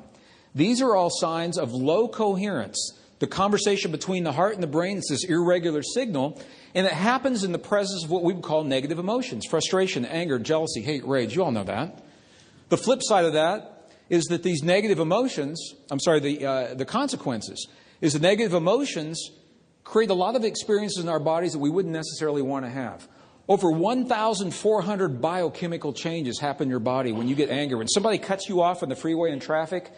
These are all signs of low coherence. The conversation between the heart and the brain is this irregular signal, and it happens in the presence of what we would call negative emotions, frustration, anger, jealousy, hate, rage. You all know that. The flip side of that is that these negative emotions, the consequences, is the negative emotions create a lot of experiences in our bodies that we wouldn't necessarily want to have. Over 1,400 biochemical changes happen in your body when you get angry. When somebody cuts you off on the freeway in traffic,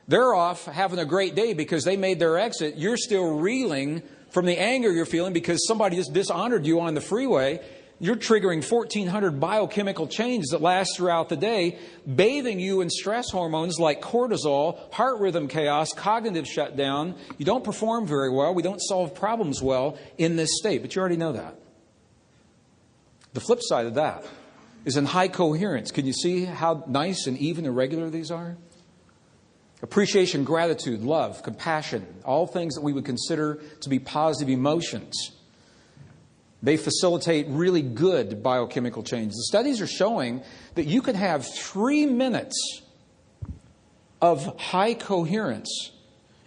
they're off having a great day because they made their exit. You're still reeling from the anger you're feeling because somebody just dishonored you on the freeway. You're triggering 1,400 biochemical changes that last throughout the day, bathing you in stress hormones like cortisol, heart rhythm chaos, cognitive shutdown. You don't perform very well. We don't solve problems well in this state, but you already know that. The flip side of that is in high coherence. Can you see how nice and even and regular these are? Appreciation, gratitude, love, compassion, all things that we would consider to be positive emotions. They facilitate really good biochemical change. The studies are showing that you could have 3 minutes of high coherence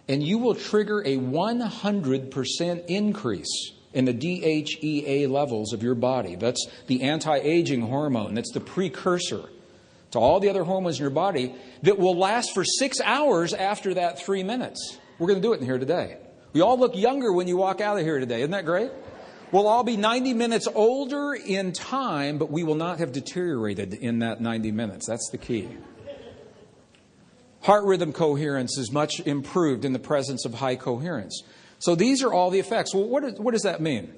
and you will trigger a 100% increase in the DHEA levels of your body. That's the anti-aging hormone. That's the precursor to all the other hormones in your body that will last for 6 hours after that 3 minutes. We're going to do it in here today. We all look younger when you walk out of here today. Isn't that great? We'll all be 90 minutes older in time, but we will not have deteriorated in that 90 minutes. That's the key. Heart rhythm coherence is much improved in the presence of high coherence. So these are all the effects. Well, what does that mean?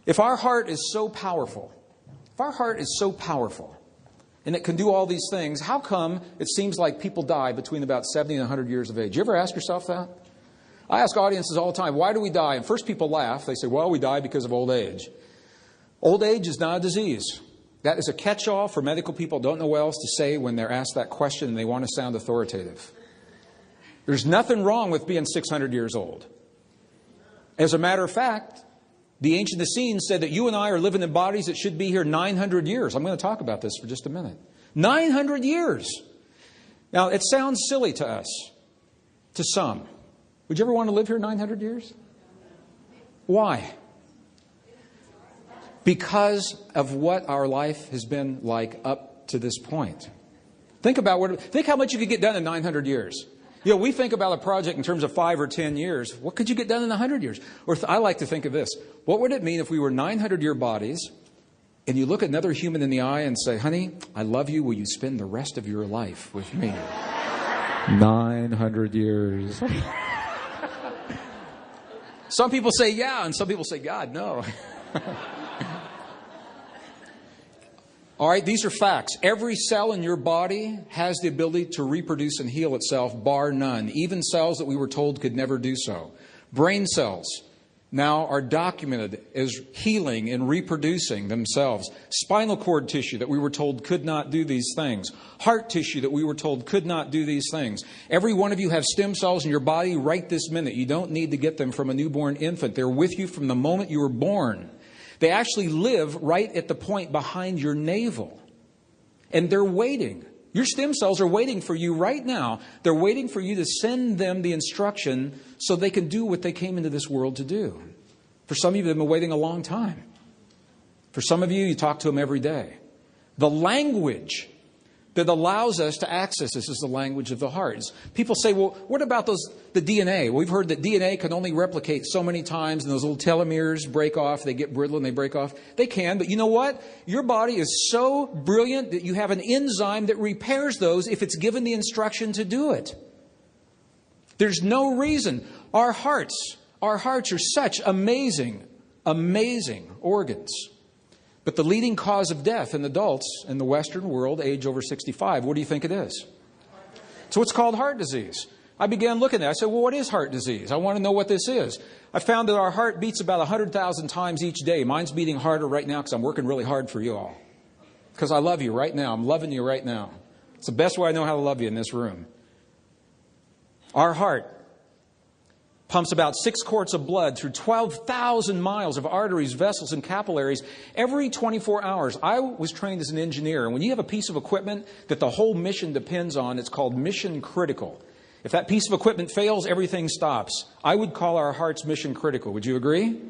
If our heart is so powerful, and it can do all these things, how come it seems like people die between about 70 and 100 years of age? You ever ask yourself that? I ask audiences all the time, why do we die? And first people laugh. They say, well, we die because of old age. Old age is not a disease. That is a catch-all for medical people who don't know what else to say when they're asked that question and they want to sound authoritative. There's nothing wrong with being 600 years old. As a matter of fact, the ancient Essenes said that you and I are living in bodies that should be here 900 years. I'm going to talk about this for just a minute. 900 years. Now, it sounds silly to us, to some. Would you ever want to live here 900 years? Why? Because of what our life has been like up to this point. Think how much you could get done in 900 years. You know, we think about a project in terms of 5 or 10 years. What could you get done in 100 years? Or I like to think of this. What would it mean if we were 900-year bodies and you look another human in the eye and say, honey, I love you. Will you spend the rest of your life with me? 900 years. Some people say yeah, and some people say, God, no. All right, these are facts. Every cell in your body has the ability to reproduce and heal itself, bar none. Even cells that we were told could never do so. Brain cells now are documented as healing and reproducing themselves. Spinal cord tissue that we were told could not do these things. Heart tissue that we were told could not do these things. Every one of you have stem cells in your body right this minute. You don't need to get them from a newborn infant. They're with you from the moment you were born. They actually live right at the point behind your navel. And they're waiting. Your stem cells are waiting for you right now. They're waiting for you to send them the instruction so they can do what they came into this world to do. For some of you, they've been waiting a long time. For some of you, you talk to them every day. The language that allows us to access this is the language of the heart. People say, well, what about the DNA? We've heard that DNA can only replicate so many times and those little telomeres break off. They get brittle and they break off. They can, but you know what? Your body is so brilliant that you have an enzyme that repairs those if it's given the instruction to do it. There's no reason. Our hearts are such amazing, amazing organs. But the leading cause of death in adults in the Western world, age over 65, what do you think it is? So it's called heart disease. I began looking at it. I said, well, what is heart disease? I want to know what this is. I found that our heart beats about 100,000 times each day. Mine's beating harder right now because I'm working really hard for you all. Because I love you right now. I'm loving you right now. It's the best way I know how to love you in this room. Our heart pumps about 6 quarts of blood through 12,000 miles of arteries, vessels, and capillaries every 24 hours. I was trained as an engineer, and when you have a piece of equipment that the whole mission depends on, it's called mission critical. If that piece of equipment fails, everything stops. I would call our hearts mission critical. Would you agree?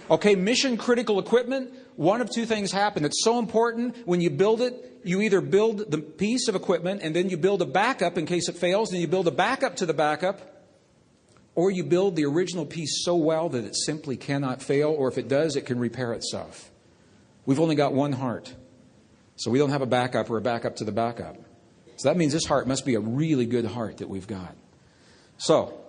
Okay, mission critical equipment, one of two things happen. It's so important when you build it, you either build the piece of equipment and then you build a backup in case it fails, and you build a backup to the backup. Or you build the original piece so well that it simply cannot fail, or if it does, it can repair itself. We've only got one heart, so we don't have a backup or a backup to the backup. So that means this heart must be a really good heart that we've got. So,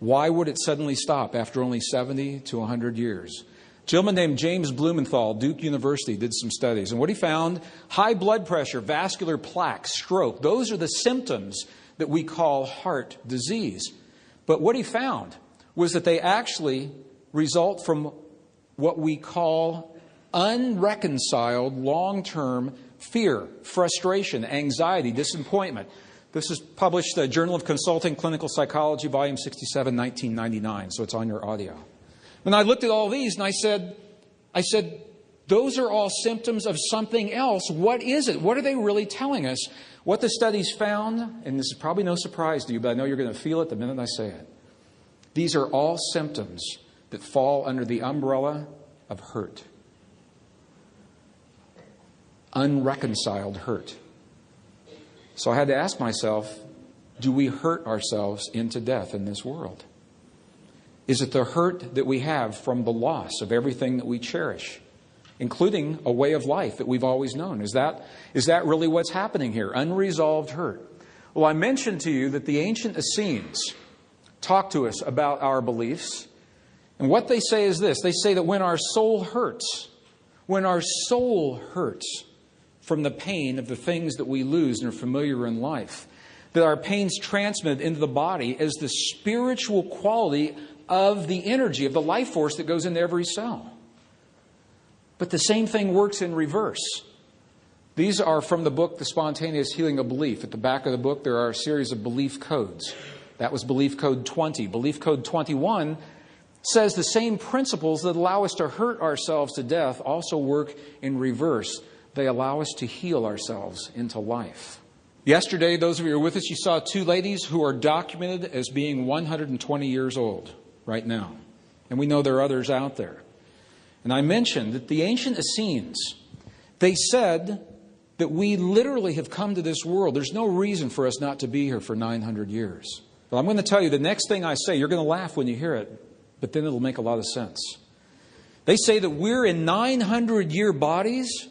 why would it suddenly stop after only 70 to 100 years? A gentleman named James Blumenthal, Duke University, did some studies. And what he found, high blood pressure, vascular plaque, stroke, those are the symptoms that we call heart disease. But what he found was that they actually result from what we call unreconciled long-term fear, frustration, anxiety, disappointment. This is published Journal of Consulting Clinical Psychology, Volume 67, 1999, so it's on your audio. And I looked at all these and I said, those are all symptoms of something else. What is it? What are they really telling us? What the studies found, and this is probably no surprise to you, but I know you're going to feel it the minute I say it. These are all symptoms that fall under the umbrella of hurt. Unreconciled hurt. So I had to ask myself, do we hurt ourselves into death in this world? Is it the hurt that we have from the loss of everything that we cherish, including a way of life that we've always known? Is that really what's happening here? Unresolved hurt. Well, I mentioned to you that the ancient Essenes talk to us about our beliefs. And what they say is this. They say that when our soul hurts from the pain of the things that we lose and are familiar in life, that our pain's transmitted into the body as the spiritual quality of the energy, of the life force that goes into every cell. But the same thing works in reverse. These are from the book, The Spontaneous Healing of Belief. At the back of the book, there are a series of belief codes. That was belief code 20. Belief code 21 says the same principles that allow us to hurt ourselves to death also work in reverse. They allow us to heal ourselves into life. Yesterday, those of you who were with us, you saw two ladies who are documented as being 120 years old right now. And we know there are others out there. And I mentioned that the ancient Essenes, they said that we literally have come to this world. There's no reason for us not to be here for 900 years. Well, I'm going to tell you the next thing I say, you're going to laugh when you hear it, but then it'll make a lot of sense. They say that we're in 900-year bodies,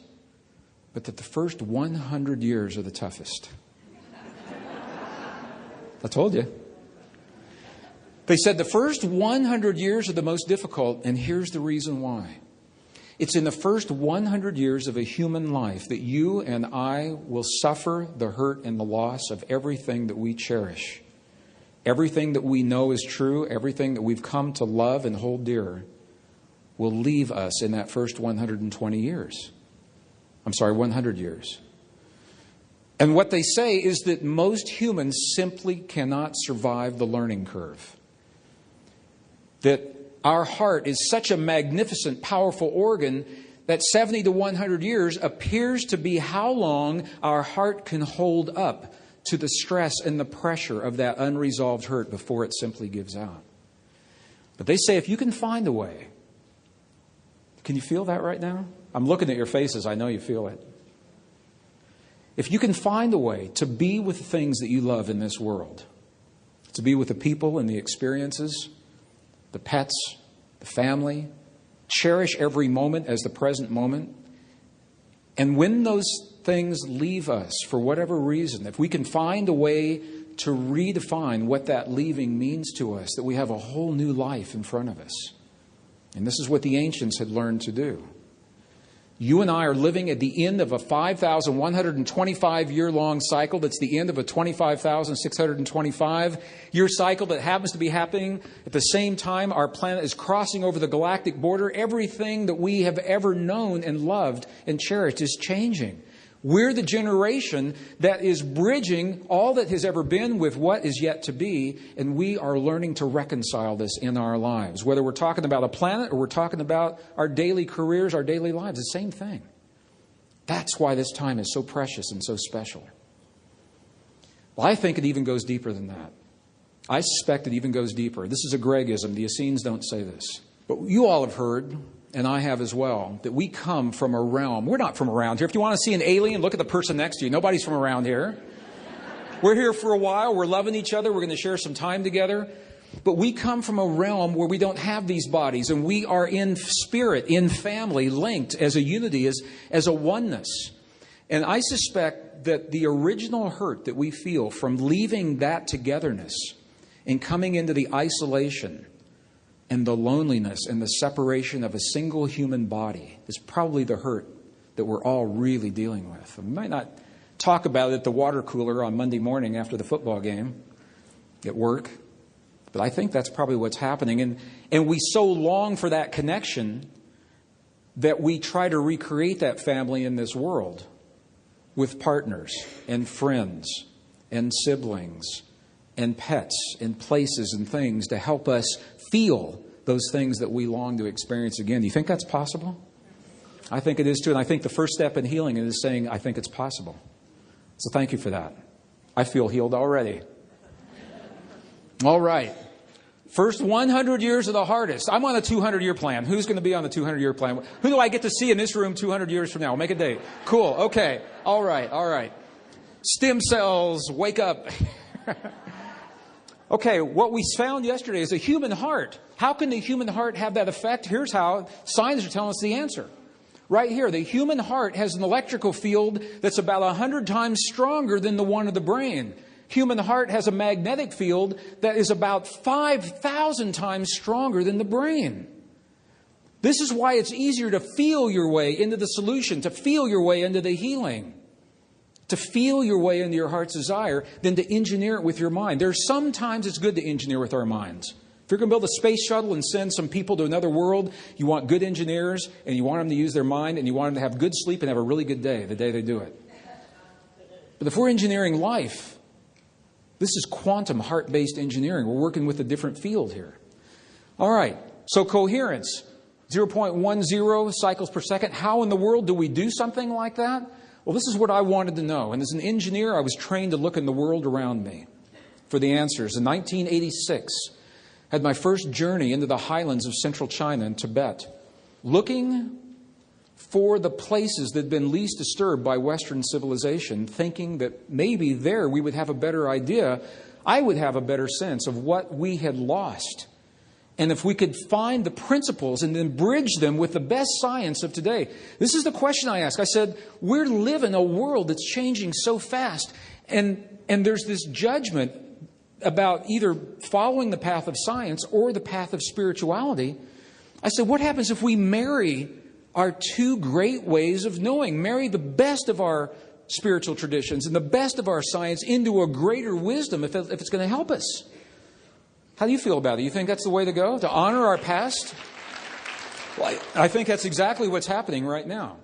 but that the first 100 years are the toughest. I told you. They said the first 100 years are the most difficult, and here's the reason why. It's in the first 100 years of a human life that you and I will suffer the hurt and the loss of everything that we cherish. Everything that we know is true, everything that we've come to love and hold dear will leave us in that first 100 years. And what they say is that most humans simply cannot survive the learning curve. That our heart is such a magnificent, powerful organ that 70 to 100 years appears to be how long our heart can hold up to the stress and the pressure of that unresolved hurt before it simply gives out. But they say if you can find a way, can you feel that right now? I'm looking at your faces. I know you feel it. If you can find a way to be with the things that you love in this world, to be with the people and the experiences, the pets, the family, cherish every moment as the present moment. And when those things leave us for whatever reason, if we can find a way to redefine what that leaving means to us, that we have a whole new life in front of us. And this is what the ancients had learned to do. You and I are living at the end of a 5,125-year-long cycle. That's the end of a 25,625-year cycle that happens to be happening at the same time our planet is crossing over the galactic border. Everything that we have ever known and loved and cherished is changing. We're the generation that is bridging all that has ever been with what is yet to be, and we are learning to reconcile this in our lives. Whether we're talking about a planet or we're talking about our daily careers, our daily lives, the same thing. That's why this time is so precious and so special. Well, I think it even goes deeper than that. I suspect it even goes deeper. This is a Greggism. The Essenes don't say this. But you all have heard, and I have as well, that we come from a realm. We're not from around here. If you want to see an alien, look at the person next to you. Nobody's from around here. We're here for a while. We're loving each other. We're going to share some time together. But we come from a realm where we don't have these bodies, and we are in spirit, in family, linked as a unity, as a oneness. And I suspect that the original hurt that we feel from leaving that togetherness and coming into the isolation and the loneliness and the separation of a single human body is probably the hurt that we're all really dealing with. We might not talk about it at the water cooler on Monday morning after the football game at work, but I think that's probably what's happening. And we so long for that connection that we try to recreate that family in this world with partners and friends and siblings and pets and places and things to help us feel those things that we long to experience again. Do you think that's possible? I think it is too. And I think the first step in healing is saying, I think it's possible. So thank you for that. I feel healed already. All right. First 100 years are the hardest. I'm on a 200-year plan. Who's going to be on the 200-year plan? Who do I get to see in this room 200 years from now? We'll make a date. Cool. Okay. All right. Stem cells, wake up. Okay, what we found yesterday is a human heart. How can the human heart have that effect? Here's how. Science are telling us the answer. Right here, the human heart has an electrical field that's about 100 times stronger than the one of the brain. Human heart has a magnetic field that is about 5,000 times stronger than the brain. This is why it's easier to feel your way into the solution, to feel your way into the healing, to feel your way into your heart's desire than to engineer it with your mind. There's sometimes it's good to engineer with our minds. If you're going to build a space shuttle and send some people to another world, you want good engineers and you want them to use their mind and you want them to have good sleep and have a really good day the day they do it. But if we're engineering life, this is quantum heart-based engineering. We're working with a different field here. All right, so coherence, 0.10 cycles per second. How in the world do we do something like that? Well, this is what I wanted to know. And as an engineer, I was trained to look in the world around me for the answers. In 1986, I had my first journey into the highlands of central China and Tibet, looking for the places that had been least disturbed by Western civilization, thinking that maybe there we would have a better idea. I would have a better sense of what we had lost. And if we could find the principles and then bridge them with the best science of today. This is the question I asked. I said, we're living a world that's changing so fast. And there's this judgment about either following the path of science or the path of spirituality. I said, what happens if we marry our two great ways of knowing? Marry the best of our spiritual traditions and the best of our science into a greater wisdom if it's going to help us. How do you feel about it? You think that's the way to go? To honor our past? Well, I think that's exactly what's happening right now.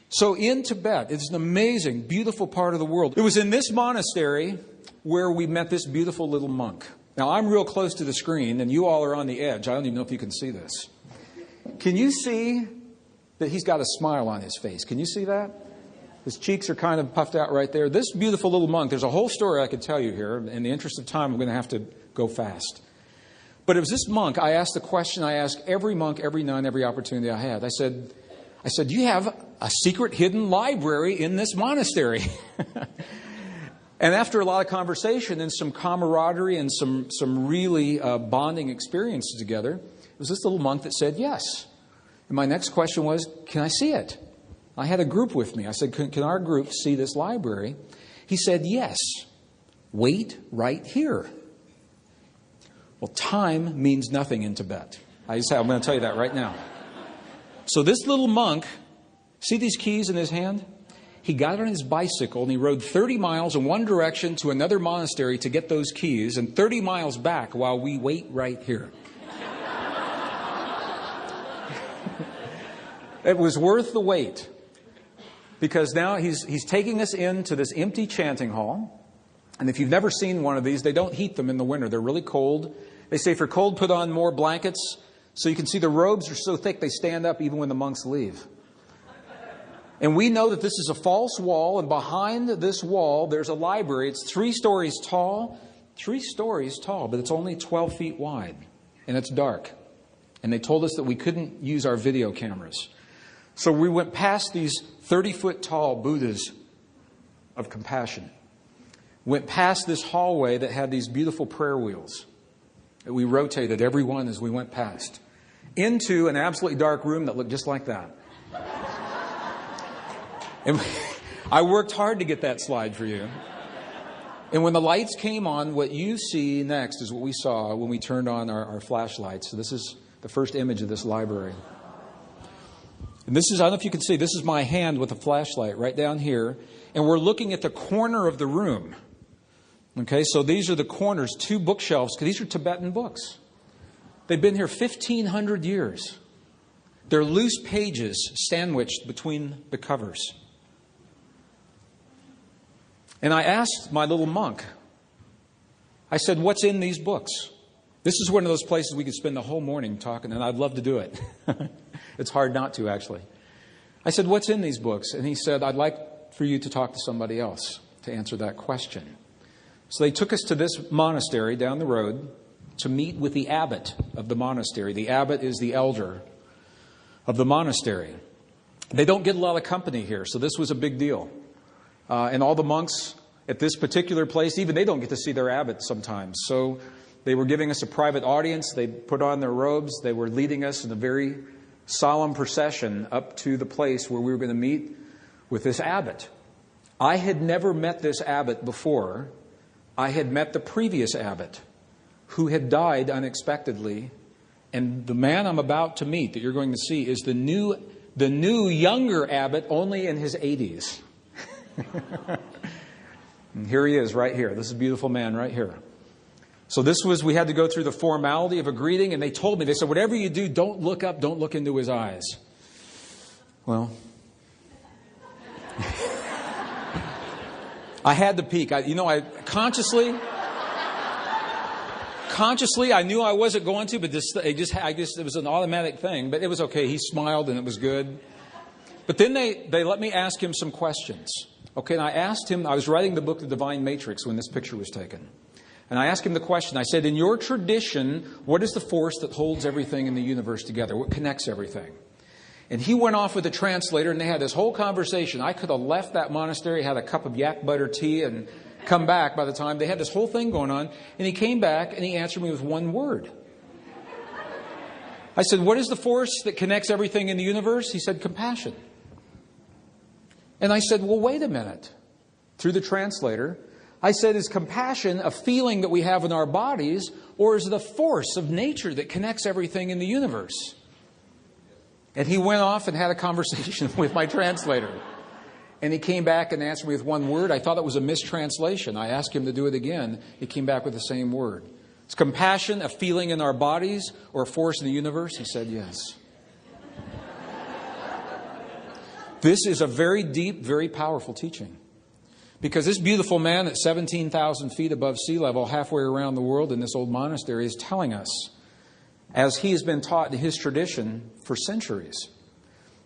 So in Tibet, it's an amazing, beautiful part of the world. It was in this monastery where we met this beautiful little monk. Now, I'm real close to the screen, and you all are on the edge. I don't even know if you can see this. Can you see that he's got a smile on his face? Can you see that? His cheeks are kind of puffed out right there. This beautiful little monk, there's a whole story I could tell you here. In the interest of time, I'm going to have to go fast. But it was this monk, I asked the question I ask every monk, every nun, every opportunity I had. I said, do you have a secret hidden library in this monastery? And after a lot of conversation and some camaraderie and some really bonding experiences together, it was this little monk that said yes. And my next question was, can I see it? I had a group with me. I said, can our group see this library? He said, yes. Wait right here. Well, time means nothing in Tibet. I'm going to tell you that right now. So this little monk, see these keys in his hand? He got on his bicycle and he rode 30 miles in one direction to another monastery to get those keys and 30 miles back while we wait right here. It was worth the wait because now he's taking us into this empty chanting hall. And if you've never seen one of these, they don't heat them in the winter. They're really cold. They say if you're cold, put on more blankets. So you can see the robes are so thick they stand up even when the monks leave. And we know that this is a false wall, and behind this wall there's a library. It's 3 stories tall, but it's only 12 feet wide, and it's dark. And they told us that we couldn't use our video cameras. So we went past these 30-foot tall Buddhas of compassion. Went past this hallway that had these beautiful prayer wheels that we rotated every one as we went past, into an absolutely dark room that looked just like that. And I worked hard to get that slide for you. And when the lights came on, what you see next is what we saw when we turned on our flashlights. So this is the first image of this library. And this is, I don't know if you can see, this is my hand with a flashlight right down here. And we're looking at the corner of the room. Okay, so these are the corners, 2 bookshelves, because these are Tibetan books. They've been here 1,500 years. They're loose pages sandwiched between the covers. And I asked my little monk, I said, what's in these books? This is one of those places we could spend the whole morning talking, and I'd love to do it. It's hard not to, actually. I said, what's in these books? And he said, I'd like for you to talk to somebody else to answer that question. So they took us to this monastery down the road to meet with the abbot of the monastery. The abbot is the elder of the monastery. They don't get a lot of company here, so this was a big deal. And all the monks at this particular place, even they don't get to see their abbot sometimes. So they were giving us a private audience. They put on their robes. They were leading us in a very solemn procession up to the place where we were going to meet with this abbot. I had never met this abbot before. I had met the previous abbot who had died unexpectedly. And the man I'm about to meet that you're going to see is the new younger abbot, only in his 80s. And here he is right here. This is a beautiful man right here. So we had to go through the formality of a greeting, and they told me, they said, whatever you do, don't look up, don't look into his eyes. Well, I had to peek. I consciously, I knew I wasn't going to, but I guess it was an automatic thing. But it was okay. He smiled, and it was good. But then they let me ask him some questions. Okay, and I asked him, I was writing the book, The Divine Matrix, when this picture was taken. And I asked him the question, I said, in your tradition, what is the force that holds everything in the universe together? What connects everything? And he went off with a translator, and they had this whole conversation. I could have left that monastery, had a cup of yak butter tea, and come back by the time. They had this whole thing going on. And he came back, and he answered me with one word. I said, what is the force that connects everything in the universe? He said, compassion. And I said, well, wait a minute. Through the translator, I said, is compassion a feeling that we have in our bodies, or is it a force of nature that connects everything in the universe? And he went off and had a conversation with my translator. And he came back and answered me with one word. I thought it was a mistranslation. I asked him to do it again. He came back with the same word. Is compassion a feeling in our bodies or a force in the universe? He said, yes. This is a very deep, very powerful teaching. Because this beautiful man at 17,000 feet above sea level, halfway around the world in this old monastery, is telling us, as he has been taught in his tradition for centuries,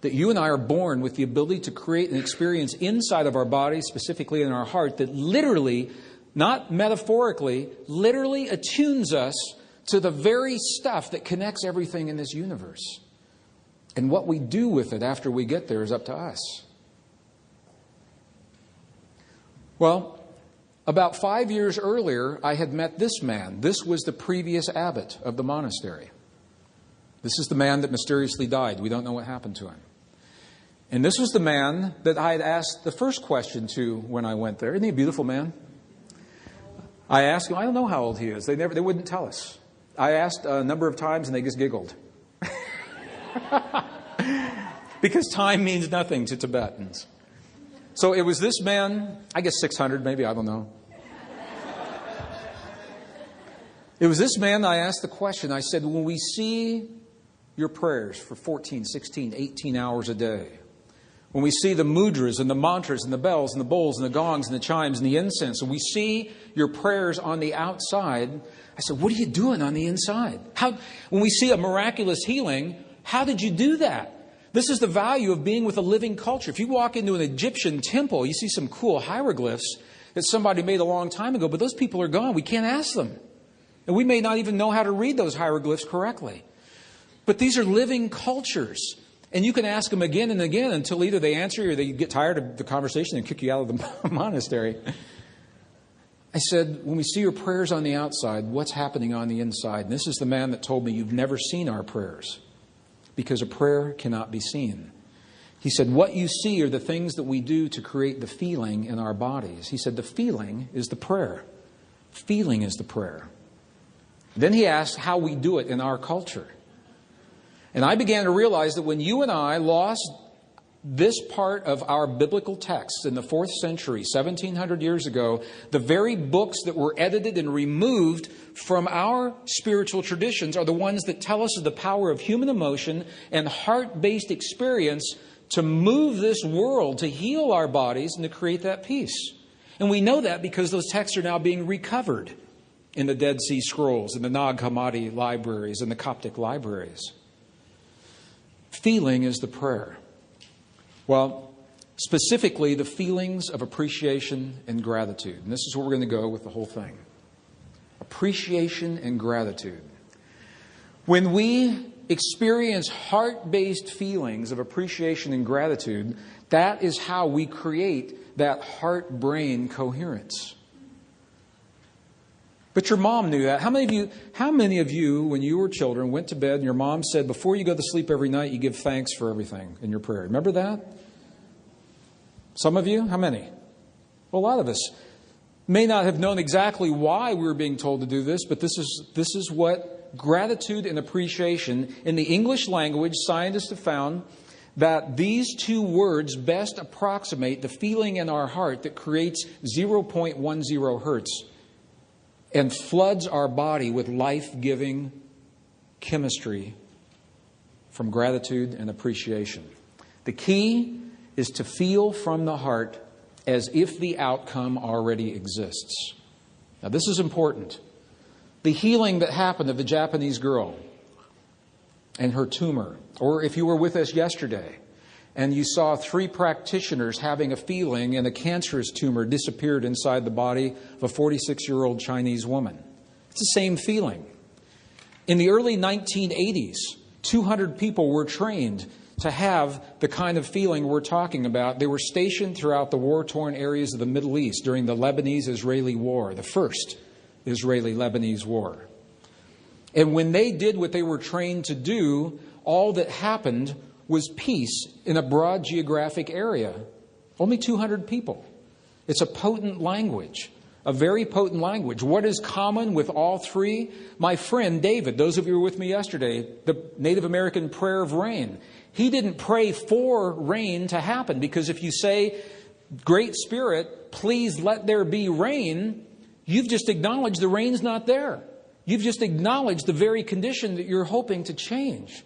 that you and I are born with the ability to create an experience inside of our body, specifically in our heart, that literally, not metaphorically, literally attunes us to the very stuff that connects everything in this universe. And what we do with it after we get there is up to us. Well, about 5 years earlier, I had met this man. This was the previous abbot of the monastery. This is the man that mysteriously died. We don't know what happened to him. And this was the man that I had asked the first question to when I went there. Isn't he a beautiful man? I asked him, I don't know how old he is. They wouldn't tell us. I asked a number of times and they just giggled. Because time means nothing to Tibetans. So it was this man, I guess 600 maybe, I don't know. It was this man I asked the question. I said, when we see your prayers for 14, 16, 18 hours a day, when we see the mudras and the mantras and the bells and the bowls and the gongs and the chimes and the incense, and we see your prayers on the outside, I said, what are you doing on the inside? When we see a miraculous healing, how did you do that? This is the value of being with a living culture. If you walk into an Egyptian temple, you see some cool hieroglyphs that somebody made a long time ago, but those people are gone. We can't ask them. And we may not even know how to read those hieroglyphs correctly. But these are living cultures. And you can ask them again and again until either they answer you or they get tired of the conversation and kick you out of the monastery. I said, when we see your prayers on the outside, what's happening on the inside? And this is the man that told me, you've never seen our prayers. Because a prayer cannot be seen. He said, what you see are the things that we do to create the feeling in our bodies. He said, the feeling is the prayer. Feeling is the prayer. Then he asked how we do it in our culture. And I began to realize that when you and I lost this part of our biblical text in the 4th century, 1700 years ago, the very books that were edited and removed from our spiritual traditions are the ones that tell us of the power of human emotion and heart-based experience to move this world, to heal our bodies, and to create that peace. And we know that because those texts are now being recovered in the Dead Sea Scrolls, in the Nag Hammadi libraries, and the Coptic libraries. Feeling is the prayer. Well, specifically the feelings of appreciation and gratitude. And this is where we're going to go with the whole thing. Appreciation and gratitude. When we experience heart-based feelings of appreciation and gratitude, that is how we create that heart-brain coherence. But your mom knew that. How many of you, when you were children, went to bed and your mom said, before you go to sleep every night, you give thanks for everything in your prayer? Remember that? Some of you? How many? Well, a lot of us may not have known exactly why we were being told to do this, but this is what gratitude and appreciation, in the English language, scientists have found that these two words best approximate the feeling in our heart that creates 0.10 hertz and floods our body with life-giving chemistry from gratitude and appreciation. The key is to feel from the heart as if the outcome already exists. Now, this is important. The healing that happened of the Japanese girl and her tumor, or if you were with us yesterday and you saw 3 practitioners having a feeling and a cancerous tumor disappeared inside the body of a 46-year-old Chinese woman. It's the same feeling. In the early 1980s, 200 people were trained to have the kind of feeling we're talking about. They were stationed throughout the war-torn areas of the Middle East during the Lebanese-Israeli War, the first Israeli-Lebanese War. And when they did what they were trained to do, all that happened was peace in a broad geographic area. Only 200 people. It's a potent language, a very potent language. What is common with all 3? My friend David, those of you who were with me yesterday, the Native American prayer of rain. He didn't pray for rain to happen, because if you say, Great Spirit, please let there be rain, you've just acknowledged the rain's not there. You've just acknowledged the very condition that you're hoping to change.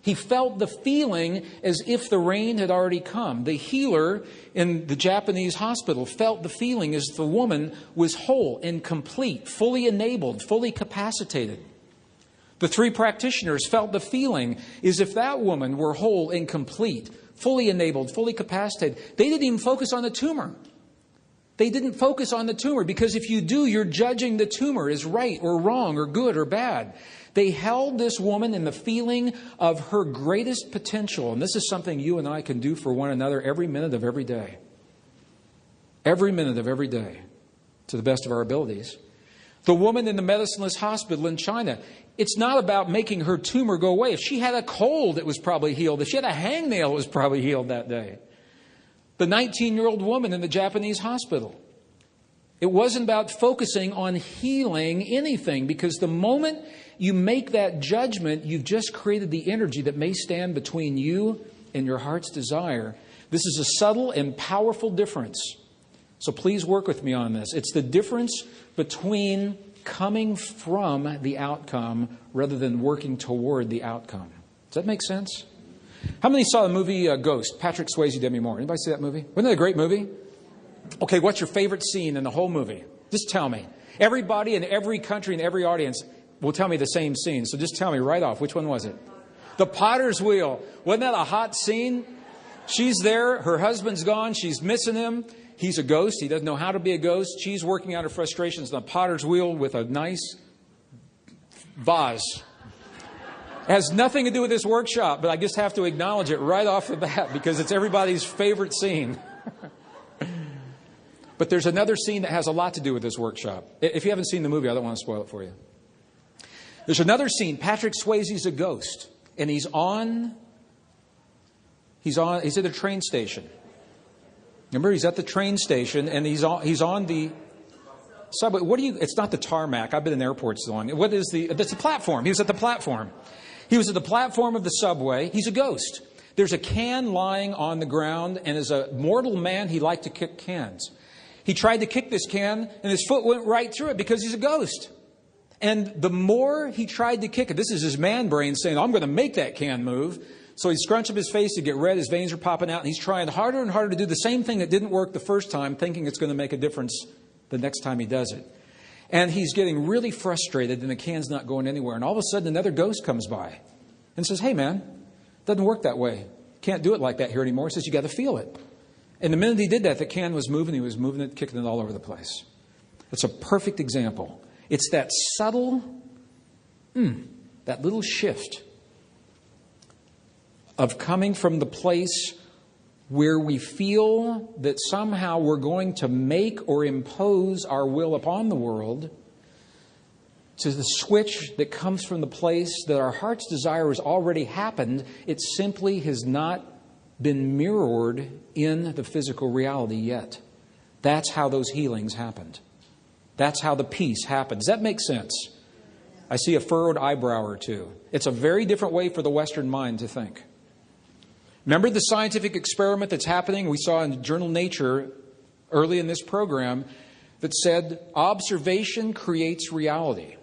He felt the feeling as if the rain had already come. The healer in the Japanese hospital felt the feeling as if the woman was whole and complete, fully enabled, fully capacitated. The 3 practitioners felt the feeling as if that woman were whole and complete, fully enabled, fully capacitated. They didn't even focus on the tumor. They didn't focus on the tumor, because if you do, you're judging the tumor as right or wrong or good or bad. They held this woman in the feeling of her greatest potential. And this is something you and I can do for one another every minute of every day. Every minute of every day, to the best of our abilities. The woman in the medicineless hospital in China, it's not about making her tumor go away. If she had a cold, it was probably healed. If she had a hangnail, it was probably healed that day. The 19-year-old woman in the Japanese hospital. It wasn't about focusing on healing anything, because the moment you make that judgment, you've just created the energy that may stand between you and your heart's desire. This is a subtle and powerful difference. So please work with me on this. It's the difference between coming from the outcome rather than working toward the outcome. Does that make sense? How many saw the movie Ghost? Patrick Swayze, Demi Moore. Anybody see that movie? Wasn't that a great movie? Okay, what's your favorite scene in the whole movie? Just tell me. Everybody in every country and every audience will tell me the same scene. So just tell me right off. Which one was it? The Potter's Wheel. Wasn't that a hot scene? She's there. Her husband's gone. She's missing him. He's a ghost. He doesn't know how to be a ghost. She's working out her frustrations on the Potter's Wheel with a nice vase. It has nothing to do with this workshop, but I just have to acknowledge it right off the bat because it's everybody's favorite scene. But there's another scene that has a lot to do with this workshop. If you haven't seen the movie, I don't want to spoil it for you. There's another scene. Patrick Swayze's a ghost, and he's at a train station. Remember, he's at the train station, and he's on the subway. It's not the tarmac. I've been in airports so long. It's the platform. He was at the platform. He was at the platform of the subway. He's a ghost. There's a can lying on the ground, and as a mortal man, he liked to kick cans. He tried to kick this can, and his foot went right through it because he's a ghost. And the more he tried to kick it, this is his man brain saying, I'm going to make that can move. So he scrunched up his face to get red, his veins are popping out, and he's trying harder and harder to do the same thing that didn't work the first time, thinking it's going to make a difference the next time he does it. And he's getting really frustrated, and the can's not going anywhere. And all of a sudden, another ghost comes by and says, hey, man, it doesn't work that way. Can't do it like that here anymore. He says, you got to feel it. And the minute he did that, the can was moving. He was moving it, kicking it all over the place. It's a perfect example. It's that subtle, that little shift of coming from the place where we feel that somehow we're going to make or impose our will upon the world, to the switch that comes from the place that our heart's desire has already happened. It simply has not been mirrored in the physical reality yet. That's how those healings happened. That's how the peace happened. Does that make sense? I see a furrowed eyebrow or two. It's a very different way for the Western mind to think. Remember the scientific experiment that's happening? We saw in journal Nature early in this program that said observation creates reality.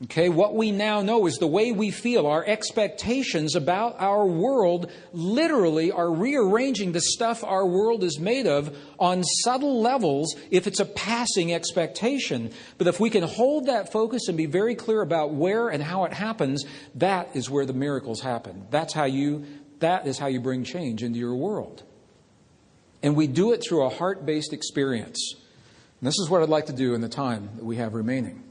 Okay, what we now know is the way we feel, our expectations about our world literally are rearranging the stuff our world is made of on subtle levels if it's a passing expectation. But if we can hold that focus and be very clear about where and how it happens, that is where the miracles happen. That is how you bring change into your world. And we do it through a heart-based experience. And this is what I'd like to do in the time that we have remaining.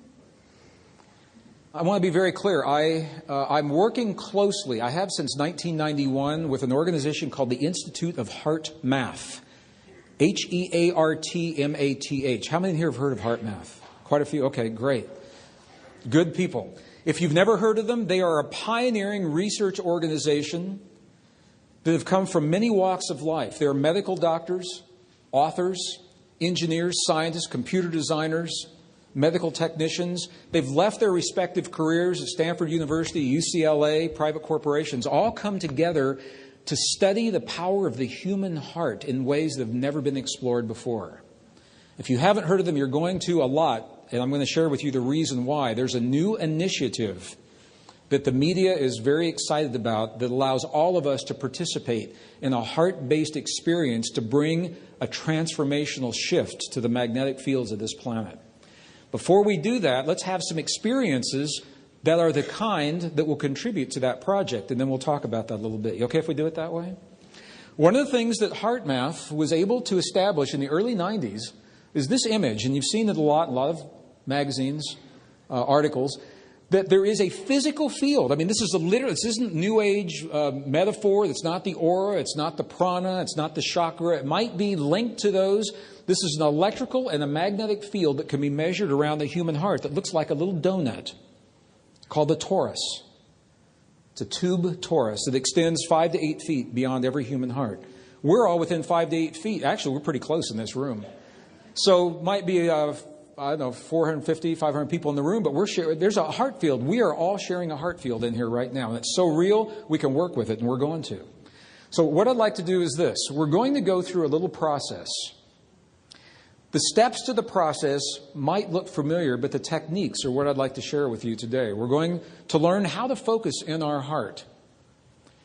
I want to be very clear. I'm working closely, I have since 1991, with an organization called the Institute of Heart Math. HEARTMATH. How many here have heard of Heart Math? Quite a few? Okay, great. Good people. If you've never heard of them, they are a pioneering research organization that have come from many walks of life. They are medical doctors, authors, engineers, scientists, computer designers, medical technicians. They've left their respective careers at Stanford University, UCLA, private corporations, all come together to study the power of the human heart in ways that have never been explored before. If you haven't heard of them, you're going to a lot, and I'm going to share with you the reason why. There's a new initiative that the media is very excited about that allows all of us to participate in a heart-based experience to bring a transformational shift to the magnetic fields of this planet. Before we do that, let's have some experiences that are the kind that will contribute to that project, and then we'll talk about that a little bit. You okay if we do it that way? One of the things that Heart Math was able to establish in the early 90s is this image, and you've seen it a lot of magazines, articles, that there is a physical field. I mean, this isn't New Age metaphor. It's not the aura. It's not the prana. It's not the chakra. It might be linked to those. This is an electrical and a magnetic field that can be measured around the human heart that looks like a little donut called the torus. It's a tube torus that extends 5 to 8 feet beyond every human heart. We're all within 5 to 8 feet. Actually, we're pretty close in this room. So might be 450, 500 people in the room, but there's a heart field. We are all sharing a heart field in here right now. And it's so real, we can work with it, and we're going to. So what I'd like to do is this. We're going to go through a little process. The steps to the process might look familiar, but the techniques are what I'd like to share with you today. We're going to learn how to focus in our heart.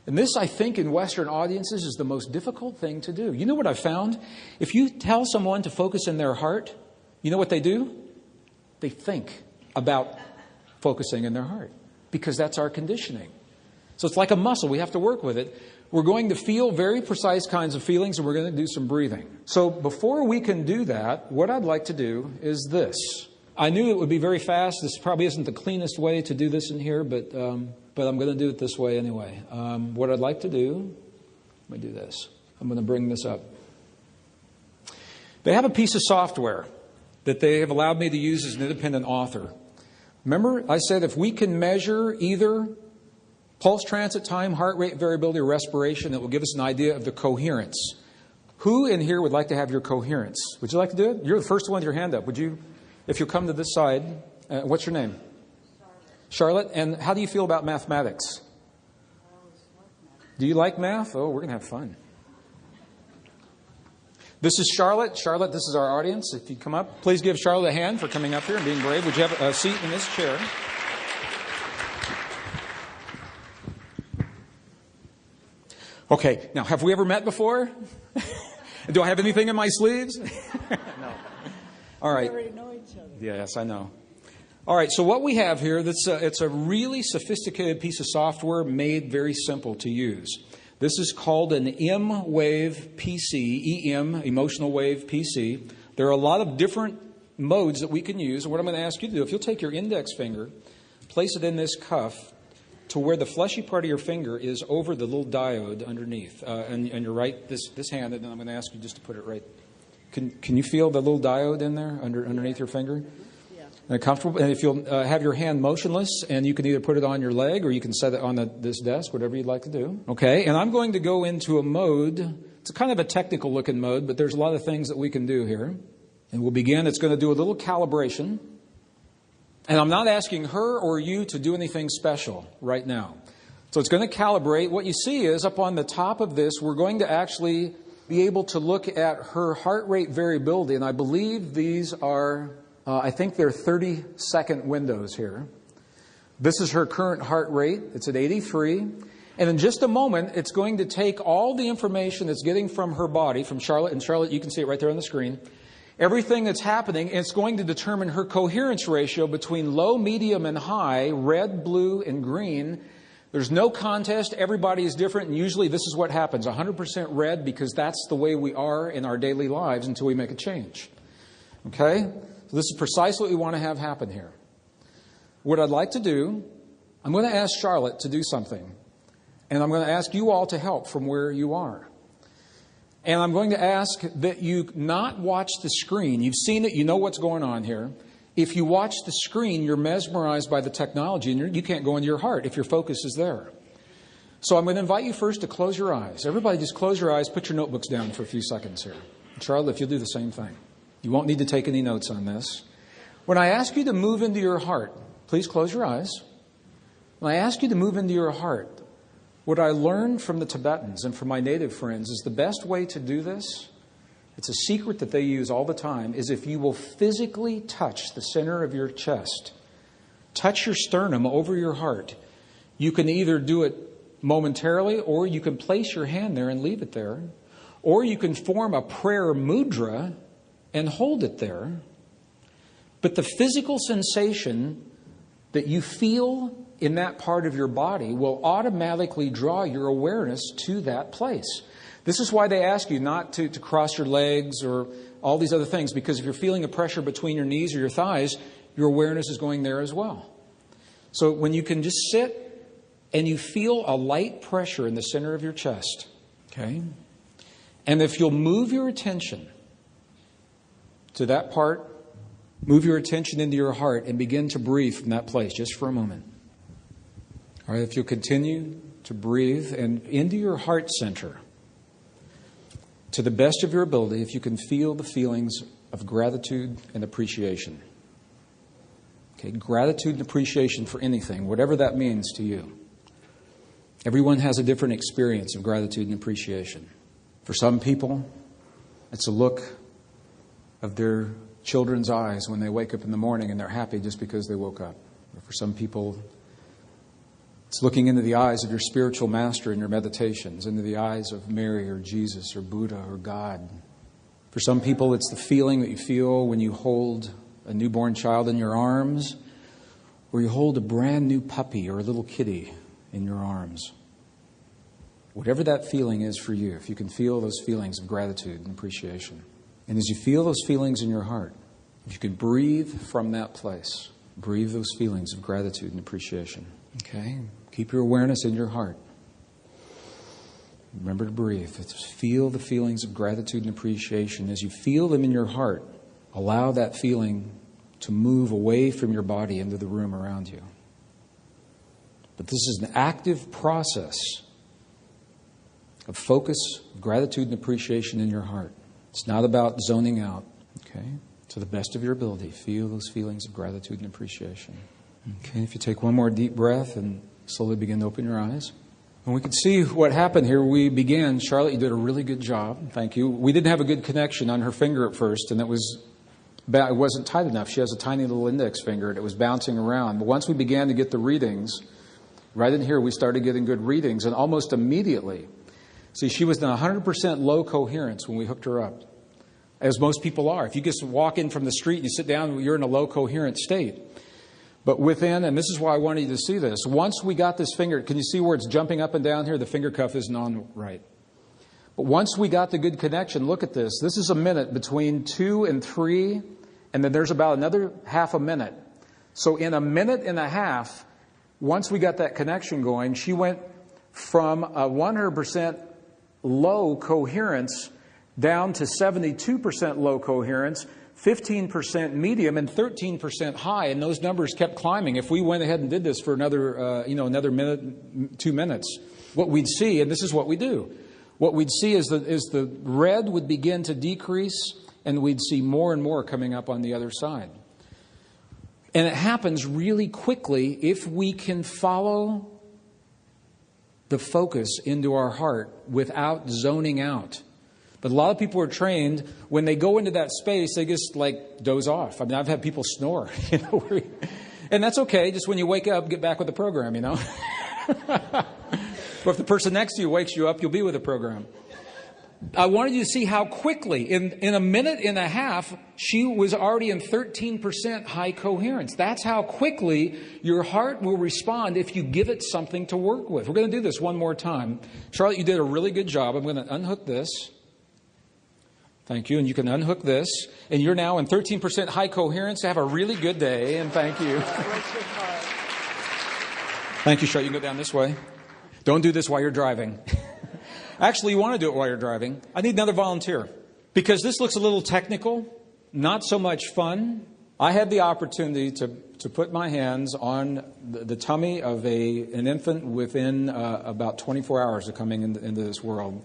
And this, I think, in Western audiences is the most difficult thing to do. You know what I've found? If you tell someone to focus in their heart, you know what they do? They think about focusing in their heart because that's our conditioning. So it's like a muscle. We have to work with it. We're going to feel very precise kinds of feelings, and we're going to do some breathing. So before we can do that, what I'd like to do is this. I knew it would be very fast. This probably isn't the cleanest way to do this in here, but I'm going to do it this way anyway. What I'd like to do, let me do this. I'm going to bring this up. They have a piece of software that they have allowed me to use as an independent author. Remember, I said if we can measure either pulse transit time, heart rate variability, or respiration, it will give us an idea of the coherence. Who in here would like to have your coherence? Would you like to do it? You're the first one with your hand up. Would you, if you'll come to this side, what's your name? Charlotte. And how do you feel about mathematics? Do you like math? Oh, we're going to have fun. This is Charlotte. Charlotte, this is our audience. If you come up, please give Charlotte a hand for coming up here and being brave. Would you have a seat in this chair? Okay, now, have we ever met before? Do I have anything in my sleeves? No. All right. We already know each other. Yes, I know. All right, so what we have here, it's a really sophisticated piece of software made very simple to use. This is called an M-Wave PC, EM, Emotional Wave PC. There are a lot of different modes that we can use. What I'm going to ask you to do, if you'll take your index finger, place it in this cuff to where the fleshy part of your finger is over the little diode underneath. And your right, this hand, and then I'm going to ask you just to put it right. Can you feel the little diode in there underneath your finger? Comfortable, and if you'll have your hand motionless, and you can either put it on your leg or you can set it on this desk, whatever you'd like to do. Okay, and I'm going to go into a mode. It's kind of a technical looking mode, but there's a lot of things that we can do here. And we'll begin. It's going to do a little calibration. And I'm not asking her or you to do anything special right now. So it's going to calibrate. What you see is up on the top of this, we're going to actually be able to look at her heart rate variability. And I believe these are... I think they're 30-second windows here. This is her current heart rate. It's at 83. And in just a moment, it's going to take all the information that's getting from her body, from Charlotte. And Charlotte, you can see it right there on the screen. Everything that's happening, and it's going to determine her coherence ratio between low, medium, and high, red, blue, and green. There's no contest. Everybody is different. And usually this is what happens. 100% red, because that's the way we are in our daily lives until we make a change. Okay? So this is precisely what we want to have happen here. What I'd like to do, I'm going to ask Charlotte to do something. And I'm going to ask you all to help from where you are. And I'm going to ask that you not watch the screen. You've seen it. You know what's going on here. If you watch the screen, you're mesmerized by the technology and you can't go into your heart if your focus is there. So I'm going to invite you first to close your eyes. Everybody just close your eyes. Put your notebooks down for a few seconds here. Charlotte, if you'll do the same thing. You won't need to take any notes on this. When I ask you to move into your heart, please close your eyes. When I ask you to move into your heart, what I learned from the Tibetans and from my native friends is the best way to do this, it's a secret that they use all the time, is if you will physically touch the center of your chest, touch your sternum over your heart. You can either do it momentarily, or you can place your hand there and leave it there, or you can form a prayer mudra and hold it there. But the physical sensation that you feel in that part of your body will automatically draw your awareness to that place. This is why they ask you not to cross your legs or all these other things, because if you're feeling a pressure between your knees or your thighs, your awareness is going there as well. So when you can just sit and you feel a light pressure in the center of your chest, okay? And if you'll move your attention to that part, move your attention into your heart and begin to breathe from that place just for a moment. All right, if you'll continue to breathe and into your heart center, to the best of your ability, if you can feel the feelings of gratitude and appreciation. Okay, gratitude and appreciation for anything, whatever that means to you. Everyone has a different experience of gratitude and appreciation. For some people, it's a look of their children's eyes when they wake up in the morning and they're happy just because they woke up. Or for some people, it's looking into the eyes of your spiritual master in your meditations, into the eyes of Mary or Jesus or Buddha or God. For some people, it's the feeling that you feel when you hold a newborn child in your arms, or you hold a brand new puppy or a little kitty in your arms. Whatever that feeling is for you, if you can feel those feelings of gratitude and appreciation. And as you feel those feelings in your heart, if you can breathe from that place, breathe those feelings of gratitude and appreciation. Okay? Keep your awareness in your heart. Remember to breathe. Just feel the feelings of gratitude and appreciation. As you feel them in your heart, allow that feeling to move away from your body into the room around you. But this is an active process of focus, gratitude, and appreciation in your heart. It's not about zoning out. Okay? To the best of your ability, feel those feelings of gratitude and appreciation. Okay, if you take one more deep breath and slowly begin to open your eyes. And we could see what happened here. We began, Charlotte, you did a really good job. Thank you. We didn't have a good connection on her finger at first, and it wasn't tight enough. She has a tiny little index finger, and it was bouncing around. But once we began to get the readings, right in here, we started getting good readings, and almost immediately, see, she was in 100% low coherence when we hooked her up, as most people are. If you just walk in from the street and you sit down, you're in a low coherent state. But within, and this is why I wanted you to see this, once we got this finger, can you see where it's jumping up and down here? The finger cuff isn't on right. But once we got the good connection, look at this. This is a minute between 2 and 3, and then there's about another half a minute. So in a minute and a half, once we got that connection going, she went from a 100% low coherence down to 72% low coherence, 15% medium, and 13% high, and those numbers kept climbing. If we went ahead and did this for another minute, 2 minutes, what we'd see, and this is what we do, what we'd see is the red would begin to decrease, and we'd see more and more coming up on the other side. And it happens really quickly if we can follow the focus into our heart without zoning out. But a lot of people are trained, when they go into that space, they just like doze off. I mean, I've had people snore, and that's okay. Just when you wake up, get back with the program, Or if the person next to you wakes you up, you'll be with the program. I wanted you to see how quickly, in a minute and a half, she was already in 13% high coherence. That's how quickly your heart will respond if you give it something to work with. We're going to do this one more time. Charlotte, you did a really good job. I'm going to unhook this. Thank you. And you can unhook this. And you're now in 13% high coherence. Have a really good day. And thank you. Thank you, Charlotte. You can go down this way. Don't do this while you're driving. Actually, you want to do it while you're driving. I need another volunteer. Because this looks a little technical, not so much fun. I had the opportunity to put my hands on the tummy of an infant within about 24 hours of coming into this world.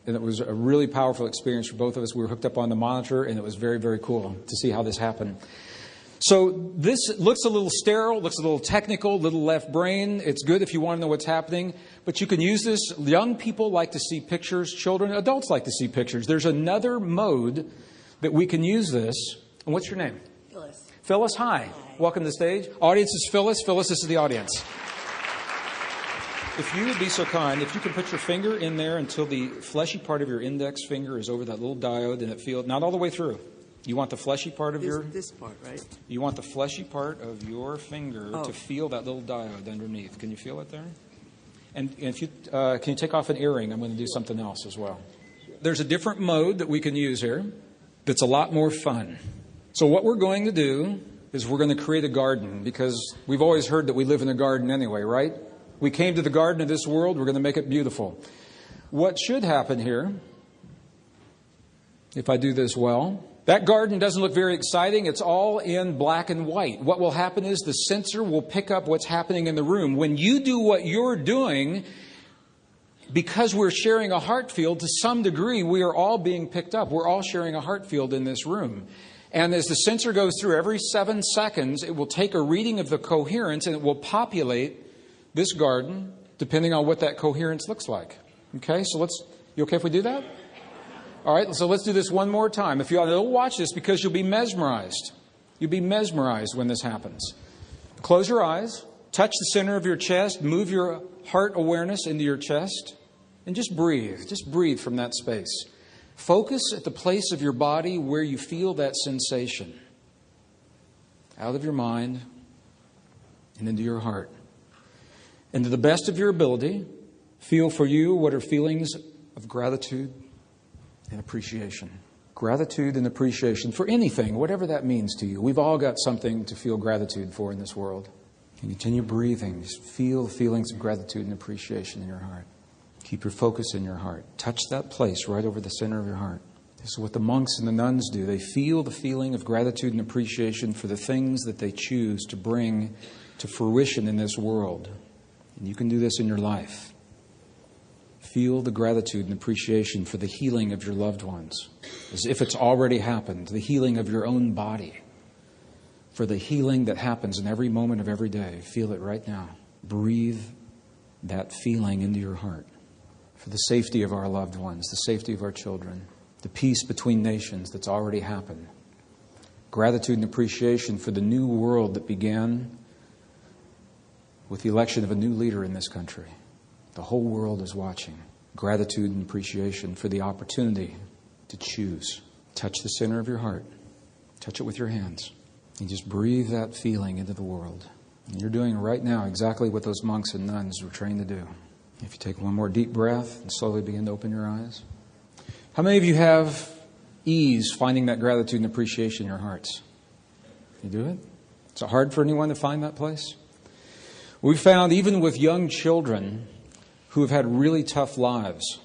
And it was a really powerful experience for both of us. We were hooked up on the monitor, and it was very, very cool to see how this happened. So this looks a little sterile, looks a little technical, little left brain. It's good if you want to know what's happening. But you can use this. Young people like to see pictures. Children, adults like to see pictures. There's another mode that we can use this. And what's your name? Phyllis. Phyllis, hi. Welcome to the stage. Audience is Phyllis. Phyllis, this is the audience. If you would be so kind, if you can put your finger in there until the fleshy part of your index finger is over that little diode and it feels, not all the way through. You want the fleshy part of this part, right? You want the fleshy part of your finger to feel that little diode underneath. Can you feel it there? And if you can you take off an earring? I'm going to do something else as well. There's a different mode that we can use here that's a lot more fun. So what we're going to do is we're going to create a garden, because we've always heard that we live in a garden anyway, right? We came to the garden of this world. We're going to make it beautiful. What should happen here, if I do this well, that garden doesn't look very exciting. It's all in black and white. What will happen is the sensor will pick up what's happening in the room. When you do what you're doing, because we're sharing a heart field, to some degree, we are all being picked up. We're all sharing a heart field in this room. And as the sensor goes through every 7 seconds, it will take a reading of the coherence and it will populate this garden, depending on what that coherence looks like. Okay, so you okay if we do that? All right, so let's do this one more time. If you don't watch this, because you'll be mesmerized. You'll be mesmerized when this happens. Close your eyes, touch the center of your chest, move your heart awareness into your chest, and just breathe. Just breathe from that space. Focus at the place of your body where you feel that sensation. Out of your mind and into your heart. And to the best of your ability, feel for you what are feelings of gratitude and appreciation. Gratitude and appreciation for anything, whatever that means to you. We've all got something to feel gratitude for in this world. And continue breathing. Just feel feelings of gratitude and appreciation in your heart. Keep your focus in your heart. Touch that place right over the center of your heart. This is what the monks and the nuns do. They feel the feeling of gratitude and appreciation for the things that they choose to bring to fruition in this world. And you can do this in your life. Feel the gratitude and appreciation for the healing of your loved ones, as if it's already happened. The healing of your own body, for the healing that happens in every moment of every day. Feel it right now. Breathe that feeling into your heart for the safety of our loved ones, the safety of our children, the peace between nations that's already happened. Gratitude and appreciation for the new world that began with the election of a new leader in this country. The whole world is watching. Gratitude and appreciation for the opportunity to choose. Touch the center of your heart. Touch it with your hands. And just breathe that feeling into the world. And you're doing right now exactly what those monks and nuns were trained to do. If you take one more deep breath and slowly begin to open your eyes. How many of you have ease finding that gratitude and appreciation in your hearts? You do it? Is it hard for anyone to find that place? We found even with young children who have had really tough lives,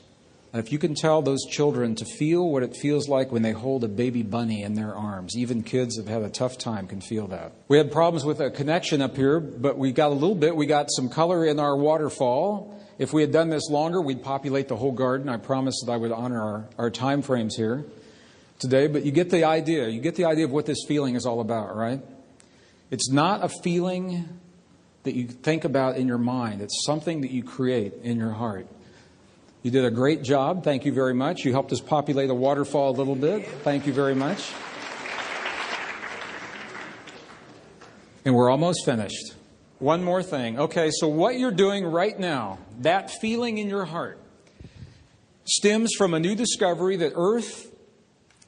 if you can tell those children to feel what it feels like when they hold a baby bunny in their arms, even kids that have had a tough time can feel that. We had problems with a connection up here, but we got a little bit. We got some color in our waterfall. If we had done this longer, we'd populate the whole garden. I promised that I would honor our time frames here today, but you get the idea. You get the idea of what this feeling is all about, right? It's not a feeling that you think about in your mind. It's something that you create in your heart. You did a great job. Thank you very much. You helped us populate a waterfall a little bit. Thank you very much. And we're almost finished. One more thing. Okay, so what you're doing right now, that feeling in your heart, stems from a new discovery that Earth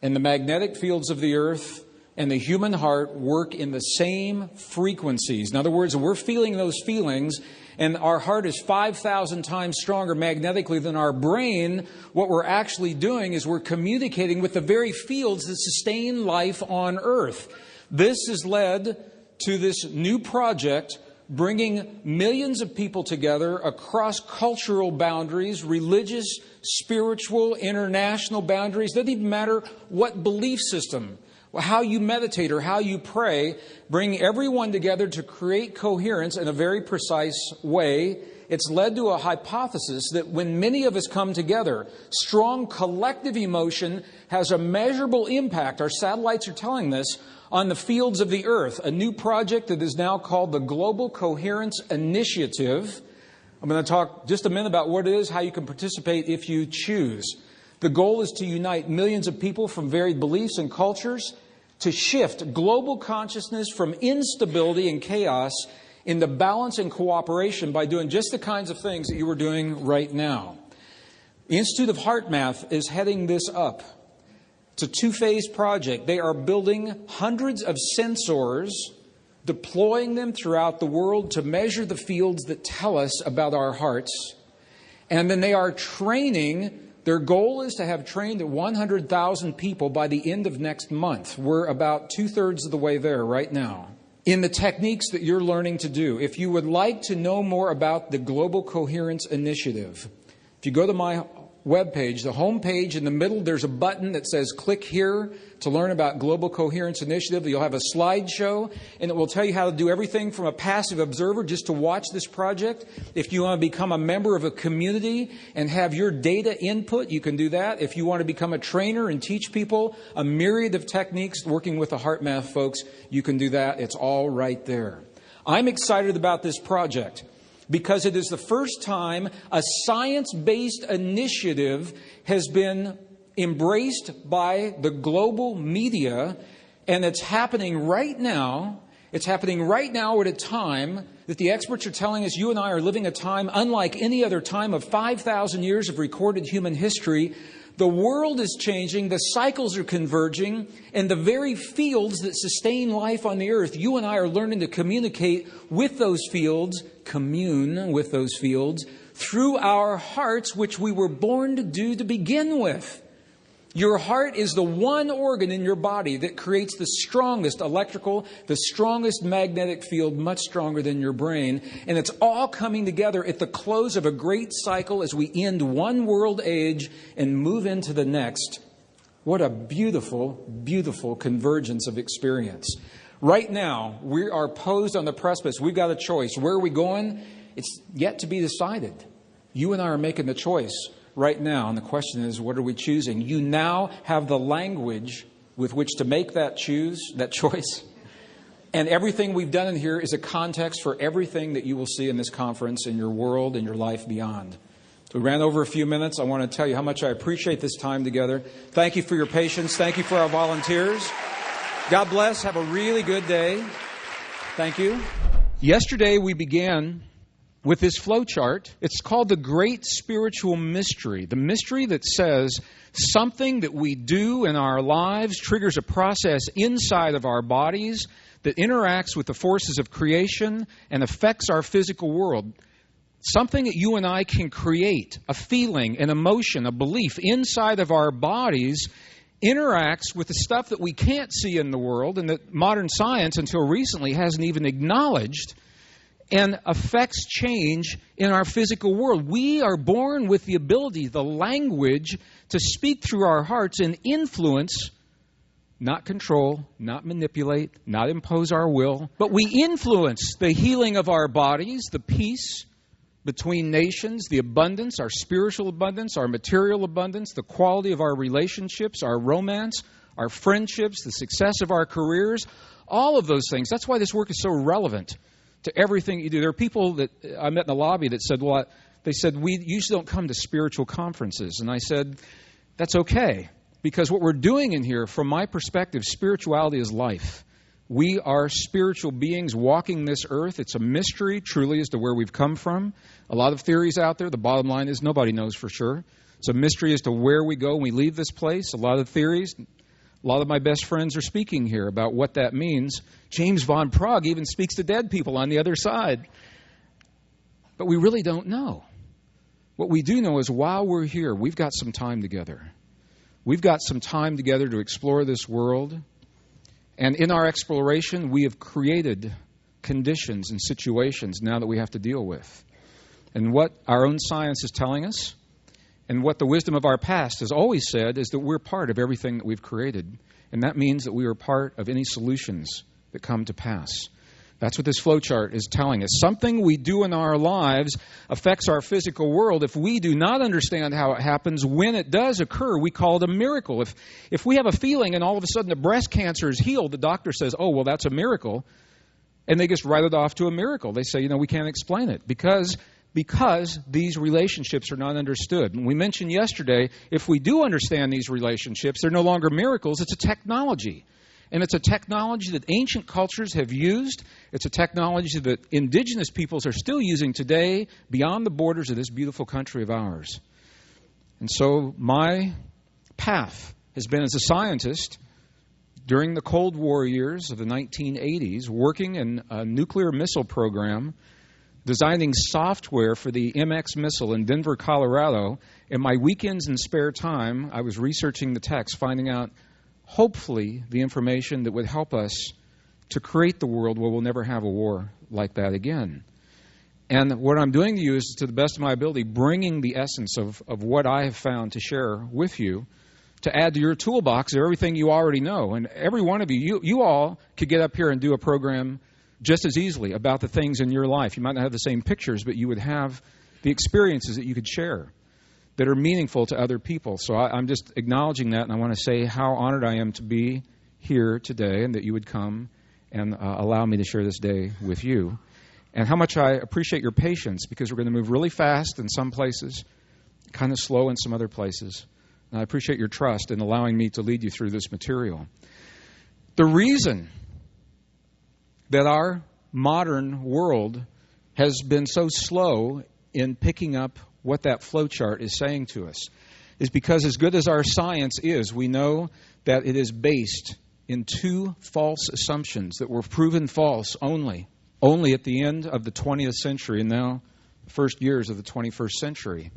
and the magnetic fields of the Earth and the human heart work in the same frequencies. In other words, we're feeling those feelings, and our heart is 5,000 times stronger magnetically than our brain. What we're actually doing is we're communicating with the very fields that sustain life on Earth. This has led to this new project bringing millions of people together across cultural boundaries, religious, spiritual, international boundaries. It doesn't even matter what belief system, how you meditate or how you pray, bring everyone together to create coherence in a very precise way. It's led to a hypothesis that when many of us come together, strong collective emotion has a measurable impact. Our satellites are telling this on the fields of the Earth, a new project that is now called the Global Coherence Initiative. I'm going to talk just a minute about what it is, how you can participate if you choose. The goal is to unite millions of people from varied beliefs and cultures to shift global consciousness from instability and chaos into balance and cooperation by doing just the kinds of things that you are doing right now. The Institute of Heart Math is heading this up. It's a two-phase project. They are building hundreds of sensors, deploying them throughout the world to measure the fields that tell us about our hearts. And then they are training. Their goal is to have trained 100,000 people by the end of next month. We're about 2/3 of the way there right now in the techniques that you're learning to do. If you would like to know more about the Global Coherence Initiative, if you go to my webpage, the home page in the middle, there's a button that says click here to learn about Global Coherence Initiative. You'll have a slideshow, and it will tell you how to do everything from a passive observer just to watch this project. If you want to become a member of a community and have your data input, you can do that. If you want to become a trainer and teach people a myriad of techniques working with the Heart Math folks, you can do that. It's all right there. I'm excited about this project because it is the first time a science-based initiative has been embraced by the global media, and it's happening right now. It's happening right now at a time that the experts are telling us you and I are living a time unlike any other time of 5,000 years of recorded human history. The world is changing, the cycles are converging, and the very fields that sustain life on the earth, you and I are learning to communicate with those fields, commune with those fields, through our hearts, which we were born to do to begin with. Your heart is the one organ in your body that creates the strongest electrical, the strongest magnetic field, much stronger than your brain. And it's all coming together at the close of a great cycle as we end one world age and move into the next. What a beautiful, beautiful convergence of experience. Right now, we are posed on the precipice. We've got a choice. Where are we going? It's yet to be decided. You and I are making the choice right now, and the question is, what are we choosing? You now have the language with which to make that choice. And everything we've done in here is a context for everything that you will see in this conference, in your world, in your life beyond. We ran over a few minutes. I want to tell you how much I appreciate this time together. Thank you for your patience. Thank you for our volunteers. God bless. Have a really good day. Thank you. Yesterday we began with this flow chart. It's called the Great Spiritual Mystery. The mystery that says something that we do in our lives triggers a process inside of our bodies that interacts with the forces of creation and affects our physical world. Something that you and I can create, a feeling, an emotion, a belief inside of our bodies interacts with the stuff that we can't see in the world and that modern science until recently hasn't even acknowledged, and affects change in our physical world. We are born with the ability, the language, to speak through our hearts and influence, not control, not manipulate, not impose our will, but we influence the healing of our bodies, the peace between nations, the abundance, our spiritual abundance, our material abundance, the quality of our relationships, our romance, our friendships, the success of our careers, all of those things. That's why this work is so relevant to everything you do. There are people that I met in the lobby that said, we usually don't come to spiritual conferences. And I said, that's okay, because what we're doing in here, from my perspective, spirituality is life. We are spiritual beings walking this earth. It's a mystery, truly, as to where we've come from. A lot of theories out there. The bottom line is nobody knows for sure. It's a mystery as to where we go when we leave this place. A lot of theories. A lot of my best friends are speaking here about what that means. James Von Prague even speaks to dead people on the other side. But we really don't know. What we do know is while we're here, we've got some time together. We've got some time together to explore this world. And in our exploration, we have created conditions and situations now that we have to deal with. And what our own science is telling us, and what the wisdom of our past has always said, is that we're part of everything that we've created. And that means that we are part of any solutions that come to pass. That's what this flowchart is telling us. Something we do in our lives affects our physical world. If we do not understand how it happens, when it does occur, we call it a miracle. If we have a feeling and all of a sudden the breast cancer is healed, the doctor says, oh, well, that's a miracle. And they just write it off to a miracle. They say, we can't explain it because these relationships are not understood. And we mentioned yesterday, if we do understand these relationships, they're no longer miracles, it's a technology. And it's a technology that ancient cultures have used. It's a technology that indigenous peoples are still using today beyond the borders of this beautiful country of ours. And so my path has been as a scientist during the Cold War years of the 1980s, working in a nuclear missile program, designing software for the MX missile in Denver, Colorado. In my weekends and spare time, I was researching the text, finding out hopefully the information that would help us to create the world where we'll never have a war like that again. And what I'm doing to you is, to the best of my ability, bringing the essence of what I have found to share with you, to add to your toolbox of everything you already know. And every one of you all could get up here and do a program just as easily about the things in your life. You might not have the same pictures, but you would have the experiences that you could share that are meaningful to other people. So I'm just acknowledging that, and I want to say how honored I am to be here today and that you would come and allow me to share this day with you, and how much I appreciate your patience, because we're going to move really fast in some places, kind of slow in some other places. And I appreciate your trust in allowing me to lead you through this material. The reason that our modern world has been so slow in picking up what that flowchart is saying to us is because, as good as our science is, we know that it is based in two false assumptions that were proven false only at the end of the 20th century and now the first years of the 21st century.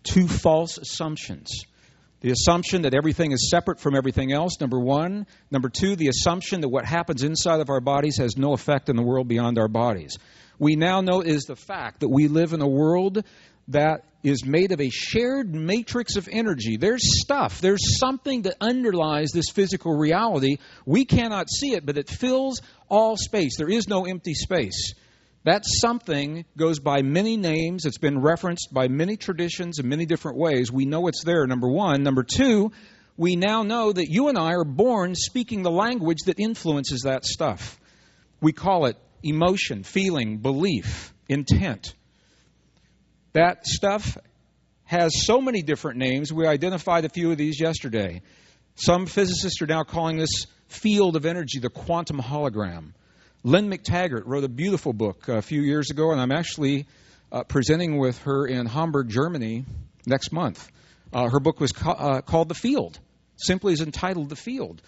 Two false assumptions. The assumption that everything is separate from everything else, number one. Number two, the assumption that what happens inside of our bodies has no effect in the world beyond our bodies. We now know is the fact that we live in a world that is made of a shared matrix of energy. There's stuff, there's something that underlies this physical reality. We cannot see it, but it fills all space. There is no empty space. That something goes by many names. It's been referenced by many traditions in many different ways. We know it's there, number one. Number two, we now know that you and I are born speaking the language that influences that stuff. We call it emotion, feeling, belief, intent. That stuff has so many different names. We identified a few of these yesterday. Some physicists are now calling this field of energy the quantum hologram. Lynn McTaggart wrote a beautiful book a few years ago, and I'm actually presenting with her in Hamburg, Germany next month. Her book was called The Field. Simply is entitled The Field.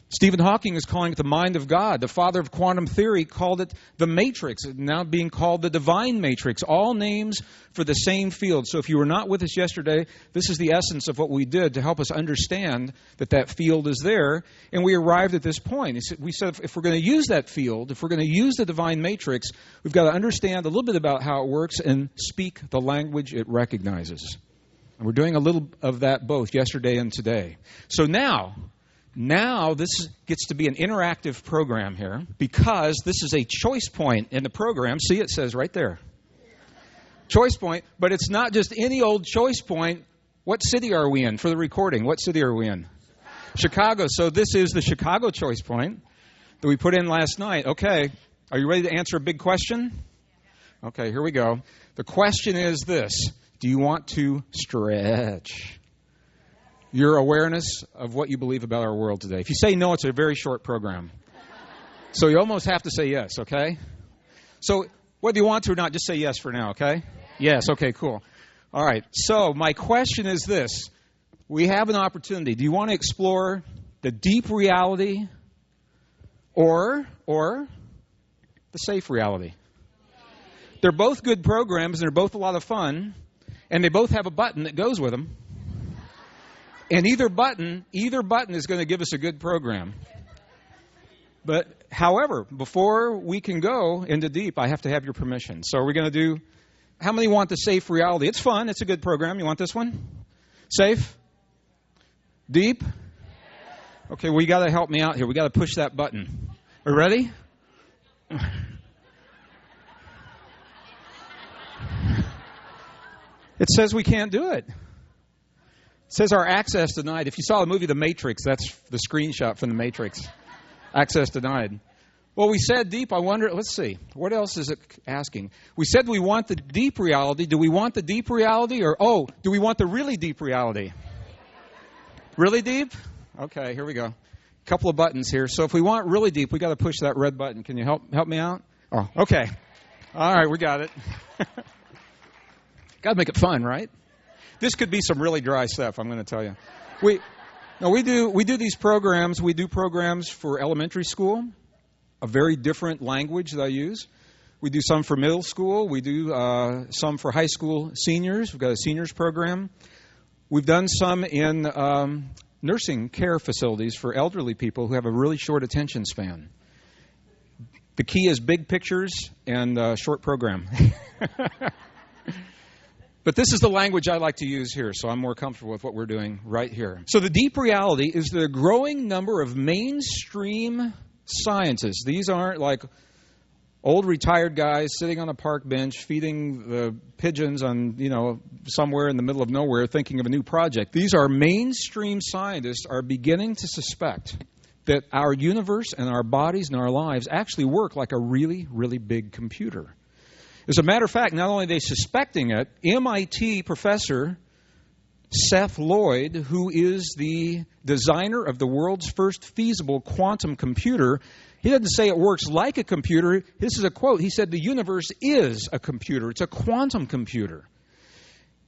Stephen Hawking is calling it the mind of God. The father of quantum theory called it the matrix, now being called the divine matrix. All names for the same field. So if you were not with us yesterday, this is the essence of what we did to help us understand that field is there. And we arrived at this point. We said if we're going to use that field, if we're going to use the divine matrix, we've got to understand a little bit about how it works and speak the language it recognizes. And we're doing a little of that both yesterday and today. So now this gets to be an interactive program here because this is a choice point in the program. See, it says right there. Choice point, but it's not just any old choice point. What city are we in for the recording? What city are we in? Chicago. So this is the Chicago choice point that we put in last night. Okay, are you ready to answer a big question? Okay, here we go. The question is this. Do you want to stretch your awareness of what you believe about our world today? If you say no, it's a very short program. So you almost have to say yes, okay? So whether you want to or not, just say yes for now, okay? Yes, okay, cool. All right, so my question is this. We have an opportunity. Do you want to explore the deep reality or the safe reality? They're both good programs, and they're both a lot of fun, and they both have a button that goes with them. And either button is going to give us a good program. But, however, before we can go into deep, I have to have your permission. So are we going to do, how many want the safe reality? It's fun. It's a good program. You want this one? Safe? Deep? Okay, well, you got to help me out here. We got to push that button. Are you ready? It says we can't do it. It says our access denied. If you saw the movie The Matrix, that's the screenshot from The Matrix. Access denied. Well, we said deep. I wonder, let's see. What else is it asking? We said we want the deep reality. Do we want the deep reality or, do we want the really deep reality? Really deep? Okay, here we go. A couple of buttons here. So if we want really deep, we got to push that red button. Can you help me out? Oh, okay. All right, we got it. Got to make it fun, right? This could be some really dry stuff, I'm going to tell you. We do these programs. We do programs for elementary school, a very different language that I use. We do some for middle school. We do some for high school seniors. We've got a seniors program. We've done some in nursing care facilities for elderly people who have a really short attention span. The key is big pictures and short program. But this is the language I like to use here, so I'm more comfortable with what we're doing right here. So the deep reality is the growing number of mainstream scientists. These aren't like old retired guys sitting on a park bench feeding the pigeons on, somewhere in the middle of nowhere thinking of a new project. These are mainstream scientists are beginning to suspect that our universe and our bodies and our lives actually work like a really, really big computer. As a matter of fact, not only are they suspecting it, MIT professor Seth Lloyd, who is the designer of the world's first feasible quantum computer, he doesn't say it works like a computer. This is a quote. He said the universe is a computer. It's a quantum computer.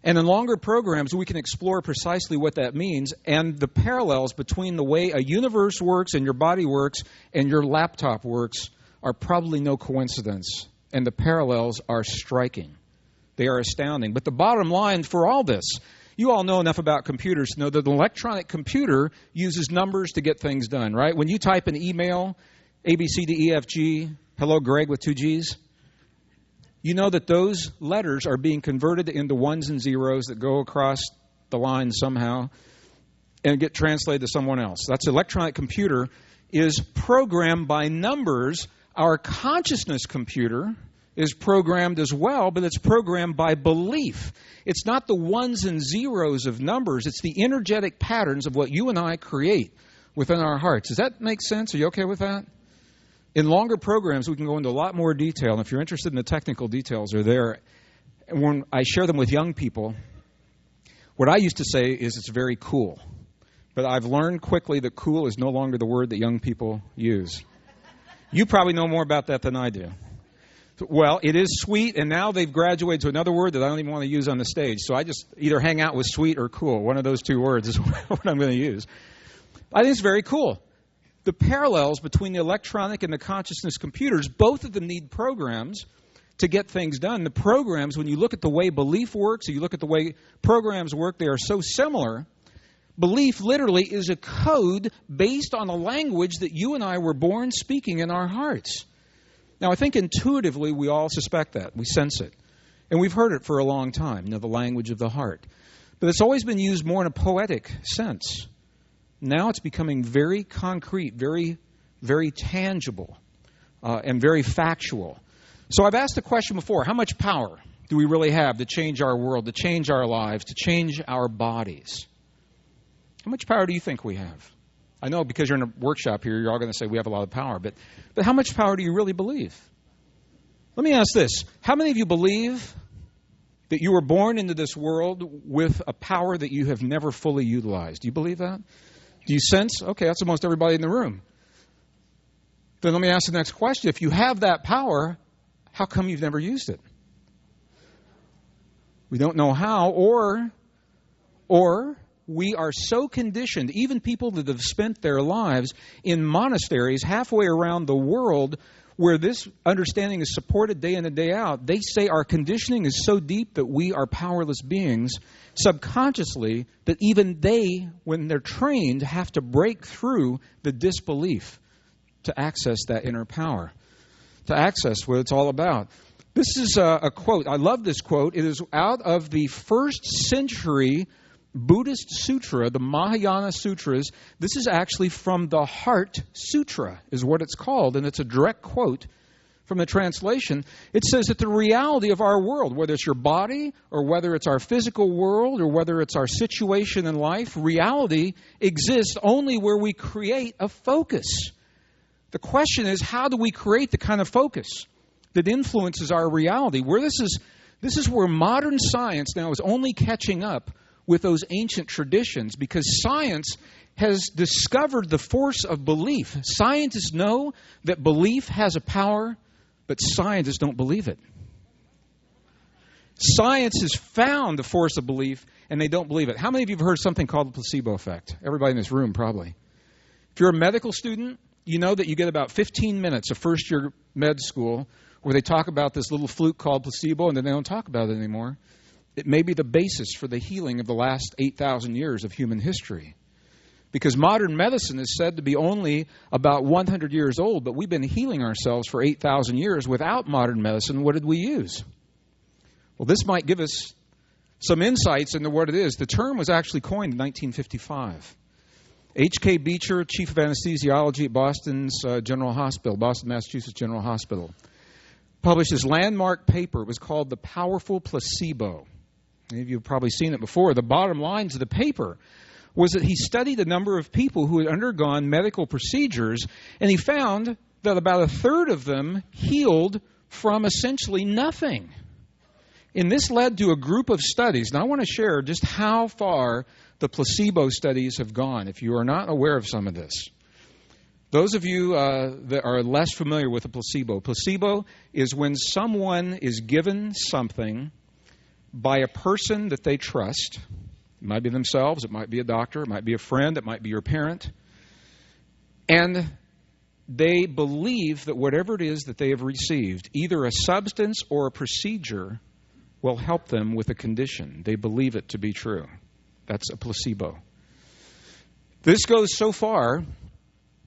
And in longer programs, we can explore precisely what that means and the parallels between the way a universe works and your body works and your laptop works are probably no coincidence. And the parallels are striking. They are astounding. But the bottom line for all this, you all know enough about computers to know that an electronic computer uses numbers to get things done, right? When you type an email, ABCDEFG, hello Greg with 2 Gs, you know that those letters are being converted into ones and zeros that go across the line somehow and get translated to someone else. That's electronic computer is programmed by numbers. Our consciousness computer is programmed as well, but it's programmed by belief. It's not the ones and zeros of numbers. It's the energetic patterns of what you and I create within our hearts. Does that make sense? Are you okay with that? In longer programs, we can go into a lot more detail. And if you're interested in the technical details, they're there. And when I share them with young people, what I used to say is it's very cool. But I've learned quickly that cool is no longer the word that young people use. You probably know more about that than I do. Well, it is sweet, and now they've graduated to another word that I don't even want to use on the stage. So I just either hang out with sweet or cool. One of those two words is what I'm going to use. I think it's very cool. The parallels between the electronic and the consciousness computers, both of them need programs to get things done. The programs, when you look at the way belief works, or you look at the way programs work, they are so similar. Belief literally is a code based on a language that you and I were born speaking in our hearts. Now, I think intuitively we all suspect that. We sense it. And we've heard it for a long time, the language of the heart. But it's always been used more in a poetic sense. Now it's becoming very concrete, very, very tangible, and very factual. So I've asked the question before, how much power do we really have to change our world, to change our lives, to change our bodies? How much power do you think we have? I know because you're in a workshop here, you're all going to say we have a lot of power, but how much power do you really believe? Let me ask this. How many of you believe that you were born into this world with a power that you have never fully utilized? Do you believe that? Do you sense? Okay, that's almost everybody in the room. Then let me ask the next question. If you have that power, how come you've never used it? We don't know how, or we are so conditioned, even people that have spent their lives in monasteries halfway around the world where this understanding is supported day in and day out, they say our conditioning is so deep that we are powerless beings subconsciously that even they, when they're trained, have to break through the disbelief to access that inner power, to access what it's all about. This is a quote. I love this quote. It is out of the 1st century Buddhist sutra, the Mahayana Sutras. This is actually from the Heart Sutra, is what it's called, and it's a direct quote from the translation. It says that the reality of our world, whether it's your body or whether it's our physical world or whether it's our situation in life, reality exists only where we create a focus. The question is, how do we create the kind of focus that influences our reality? Where this is where modern science now is only catching up with those ancient traditions, because science has discovered the force of belief. Scientists know that belief has a power, but scientists don't believe it. Science has found the force of belief, and they don't believe it. How many of you have heard something called the placebo effect? Everybody in this room, probably. If you're a medical student, you know that you get about 15 minutes of first-year med school where they talk about this little fluke called placebo, and then they don't talk about it anymore. It may be the basis for the healing of the last 8,000 years of human history. Because modern medicine is said to be only about 100 years old, but we've been healing ourselves for 8,000 years without modern medicine. What did we use? Well, this might give us some insights into what it is. The term was actually coined in 1955. H.K. Beecher, chief of anesthesiology at Boston's General Hospital, Boston, Massachusetts General Hospital, published his landmark paper. It was called The Powerful Placebo. Many of you have probably seen it before. The bottom lines of the paper was that he studied a number of people who had undergone medical procedures, and he found that about a third of them healed from essentially nothing. And this led to a group of studies. And I want to share just how far the placebo studies have gone, if you are not aware of some of this. Those of you that are less familiar with a placebo is when someone is given something by a person that they trust. It might be themselves, it might be a doctor, it might be a friend, it might be your parent. And they believe that whatever it is that they have received, either a substance or a procedure, will help them with a condition. They believe it to be true. That's a placebo. This goes so far,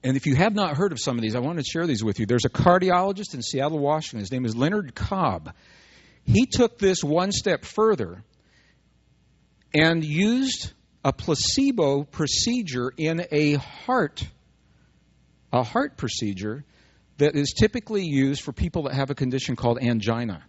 and if you have not heard of some of these, I want to share these with you. There's a cardiologist in Seattle, Washington. His name is Leonard Cobb. He took this one step further and used a placebo procedure in a heart procedure that is typically used for people that have a condition called angina.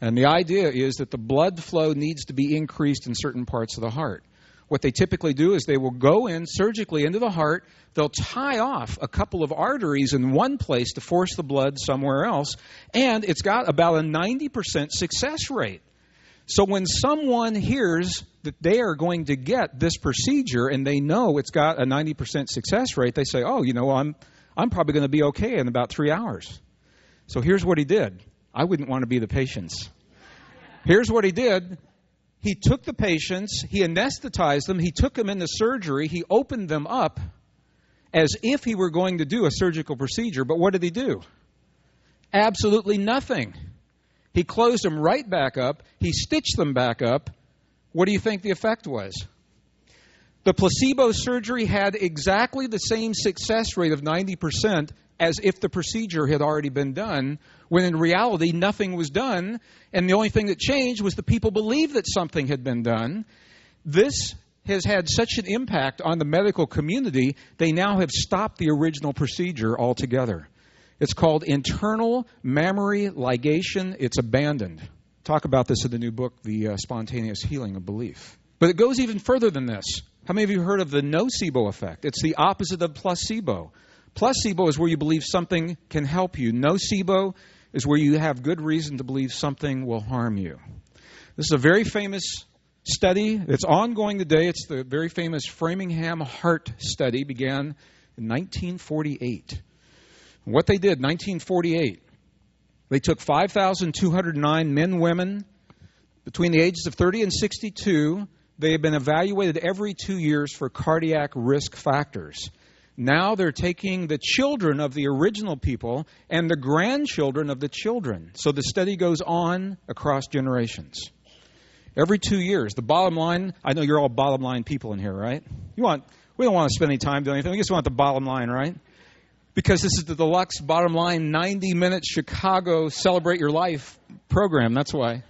And the idea is that the blood flow needs to be increased in certain parts of the heart. what they typically do is they will go in surgically into the heart. They'll tie off a couple of arteries in one place to force the blood somewhere else. And it's got about a 90% success rate. So when someone hears that they are going to get this procedure and they know it's got a 90% success rate, they say, oh, I'm probably going to be okay in about 3 hours. So here's what he did. I wouldn't want to be the patients. Here's what he did. He took the patients, he anesthetized them, he took them into surgery, he opened them up as if he were going to do a surgical procedure. But what did he do? Absolutely nothing. He closed them right back up. He stitched them back up. What do you think the effect was? The placebo surgery had exactly the same success rate of 90% as if the procedure had already been done, when in reality nothing was done, and the only thing that changed was the people believed that something had been done. This has had such an impact on the medical community, they now have stopped the original procedure altogether. It's called internal mammary ligation. It's abandoned. Talk about this in the new book, The Spontaneous Healing of Belief. But it goes even further than this. How many of you heard of the nocebo effect? It's the opposite of placebo. Placebo is where you believe something can help you. Nocebo is where you have good reason to believe something will harm you. This is a very famous study. It's ongoing today. It's the very famous Framingham Heart Study. Began in 1948. What they did, 1948, they took 5,209 men, women, between the ages of 30 and 62. They have been evaluated every 2 years for cardiac risk factors. Now they're taking the children of the original people and the grandchildren of the children. So the study goes on across generations. Every 2 years. The bottom line, I know you're all bottom line people in here, right? We don't want to spend any time doing anything. We just want the bottom line, right? Because this is the deluxe bottom line 90-minute Chicago Celebrate Your Life program. That's why.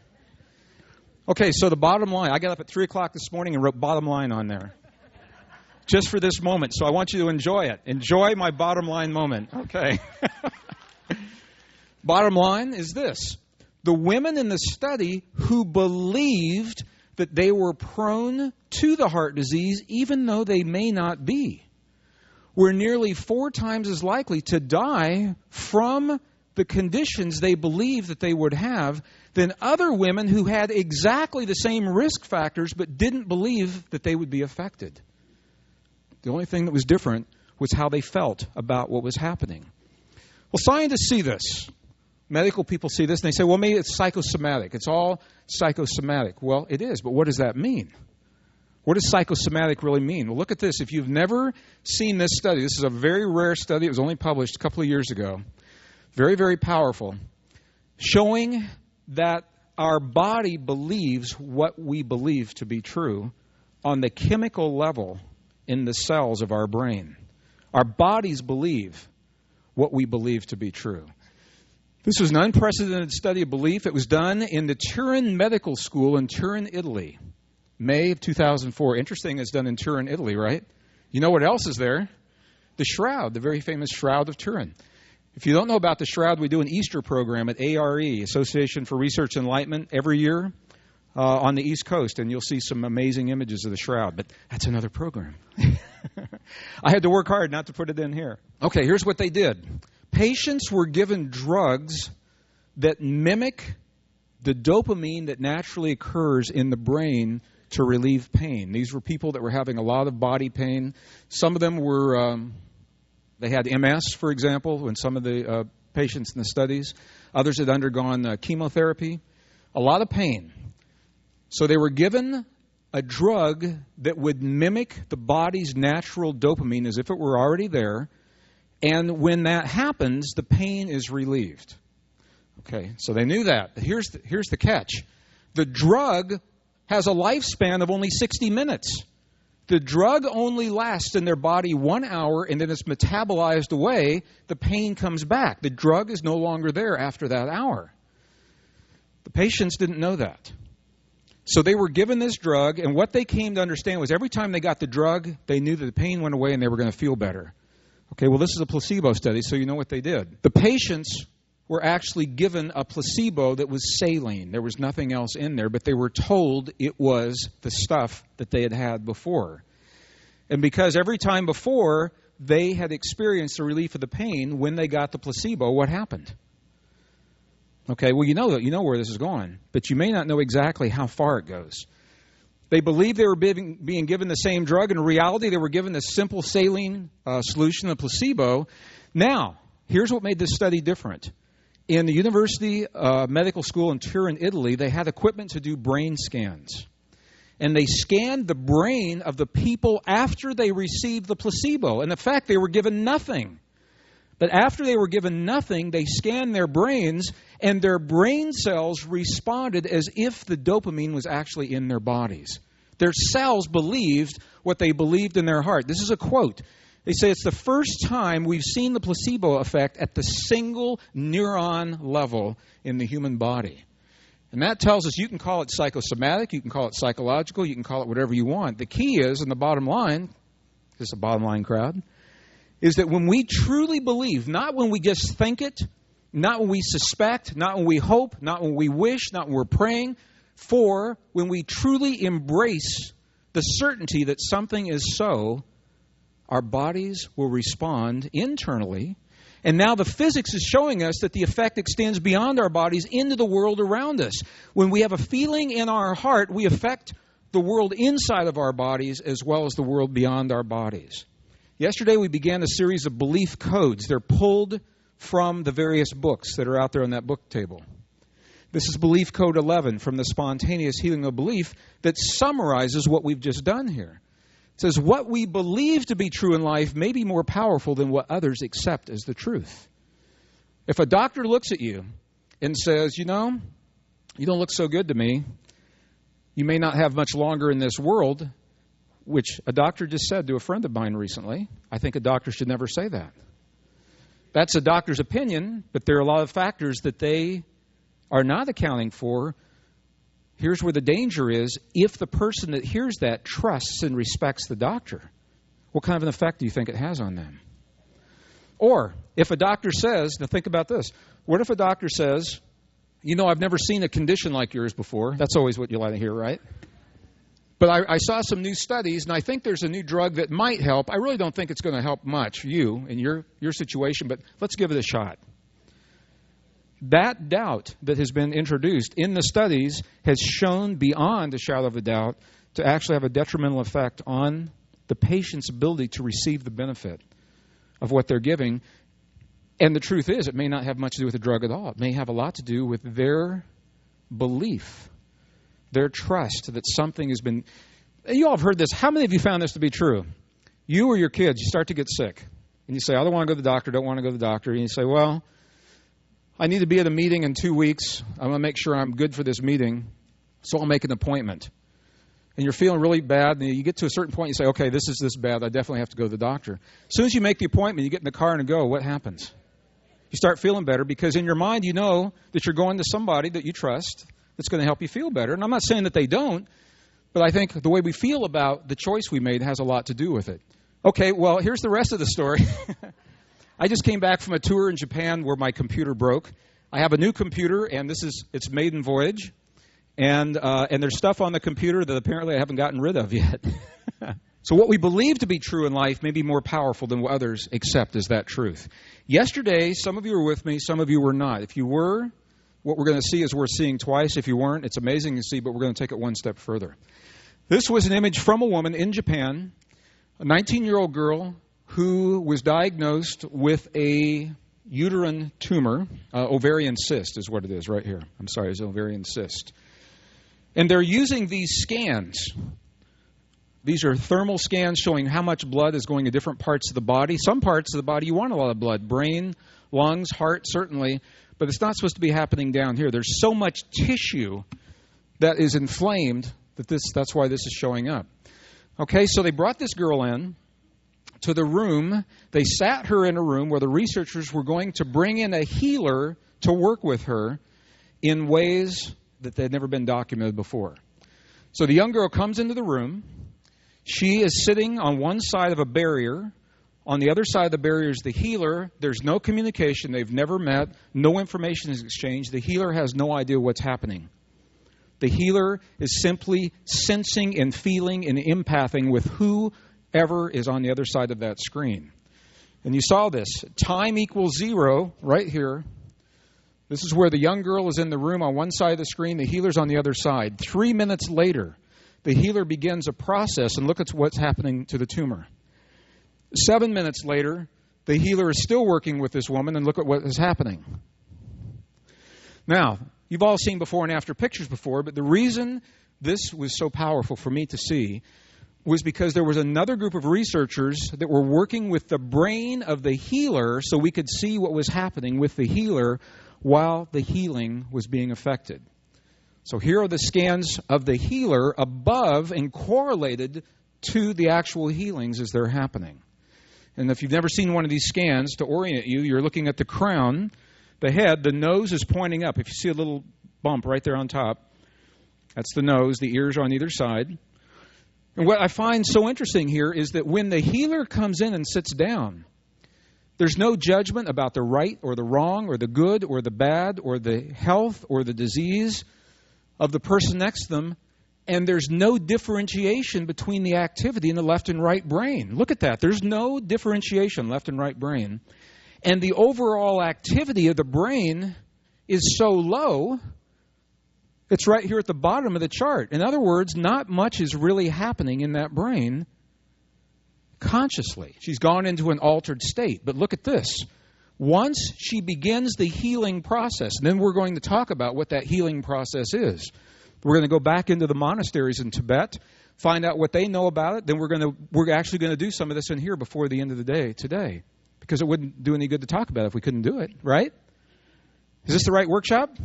Okay, so the bottom line. I got up at 3 o'clock this morning and wrote bottom line on there. Just for this moment. So I want you to enjoy it. Enjoy my bottom line moment. Okay. Bottom line is this. The women in the study who believed that they were prone to the heart disease, even though they may not be, were nearly 4 times as likely to die from the conditions they believed that they would have than other women who had exactly the same risk factors but didn't believe that they would be affected. The only thing that was different was how they felt about what was happening. Well, scientists see this. Medical people see this, and they say, well, maybe it's psychosomatic. It's all psychosomatic. Well, it is, but what does that mean? What does psychosomatic really mean? Well, look at this. If you've never seen this study, this is a very rare study. It was only published a couple of years ago. Very, very powerful. Showing that our body believes what we believe to be true on the chemical level in the cells of our brain. Our bodies believe what we believe to be true. This was an unprecedented study of belief. It was done in the Turin Medical School in Turin, Italy. May of 2004. Interesting, it's done in Turin, Italy, right? You know what else is there? The Shroud, the very famous Shroud of Turin. If you don't know about the Shroud, we do an Easter program at ARE, Association for Research and Enlightenment, every year on the East Coast, and you'll see some amazing images of the Shroud, but that's another program. I had to work hard not to put it in here. Okay, here's what they did. Patients were given drugs that mimic the dopamine that naturally occurs in the brain to relieve pain. These were people that were having a lot of body pain. Some of them were, they had MS, for example, in some of the patients in the studies. Others had undergone chemotherapy. A lot of pain. So they were given a drug that would mimic the body's natural dopamine as if it were already there. And when that happens, the pain is relieved. Okay, so they knew that. But here's the catch. The drug has a lifespan of only 60 minutes. The drug only lasts in their body 1 hour, and then it's metabolized away. The pain comes back. The drug is no longer there after that hour. The patients didn't know that. So they were given this drug, and what they came to understand was every time they got the drug, they knew that the pain went away and they were going to feel better. Okay, well, this is a placebo study, so you know what they did. The patients were actually given a placebo that was saline. There was nothing else in there, but they were told it was the stuff that they had had before. And because every time before they had experienced the relief of the pain, when they got the placebo, what happened? Okay, well, you know where this is going, but you may not know exactly how far it goes. They believed they were being given the same drug. In reality, they were given a simple saline solution, a placebo. Now, here's what made this study different. In the University Medical School in Turin, Italy, they had equipment to do brain scans. And they scanned the brain of the people after they received the placebo. And in fact, they were given nothing. But after they were given nothing, they scanned their brains, and their brain cells responded as if the dopamine was actually in their bodies. Their cells believed what they believed in their heart. This is a quote. They say it's the first time we've seen the placebo effect at the single neuron level in the human body. And that tells us you can call it psychosomatic, you can call it psychological, you can call it whatever you want. The key is, and the bottom line, this is a bottom line crowd, is that when we truly believe, not when we just think it, not when we suspect, not when we hope, not when we wish, not when we're praying, for when we truly embrace the certainty that something is so, our bodies will respond internally. And now the physics is showing us that the effect extends beyond our bodies into the world around us. When we have a feeling in our heart, we affect the world inside of our bodies as well as the world beyond our bodies. Yesterday we began a series of belief codes. They're pulled from the various books that are out there on that book table. This is belief code 11 from the Spontaneous Healing of Belief that summarizes what we've just done here. It says, what we believe to be true in life may be more powerful than what others accept as the truth. If a doctor looks at you and says, you don't look so good to me, you may not have much longer in this world, which a doctor just said to a friend of mine recently. I think a doctor should never say that. That's a doctor's opinion, but there are a lot of factors that they are not accounting for. Here's where the danger is. If the person that hears that trusts and respects the doctor, what kind of an effect do you think it has on them? Or if a doctor says, now think about this. What if a doctor says, I've never seen a condition like yours before. That's always what you like to hear, right? But I saw some new studies, and I think there's a new drug that might help. I really don't think it's going to help much, you, in your situation, but let's give it a shot. That doubt that has been introduced in the studies has shown beyond a shadow of a doubt to actually have a detrimental effect on the patient's ability to receive the benefit of what they're giving. And the truth is, it may not have much to do with the drug at all. It may have a lot to do with their belief, their trust that something has been... You all have heard this. How many of you found this to be true? You or your kids, you start to get sick. And you say, I don't want to go to the doctor, don't want to go to the doctor. And you say, well, I need to be at a meeting in 2 weeks. I want to make sure I'm good for this meeting, so I'll make an appointment. And you're feeling really bad, and you get to a certain point, you say, okay, this is this bad. I definitely have to go to the doctor. As soon as you make the appointment, you get in the car and go, what happens? You start feeling better because in your mind you know that you're going to somebody that you trust that's going to help you feel better. And I'm not saying that they don't, but I think the way we feel about the choice we made has a lot to do with it. Okay, well, here's the rest of the story. I just came back from a tour in Japan where my computer broke. I have a new computer, and it's maiden voyage. And there's stuff on the computer that apparently I haven't gotten rid of yet. So what we believe to be true in life may be more powerful than what others accept as that truth. Yesterday, some of you were with me, some of you were not. If you were, what we're going to see is worth seeing twice. If you weren't, it's amazing to see, but we're going to take it one step further. This was an image from a woman in Japan, a 19-year-old girl who was diagnosed with a uterine tumor, ovarian cyst is what it is right here. I'm sorry, it's an ovarian cyst. And they're using these scans. These are thermal scans showing how much blood is going to different parts of the body. Some parts of the body you want a lot of blood. Brain, lungs, heart, certainly. But it's not supposed to be happening down here. There's so much tissue that is inflamed that's why this is showing up. Okay, so they brought this girl in to the room. They sat her in a room where the researchers were going to bring in a healer to work with her in ways that they'd never been documented before. So the young girl comes into the room. She is sitting on one side of a barrier On the other side of the barrier is the healer. There's no communication. They've never met. No information is exchanged. The healer has no idea what's happening. The healer is simply sensing and feeling and empathing with whoever is on the other side of that screen. And you saw this. Time equals 0 right here. This is where the young girl is in the room on one side of the screen. The healer's on the other side. 3 minutes later, the healer begins a process, and look at what's happening to the tumor. 7 minutes later, the healer is still working with this woman, and look at what is happening. Now, you've all seen before and after pictures before, but the reason this was so powerful for me to see was because there was another group of researchers that were working with the brain of the healer so we could see what was happening with the healer while the healing was being affected. So here are the scans of the healer above and correlated to the actual healings as they're happening. And if you've never seen one of these scans, to orient you, you're looking at the crown, the head, the nose is pointing up. If you see a little bump right there on top, that's the nose, the ears are on either side. And what I find so interesting here is that when the healer comes in and sits down, there's no judgment about the right or the wrong or the good or the bad or the health or the disease of the person next to them. And there's no differentiation between the activity in the left and right brain. Look at that. There's no differentiation, left and right brain. And the overall activity of the brain is so low, it's right here at the bottom of the chart. In other words, not much is really happening in that brain consciously. She's gone into an altered state. But look at this. Once she begins the healing process, and then we're going to talk about what that healing process is. We're going to go back into the monasteries in Tibet, find out what they know about it. Then we're actually going to do some of this in here before the end of the day today, because it wouldn't do any good to talk about it if we couldn't do it, right? Is this the right workshop?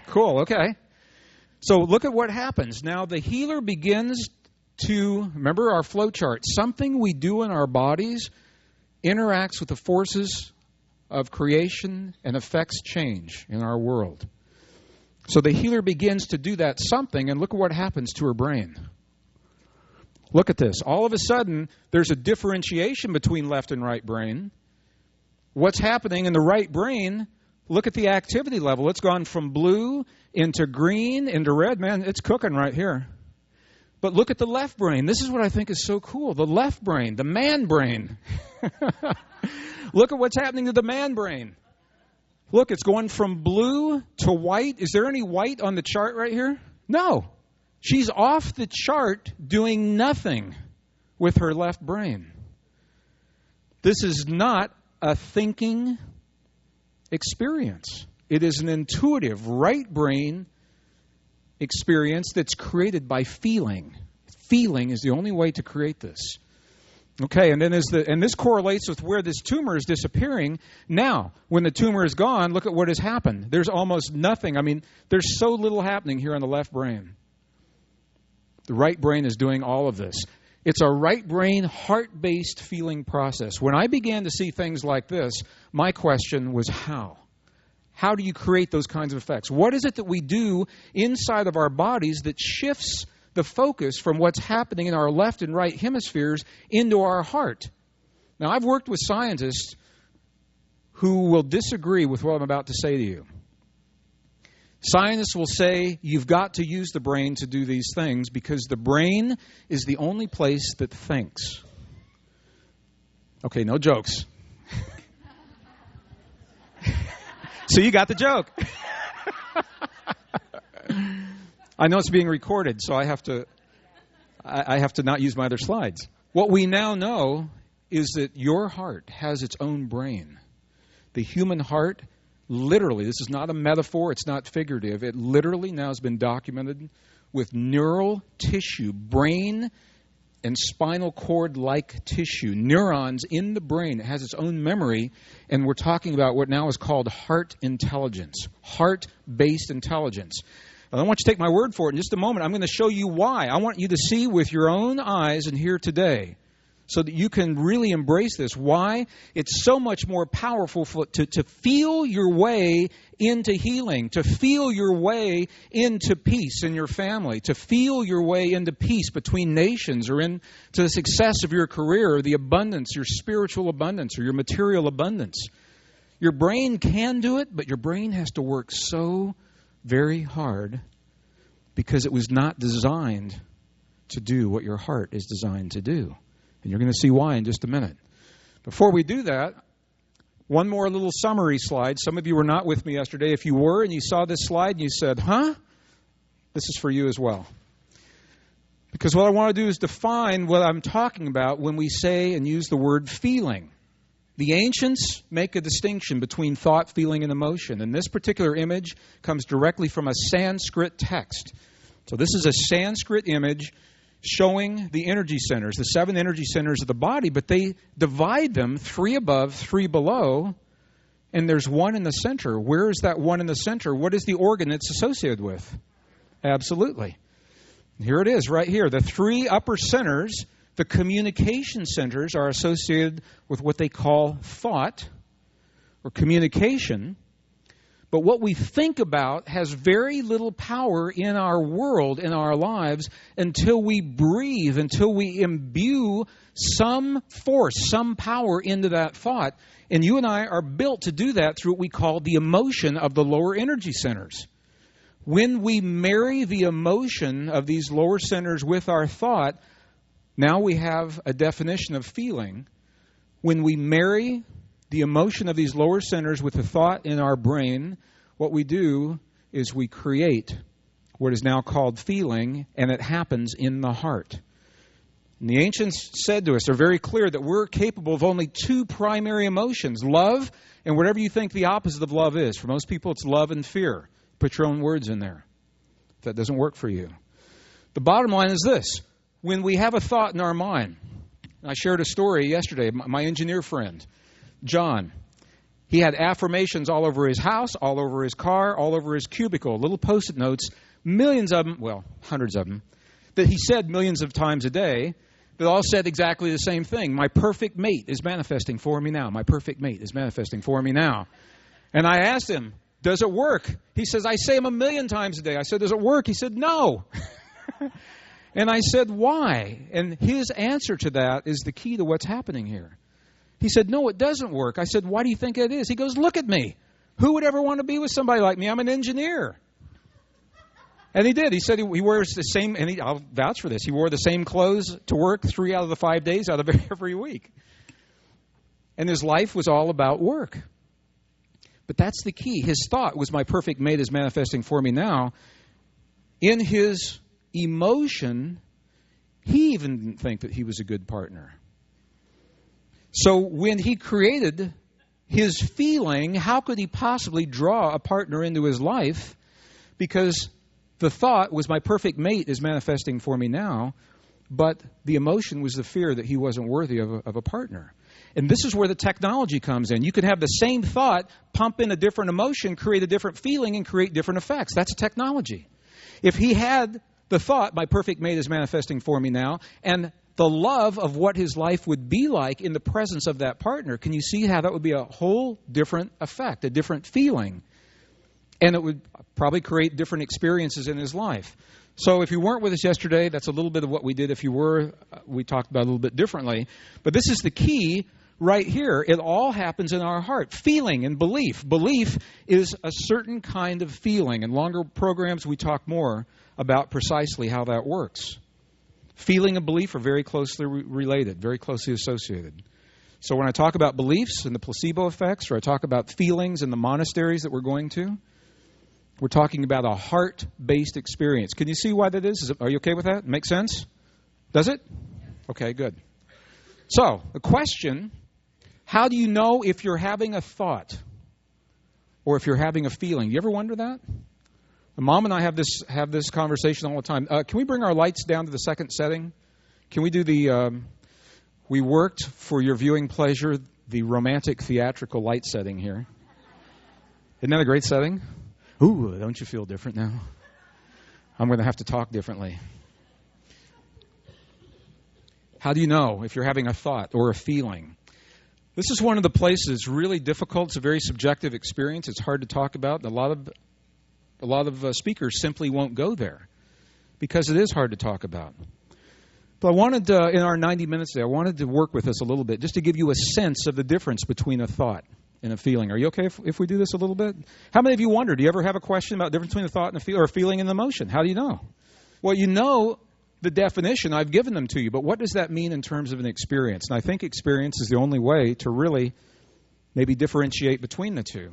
Cool, okay. So look at what happens. Now the healer begins to, remember our flow chart, something we do in our bodies interacts with the forces of creation and affects change in our world. So the healer begins to do that something, and look at what happens to her brain. Look at this. All of a sudden, there's a differentiation between left and right brain. What's happening in the right brain, look at the activity level. It's gone from blue into green into red. Man, it's cooking right here. But look at the left brain. This is what I think is so cool. The left brain, the man brain. Look at what's happening to the man brain. Look, it's going from blue to white. Is there any white on the chart right here? No. She's off the chart doing nothing with her left brain. This is not a thinking experience. It is an intuitive right brain experience that's created by feeling. Feeling is the only way to create this. Okay, and then this correlates with where this tumor is disappearing. Now, when the tumor is gone, look at what has happened. There's almost nothing. I mean, there's so little happening here on the left brain. The right brain is doing all of this. It's a right brain, heart-based feeling process. When I began to see things like this, my question was how? How do you create those kinds of effects? What is it that we do inside of our bodies that shifts the focus from what's happening in our left and right hemispheres into our heart? Now, I've worked with scientists who will disagree with what I'm about to say to you. Scientists will say you've got to use the brain to do these things because the brain is the only place that thinks. Okay, no jokes. So you got the joke. I know it's being recorded, so I have to not use my other slides. What we now know is that your heart has its own brain. The human heart, literally, this is not a metaphor, it's not figurative. It literally now has been documented with neural tissue, brain and spinal cord-like tissue, neurons in the brain. It has its own memory, and we're talking about what now is called heart intelligence, heart-based intelligence. I don't want you to take my word for it. In just a moment, I'm going to show you why. I want you to see with your own eyes and hear today so that you can really embrace this. Why? It's so much more powerful to feel your way into healing, to feel your way into peace in your family, to feel your way into peace between nations, or into the success of your career, or the abundance, your spiritual abundance, or your material abundance. Your brain can do it, but your brain has to work so very hard because it was not designed to do what your heart is designed to do. And you're going to see why in just a minute. Before we do that, one more little summary slide. Some of you were not with me yesterday. If you were and you saw this slide and you said, huh? This is for you as well. Because what I want to do is define what I'm talking about when we say and use the word feeling. The ancients make a distinction between thought, feeling, and emotion. And this particular image comes directly from a Sanskrit text. So this is a Sanskrit image showing the energy centers, the 7 energy centers of the body, but they divide them 3 above, 3 below, and there's 1 in the center. Where is that 1 in the center? What is the organ it's associated with? Absolutely. Here it is, right here. The 3 upper centers, the communication centers, are associated with what they call thought or communication. But what we think about has very little power in our world, in our lives, until we breathe, until we imbue some force, some power into that thought. And you and I are built to do that through what we call the emotion of the lower energy centers. When we marry the emotion of these lower centers with our thought, now we have a definition of feeling. When we marry the emotion of these lower centers with the thought in our brain, what we do is we create what is now called feeling, and it happens in the heart. And the ancients said to us, they're very clear, that we're capable of only 2 primary emotions, love and whatever you think the opposite of love is. For most people, it's love and fear. Put your own words in there. If that doesn't work for you. The bottom line is this. When we have a thought in our mind, I shared a story yesterday, my engineer friend, John, he had affirmations all over his house, all over his car, all over his cubicle, little Post-it notes, millions of them, well, hundreds of them, that he said millions of times a day, that all said exactly the same thing. My perfect mate is manifesting for me now. My perfect mate is manifesting for me now. And I asked him, does it work? He says, I say them a million times a day. I said, does it work? He said, no. And I said, why? And his answer to that is the key to what's happening here. He said, no, it doesn't work. I said, why do you think it is? He goes, look at me. Who would ever want to be with somebody like me? I'm an engineer. And he did. He said he wears the same, and I'll vouch for this, he wore the same clothes to work 3 out of the 5 days out of every week. And his life was all about work. But that's the key. His thought was, my perfect mate is manifesting for me now. In his emotion, he even didn't think that he was a good partner. So when he created his feeling, how could he possibly draw a partner into his life? Because the thought was, my perfect mate is manifesting for me now, but the emotion was the fear that he wasn't worthy of a partner. And this is where the technology comes in. You could have the same thought, pump in a different emotion, create a different feeling, and create different effects. That's technology. If he had the thought, my perfect mate is manifesting for me now, and the love of what his life would be like in the presence of that partner, can you see how that would be a whole different effect, a different feeling? And it would probably create different experiences in his life. So if you weren't with us yesterday, that's a little bit of what we did. If you were, we talked about it a little bit differently. But this is the key right here. It all happens in our heart. Feeling and belief. Belief is a certain kind of feeling. In longer programs, we talk more about precisely how that works. Feeling and belief are very closely related, very closely associated. So when I talk about beliefs and the placebo effects, or I talk about feelings and the monasteries that we're going to, we're talking about a heart-based experience. Can you see why that is? Are you okay with that? Make sense? Does it? Okay, good. So, the question, how do you know if you're having a thought or if you're having a feeling? You ever wonder that? Mom and I have this conversation all the time. Can we bring our lights down to the second setting? Can we do we worked for your viewing pleasure, the romantic theatrical light setting here. Isn't that a great setting? Ooh, don't you feel different now? I'm going to have to talk differently. How do you know if you're having a thought or a feeling? This is one of the places it's really difficult. It's a very subjective experience. It's hard to talk about. A lot of speakers simply won't go there because it is hard to talk about. But I wanted, in our 90 minutes today, I wanted to work with this a little bit just to give you a sense of the difference between a thought and a feeling. Are you okay if we do this a little bit? How many of you wonder, do you ever have a question about the difference between a thought and or a feeling and an emotion? How do you know? Well, you know the definition. I've given them to you, but what does that mean in terms of an experience? And I think experience is the only way to really maybe differentiate between the two.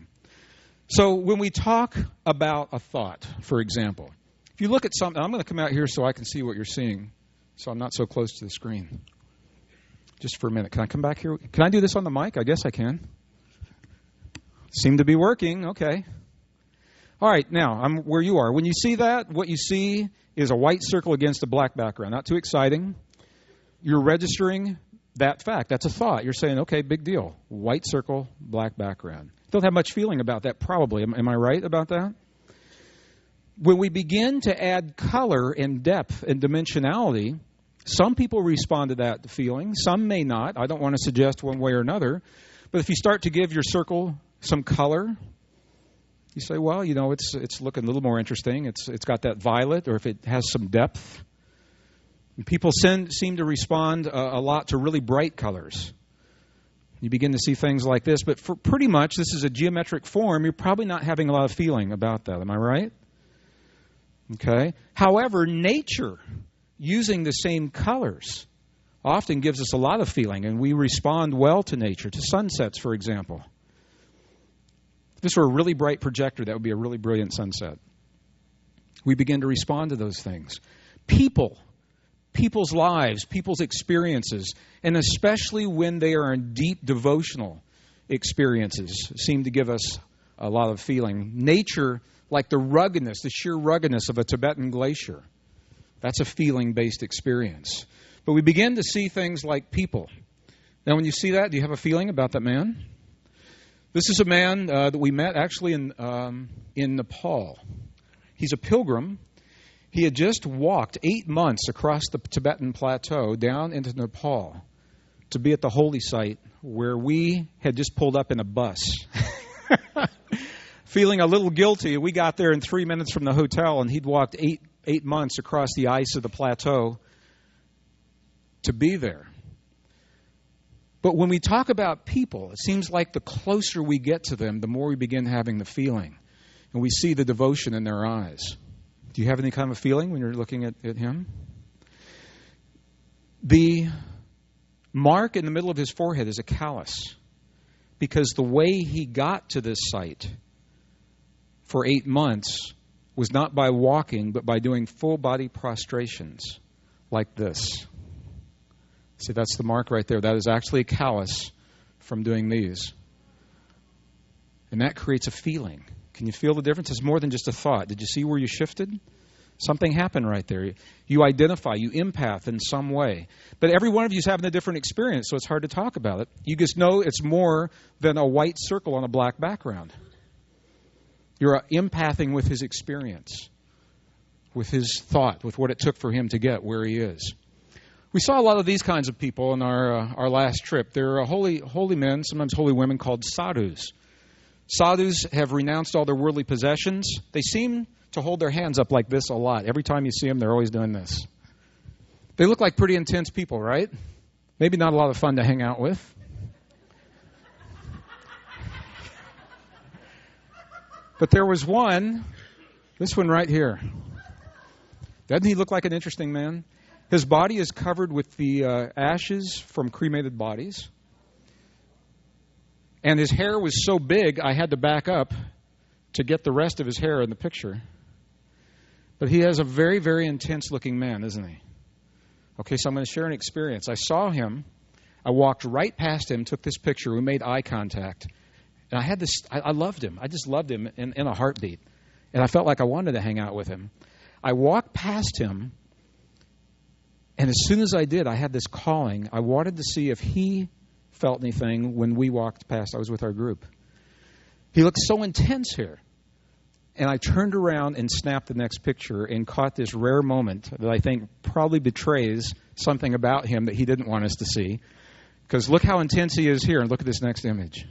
So when we talk about a thought, for example, if you look at something, I'm going to come out here so I can see what you're seeing, so I'm not so close to the screen. Just for a minute. Can I come back here? Can I do this on the mic? I guess I can. Seem to be working. Okay. All right, now, I'm where you are. When you see that, what you see is a white circle against a black background. Not too exciting. You're registering that fact. That's a thought. You're saying, okay, big deal. White circle, black background. Don't have much feeling about that, probably. Am I right about that? When we begin to add color and depth and dimensionality, some people respond to that feeling. Some may not. I don't want to suggest one way or another. But if you start to give your circle some color, you say, well, you know, it's looking a little more interesting. It's got that violet, or if it has some depth. And people seem to respond a lot to really bright colors. You begin to see things like this. But for pretty much, this is a geometric form. You're probably not having a lot of feeling about that. Am I right? Okay. However, nature, using the same colors, often gives us a lot of feeling, and we respond well to nature, to sunsets, for example. If this were a really bright projector, that would be a really brilliant sunset. We begin to respond to those things. People's lives, people's experiences, and especially when they are in deep devotional experiences, seem to give us a lot of feeling. Nature, like the ruggedness, the sheer ruggedness of a Tibetan glacier, that's a feeling-based experience. But we begin to see things like people. Now, when you see that, do you have a feeling about that man? This is a man that we met actually in Nepal. He's a pilgrim. He had just walked 8 months across the Tibetan plateau down into Nepal to be at the holy site where we had just pulled up in a bus. Feeling a little guilty, we got there in 3 minutes from the hotel, and he'd walked eight months across the ice of the plateau to be there. But when we talk about people, it seems like the closer we get to them, the more we begin having the feeling. And we see the devotion in their eyes. Do you have any kind of feeling when you're looking at him? The mark in the middle of his forehead is a callus, because the way he got to this site for 8 months was not by walking, but by doing full body prostrations like this. See, that's the mark right there. That is actually a callus from doing these. And that creates a feeling. Can you feel the difference? It's more than just a thought. Did you see where you shifted? Something happened right there. You identify, you empath in some way. But every one of you is having a different experience, so it's hard to talk about it. You just know it's more than a white circle on a black background. You're empathing with his experience, with his thought, with what it took for him to get where he is. We saw a lot of these kinds of people on our last trip. There are holy men, sometimes holy women, called sadhus. Sadhus have renounced all their worldly possessions. They seem to hold their hands up like this a lot. Every time you see them, they're always doing this. They look like pretty intense people, right? Maybe not a lot of fun to hang out with. But there was one, this one right here. Doesn't he look like an interesting man? His body is covered with the ashes from cremated bodies. And his hair was so big, I had to back up to get the rest of his hair in the picture. But he is a very, very intense-looking man, isn't he? Okay, so I'm going to share an experience. I saw him. I walked right past him, took this picture. We made eye contact. And I had this, I loved him. I just loved him in a heartbeat. And I felt like I wanted to hang out with him. I walked past him, and as soon as I did, I had this calling. I wanted to see if he felt anything when we walked past. I was with our group. He looked so intense here. And I turned around and snapped the next picture and caught this rare moment that I think probably betrays something about him that he didn't want us to see. Because look how intense he is here, and look at this next image.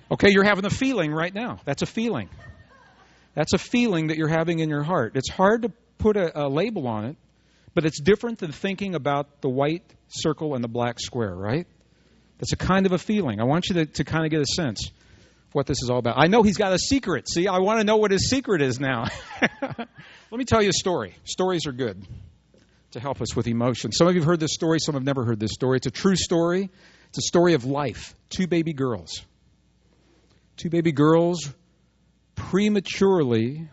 Okay, you're having a feeling right now. That's a feeling. That's a feeling that you're having in your heart. It's hard to put a label on it, but it's different than thinking about the white circle and the black square, right? That's a kind of a feeling. I want you to kind of get a sense of what this is all about. I know he's got a secret. See, I want to know what his secret is now. Let me tell you a story. Stories are good to help us with emotion. Some of you have heard this story. Some have never heard this story. It's a true story. It's a story of life. 2 baby girls. 2 baby girls prematurely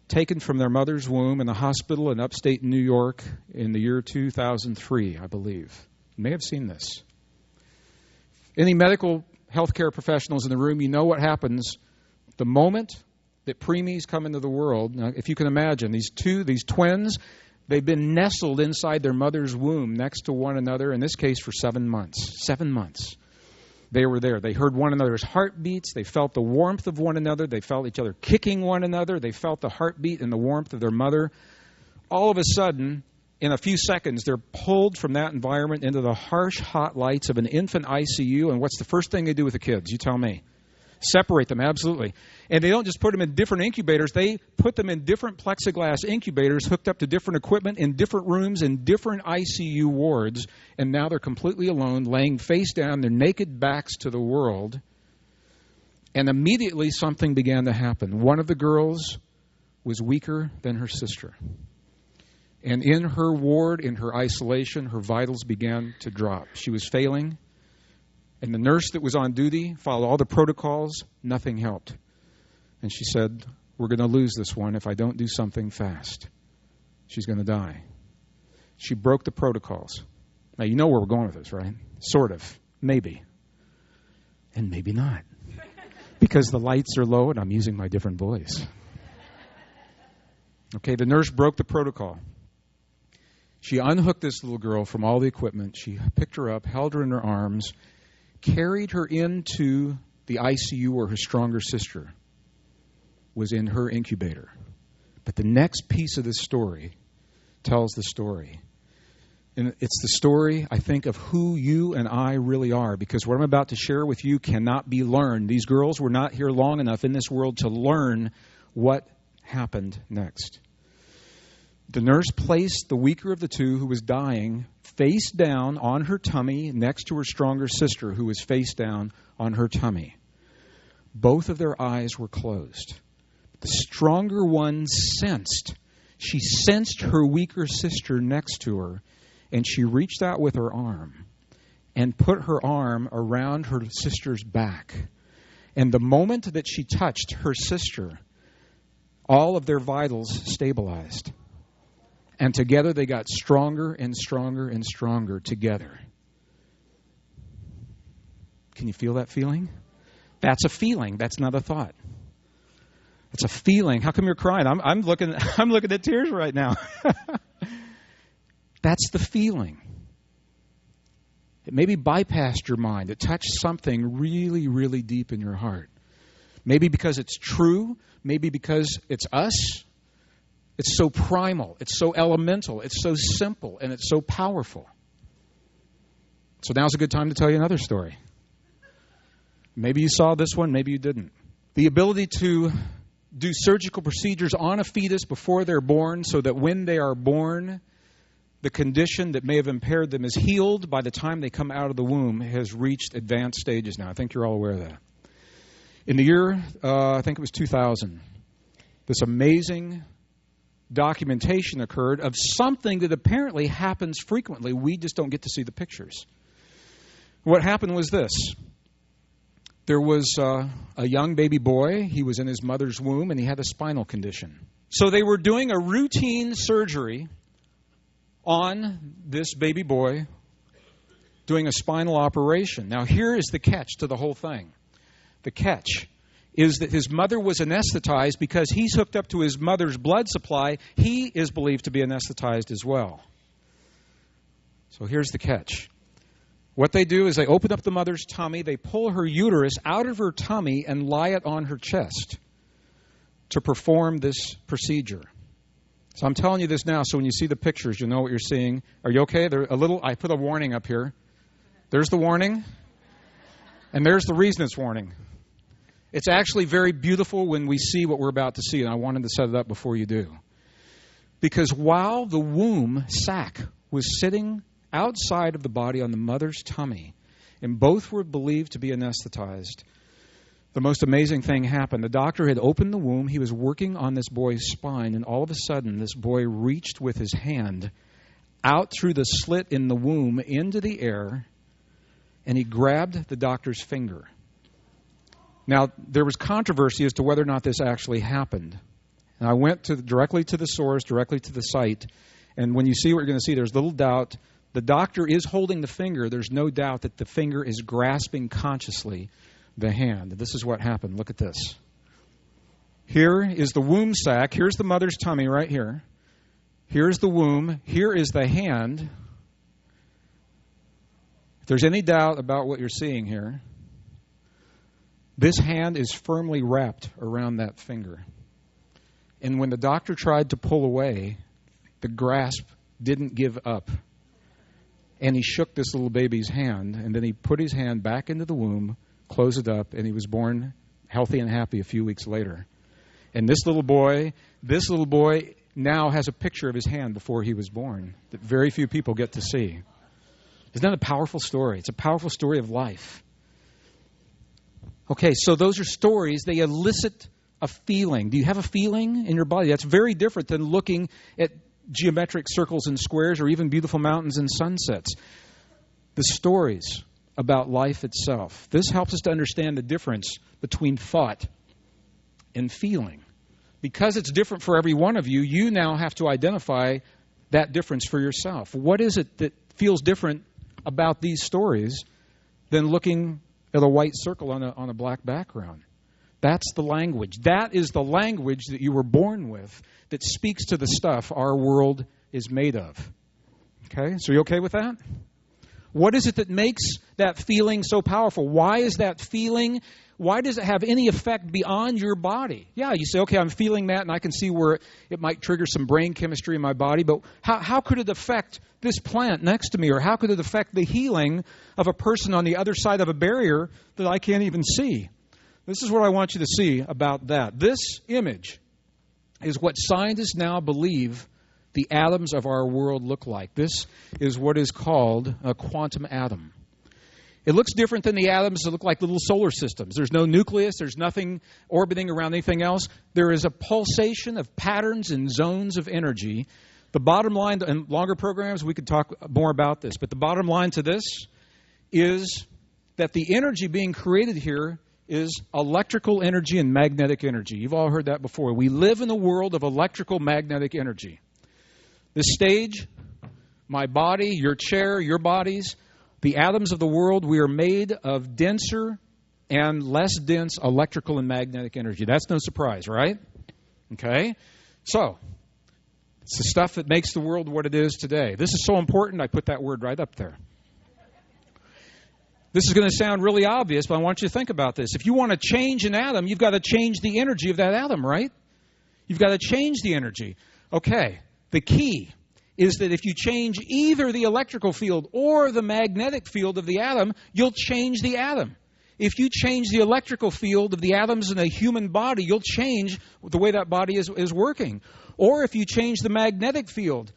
taken from their mother's womb in a hospital in upstate New York in the year 2003, I believe. You may have seen this. Any medical healthcare professionals in the room, you know what happens the moment that preemies come into the world. Now, if you can imagine, these twins, they've been nestled inside their mother's womb next to one another, in this case for 7 months. 7 months. They were there. They heard one another's heartbeats. They felt the warmth of one another. They felt each other kicking one another. They felt the heartbeat and the warmth of their mother. All of a sudden, in a few seconds, they're pulled from that environment into the harsh, hot lights of an infant ICU. And what's the first thing they do with the kids? You tell me. Separate them, absolutely. And they don't just put them in different incubators. They put them in different plexiglass incubators hooked up to different equipment in different rooms in different ICU wards. And now they're completely alone, laying face down, their naked backs to the world. And immediately something began to happen. One of the girls was weaker than her sister. And in her ward, in her isolation, her vitals began to drop. She was failing. And the nurse that was on duty followed all the protocols. Nothing helped. And she said, we're going to lose this one if I don't do something fast. She's going to die. She broke the protocols. Now, you know where we're going with this, right? Sort of. Maybe. And maybe not. Because the lights are low and I'm using my different voice. Okay, the nurse broke the protocol. She unhooked this little girl from all the equipment. She picked her up, held her in her arms, carried her into the ICU where her stronger sister was in her incubator. But the next piece of this story tells the story. And it's the story, I think, of who you and I really are. Because what I'm about to share with you cannot be learned. These girls were not here long enough in this world to learn what happened next. The nurse placed the weaker of the two, who was dying, face down on her tummy next to her stronger sister, who was face down on her tummy. Both of their eyes were closed. The stronger one she sensed her weaker sister next to her, and she reached out with her arm and put her arm around her sister's back. And the moment that she touched her sister, all of their vitals stabilized. And together they got stronger and stronger and stronger together. Can you feel that feeling? That's a feeling. That's not a thought. It's a feeling. How come you're crying? I'm looking at tears right now. That's the feeling. It maybe bypassed your mind. It touched something really, really deep in your heart. Maybe because it's true. Maybe because it's us. It's so primal, it's so elemental, it's so simple, and it's so powerful. So now's a good time to tell you another story. Maybe you saw this one, maybe you didn't. The ability to do surgical procedures on a fetus before they're born so that when they are born, the condition that may have impaired them is healed by the time they come out of the womb has reached advanced stages now. I think you're all aware of that. In the year, I think it was 2000, this amazing documentation occurred of something that apparently happens frequently. We just don't get to see the pictures. What happened was this. There was a young baby boy. He was in his mother's womb, and he had a spinal condition. So they were doing a routine surgery on this baby boy, doing a spinal operation. Now, here is the catch to the whole thing. The catch is that his mother was anesthetized because he's hooked up to his mother's blood supply. He is believed to be anesthetized as well. So here's the catch. What they do is they open up the mother's tummy, they pull her uterus out of her tummy and lie it on her chest to perform this procedure. So I'm telling you this now, so when you see the pictures, you'll know what you're seeing. Are you okay? I put a warning up here. There's the warning, and there's the reason it's warning. It's actually very beautiful when we see what we're about to see, and I wanted to set it up before you do. Because while the womb sac was sitting outside of the body on the mother's tummy, and both were believed to be anesthetized, the most amazing thing happened. The doctor had opened the womb. He was working on this boy's spine, and all of a sudden, this boy reached with his hand out through the slit in the womb into the air, and he grabbed the doctor's finger. Now, there was controversy as to whether or not this actually happened. And I went directly to the source, directly to the site, and when you see what you're going to see, there's little doubt. The doctor is holding the finger. There's no doubt that the finger is grasping consciously the hand. This is what happened. Look at this. Here is the womb sac. Here's the mother's tummy right here. Here's the womb. Here is the hand. If there's any doubt about what you're seeing here, this hand is firmly wrapped around that finger. And when the doctor tried to pull away, the grasp didn't give up. And he shook this little baby's hand, and then he put his hand back into the womb, closed it up, and he was born healthy and happy a few weeks later. And this little boy now has a picture of his hand before he was born that very few people get to see. Isn't that a powerful story? It's a powerful story of life. Okay, so those are stories. They elicit a feeling. Do you have a feeling in your body? That's very different than looking at geometric circles and squares or even beautiful mountains and sunsets. The stories about life itself. This helps us to understand the difference between thought and feeling. Because it's different for every one of you, you now have to identify that difference for yourself. What is it that feels different about these stories than looking at a white circle on a black background? That's the language. That is the language that you were born with that speaks to the stuff our world is made of. Okay? So you okay with that? What is it that makes that feeling so powerful? Why is that feeling, why does it have any effect beyond your body? Yeah, you say, okay, I'm feeling that, and I can see where it might trigger some brain chemistry in my body, but how could it affect this plant next to me? Or how could it affect the healing of a person on the other side of a barrier that I can't even see? This is what I want you to see about that. This image is what scientists now believe the atoms of our world look like. This is what is called a quantum atom. It looks different than the atoms that look like little solar systems. There's no nucleus. There's nothing orbiting around anything else. There is a pulsation of patterns and zones of energy. The bottom line, in longer programs, we could talk more about this, but the bottom line to this is that the energy being created here is electrical energy and magnetic energy. You've all heard that before. We live in a world of electrical magnetic energy. This stage, my body, your chair, your bodies, the atoms of the world, we are made of denser and less dense electrical and magnetic energy. That's no surprise, right? Okay? So, it's the stuff that makes the world what it is today. This is so important, I put that word right up there. This is going to sound really obvious, but I want you to think about this. If you want to change an atom, you've got to change the energy of that atom, right? You've got to change the energy. Okay, the key is that if you change either the electrical field or the magnetic field of the atom, you'll change the atom. If you change the electrical field of the atoms in a human body, you'll change the way that body is working. Or if you change the magnetic field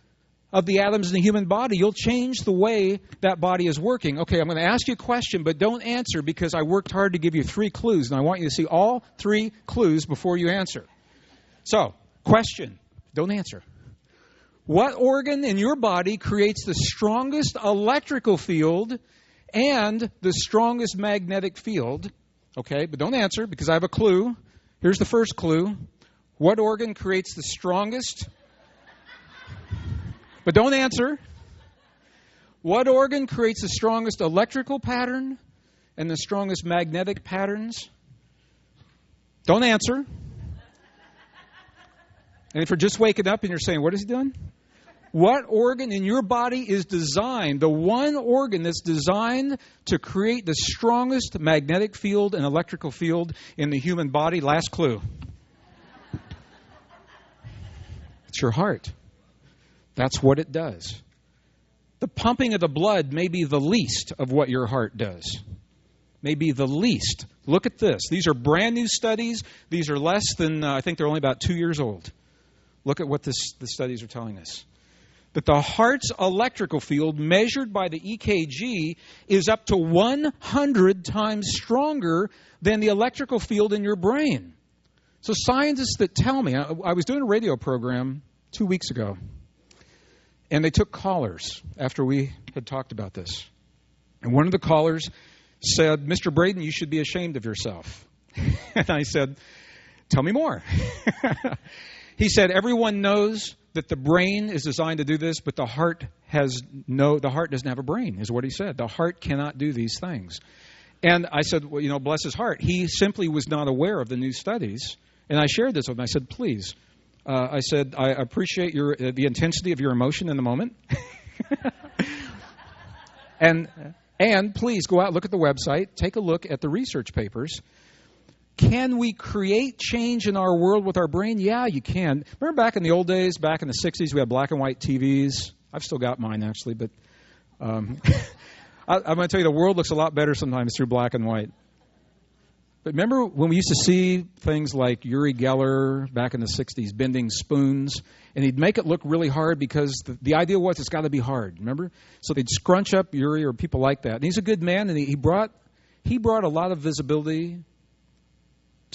of the atoms in the human body, you'll change the way that body is working. Okay, I'm going to ask you a question, but don't answer because I worked hard to give you 3 clues, and I want you to see all 3 clues before you answer. So, question, don't answer. What organ in your body creates the strongest electrical field and the strongest magnetic field? Okay, but don't answer because I have a clue. Here's the first clue. What organ creates the strongest? But don't answer. What organ creates the strongest electrical pattern and the strongest magnetic patterns? Don't answer. And if you're just waking up and you're saying, what is he doing? What organ in your body is designed, the one organ that's designed to create the strongest magnetic field and electrical field in the human body? Last clue. It's your heart. That's what it does. The pumping of the blood may be the least of what your heart does. May be the least. Look at this. These are brand new studies. These are less than, I think they're only about 2 years old. Look at what the studies are telling us. That the heart's electrical field measured by the EKG is up to 100 times stronger than the electrical field in your brain. So scientists that tell me, I was doing a radio program 2 weeks ago, and they took callers after we had talked about this. And one of the callers said, Mr. Braden, you should be ashamed of yourself. And I said, tell me more. He said, everyone knows that the brain is designed to do this, but the heart doesn't have a brain, is what he said. The heart cannot do these things. And I said, well, bless his heart. He simply was not aware of the new studies. And I shared this with him. I said, please. I said, I appreciate the intensity of your emotion in the moment. And please go out, look at the website, take a look at the research papers. Can we create change in our world with our brain? Yeah, you can. Remember back in the old days, back in the 60s, we had black and white TVs. I've still got mine, actually, but I'm going to tell you, the world looks a lot better sometimes through black and white. But remember when we used to see things like Uri Geller back in the 60s bending spoons, and he'd make it look really hard because the idea was it's got to be hard, remember? So they'd scrunch up Uri or people like that. And he's a good man, and he brought a lot of visibility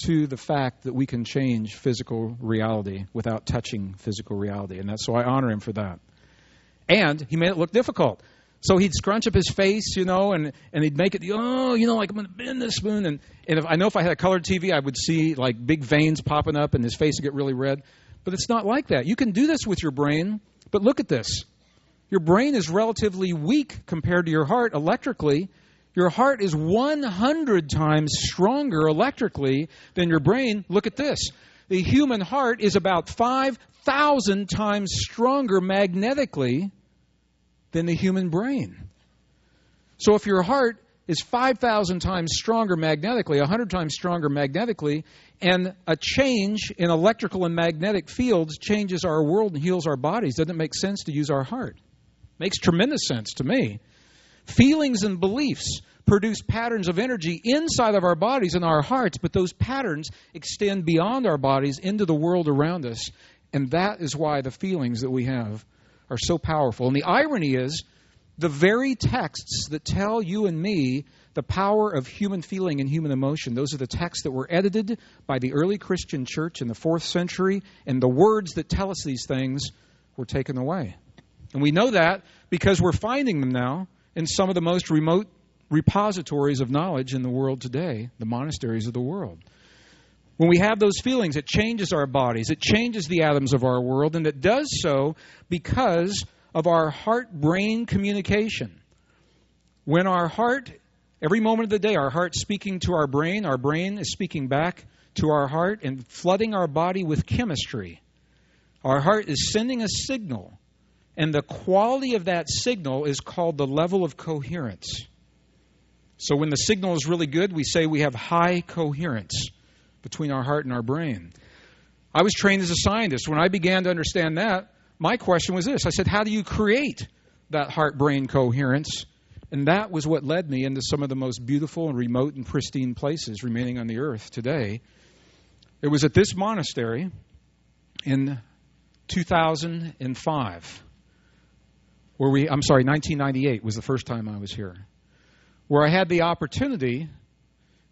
to the fact that we can change physical reality without touching physical reality. And so I honor him for that. And he made it look difficult. So he'd scrunch up his face, and he'd make it, like I'm going to bend this spoon. And if I had a colored TV, I would see like big veins popping up and his face would get really red. But it's not like that. You can do this with your brain, but look at this. Your brain is relatively weak compared to your heart electrically. Your heart is 100 times stronger electrically than your brain. Look at this. The human heart is about 5,000 times stronger magnetically than the human brain. So if your heart is 5,000 times stronger magnetically, 100 times stronger magnetically, and a change in electrical and magnetic fields changes our world and heals our bodies, doesn't it make sense to use our heart? Makes tremendous sense to me. Feelings and beliefs produce patterns of energy inside of our bodies and our hearts, but those patterns extend beyond our bodies into the world around us. And that is why the feelings that we have are so powerful. And the irony is, the very texts that tell you and me the power of human feeling and human emotion, those are the texts that were edited by the early Christian church in the 4th century, and the words that tell us these things were taken away. And we know that because we're finding them now in some of the most remote repositories of knowledge in the world today, the monasteries of the world. When we have those feelings, it changes our bodies, it changes the atoms of our world, and it does so because of our heart-brain communication. When our heart, every moment of the day, our heart's speaking to our brain is speaking back to our heart and flooding our body with chemistry. Our heart is sending a signal, and the quality of that signal is called the level of coherence. So when the signal is really good, we say we have high coherence between our heart and our brain. I was trained as a scientist. When I began to understand that, my question was this. I said, how do you create that heart-brain coherence? And that was what led me into some of the most beautiful and remote and pristine places remaining on the earth today. It was at this monastery in 2005, 1998 was the first time I was here, where I had the opportunity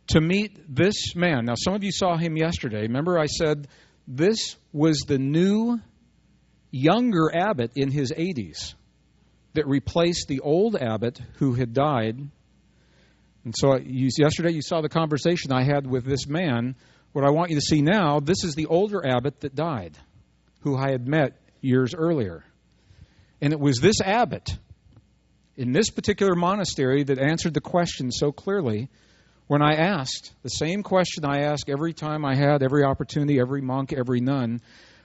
to meet this man. Now, some of you saw him yesterday. Remember I said this was the new, younger abbot in his 80s that replaced the old abbot who had died. And so yesterday you saw the conversation I had with this man. What I want you to see now, this is the older abbot that died, who I had met years earlier. And it was this abbot in this particular monastery that answered the question so clearly when I asked the same question I ask every time I had every opportunity, every monk, every nun.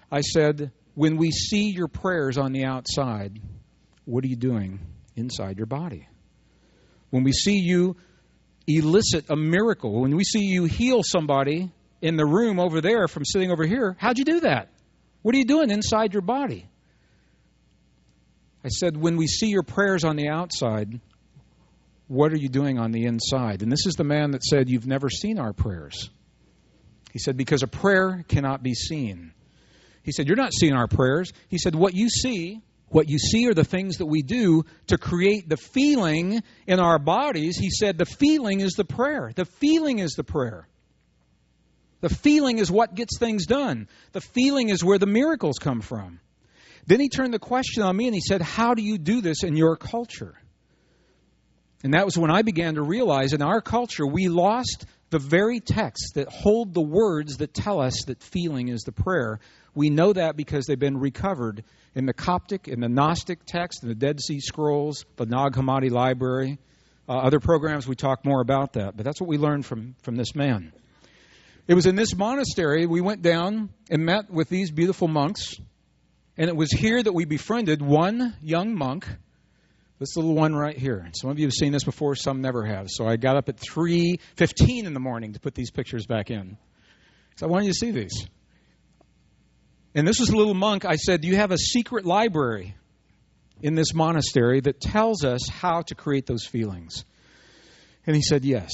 I said, when we see your prayers on the outside, what are you doing inside your body? When we see you elicit a miracle, when we see you heal somebody in the room over there from sitting over here, how'd you do that? What are you doing inside your body? I said, when we see your prayers on the outside, what are you doing on the inside? And this is the man that said, you've never seen our prayers. He said, because a prayer cannot be seen. He said, you're not seeing our prayers. He said, what you see are the things that we do to create the feeling in our bodies. He said, the feeling is the prayer. The feeling is the prayer. The feeling is what gets things done. The feeling is where the miracles come from. Then he turned the question on me and he said, how do you do this in your culture? And that was when I began to realize in our culture, we lost the very texts that hold the words that tell us that feeling is the prayer. We know that because they've been recovered in the Coptic, in the Gnostic text, in the Dead Sea Scrolls, the Nag Hammadi Library. Other programs, we talk more about that. But that's what we learned from this man. It was in this monastery we went down and met with these beautiful monks. And it was here that we befriended one young monk, this little one right here. Some of you have seen this before, some never have. So I got up at 3:15 in the morning to put these pictures back in. So I wanted you to see these. And this was a little monk. I said, do you have a secret library in this monastery that tells us how to create those feelings? And he said, yes.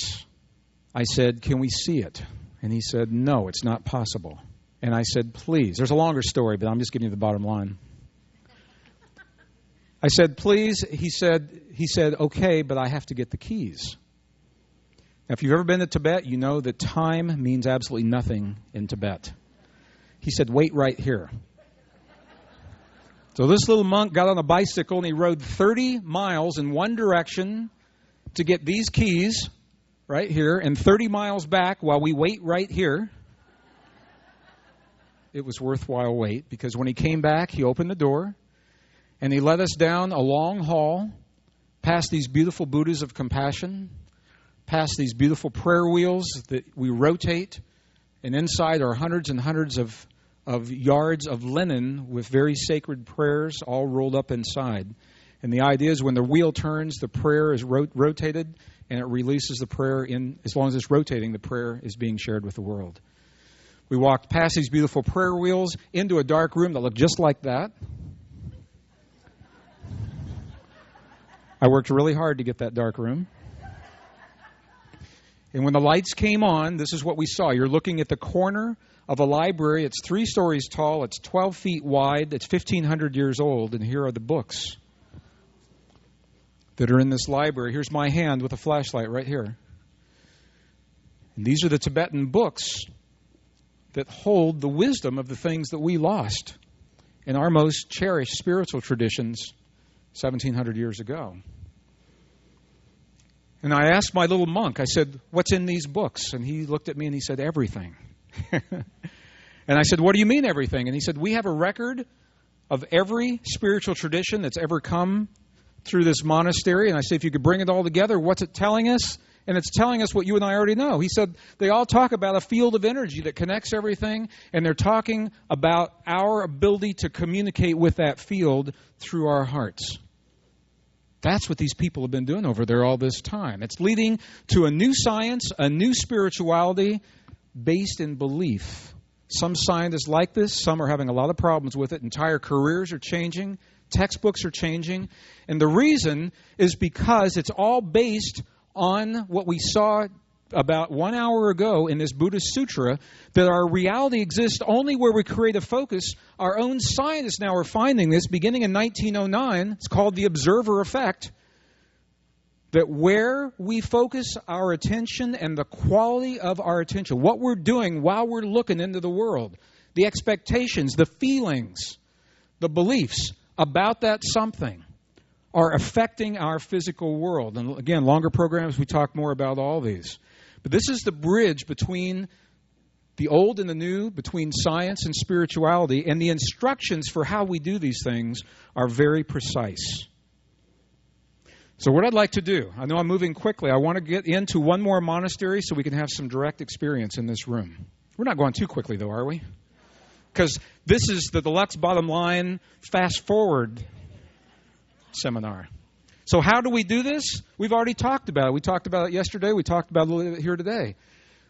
I said, can we see it? And he said, no, it's not possible. And I said, please. There's a longer story, but I'm just giving you the bottom line. I said, please. He said, okay, but I have to get the keys. Now, if you've ever been to Tibet, you know that time means absolutely nothing in Tibet. He said, wait right here. So this little monk got on a bicycle and he rode 30 miles in one direction to get these keys right here and 30 miles back while we wait right here. It was worthwhile wait because when he came back, he opened the door and he led us down a long hall past these beautiful Buddhas of compassion, past these beautiful prayer wheels that we rotate, and inside are hundreds and hundreds of yards of linen with very sacred prayers all rolled up inside. And the idea is when the wheel turns, the prayer is rotated and it releases the prayer in. As long as it's rotating, the prayer is being shared with the world. We walked past these beautiful prayer wheels into a dark room that looked just like that. I worked really hard to get that dark room. And when the lights came on, this is what we saw. You're looking at the corner of a library. It's 3 stories tall. It's 12 feet wide. It's 1,500 years old. And here are the books that are in this library. Here's my hand with a flashlight right here. And these are the Tibetan books that hold the wisdom of the things that we lost in our most cherished spiritual traditions 1,700 years ago. And I asked my little monk, I said, what's in these books? And he looked at me and he said, everything. And I said, what do you mean everything? And he said, we have a record of every spiritual tradition that's ever come through this monastery. And I said, if you could bring it all together, what's it telling us? And it's telling us what you and I already know. He said, they all talk about a field of energy that connects everything. And they're talking about our ability to communicate with that field through our hearts. That's what these people have been doing over there all this time. It's leading to a new science, a new spirituality based in belief. Some scientists like this. Some are having a lot of problems with it. Entire careers are changing. Textbooks are changing. And the reason is because it's all based on what we saw about 1 hour ago in this Buddhist sutra, that our reality exists only where we create a focus. Our own scientists now are finding this beginning in 1909. It's called the observer effect. That where we focus our attention and the quality of our attention, what we're doing while we're looking into the world, the expectations, the feelings, the beliefs about that something are affecting our physical world. And again, longer programs, we talk more about all these. But this is the bridge between the old and the new, between science and spirituality, and the instructions for how we do these things are very precise. So what I'd like to do, I know I'm moving quickly. I want to get into one more monastery so we can have some direct experience in this room. We're not going too quickly, though, are we? because this is the deluxe bottom line fast forward seminar. So how do we do this? We've already talked about it. We talked about it yesterday. We talked about it a little bit here today.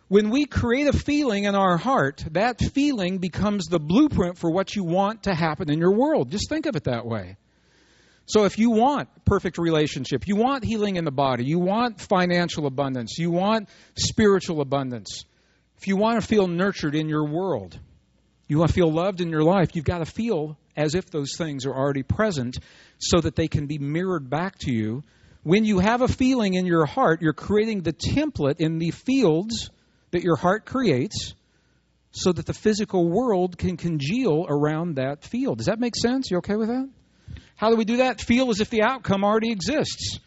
When we create a feeling in our heart, that feeling becomes the blueprint for what you want to happen in your world. Just think of it that way. So if you want perfect relationship, you want healing in the body, you want financial abundance, you want spiritual abundance, if you want to feel nurtured in your world, you want to feel loved in your life, you've got to feel as if those things are already present so that they can be mirrored back to you. When you have a feeling in your heart, you're creating the template in the fields that your heart creates so that the physical world can congeal around that field. Does that make sense? You okay with that? How do we do that? Feel as if the outcome already exists.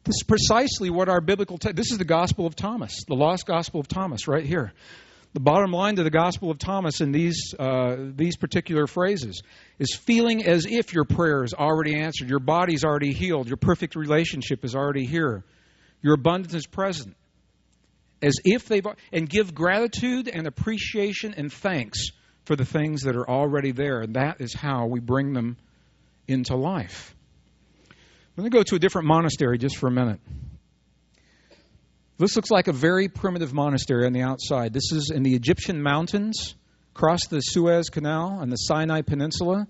This is precisely what our biblical this is the Gospel of Thomas, the lost Gospel of Thomas right here. The bottom line to the Gospel of Thomas in these particular phrases is feeling as if your prayer is already answered, your body's already healed, your perfect relationship is already here, your abundance is present. As if and give gratitude and appreciation and thanks for the things that are already there. And that is how we bring them into life. I'm going to go to a different monastery just for a minute. This looks like a very primitive monastery on the outside. This is in the Egyptian mountains, across the Suez Canal and the Sinai Peninsula,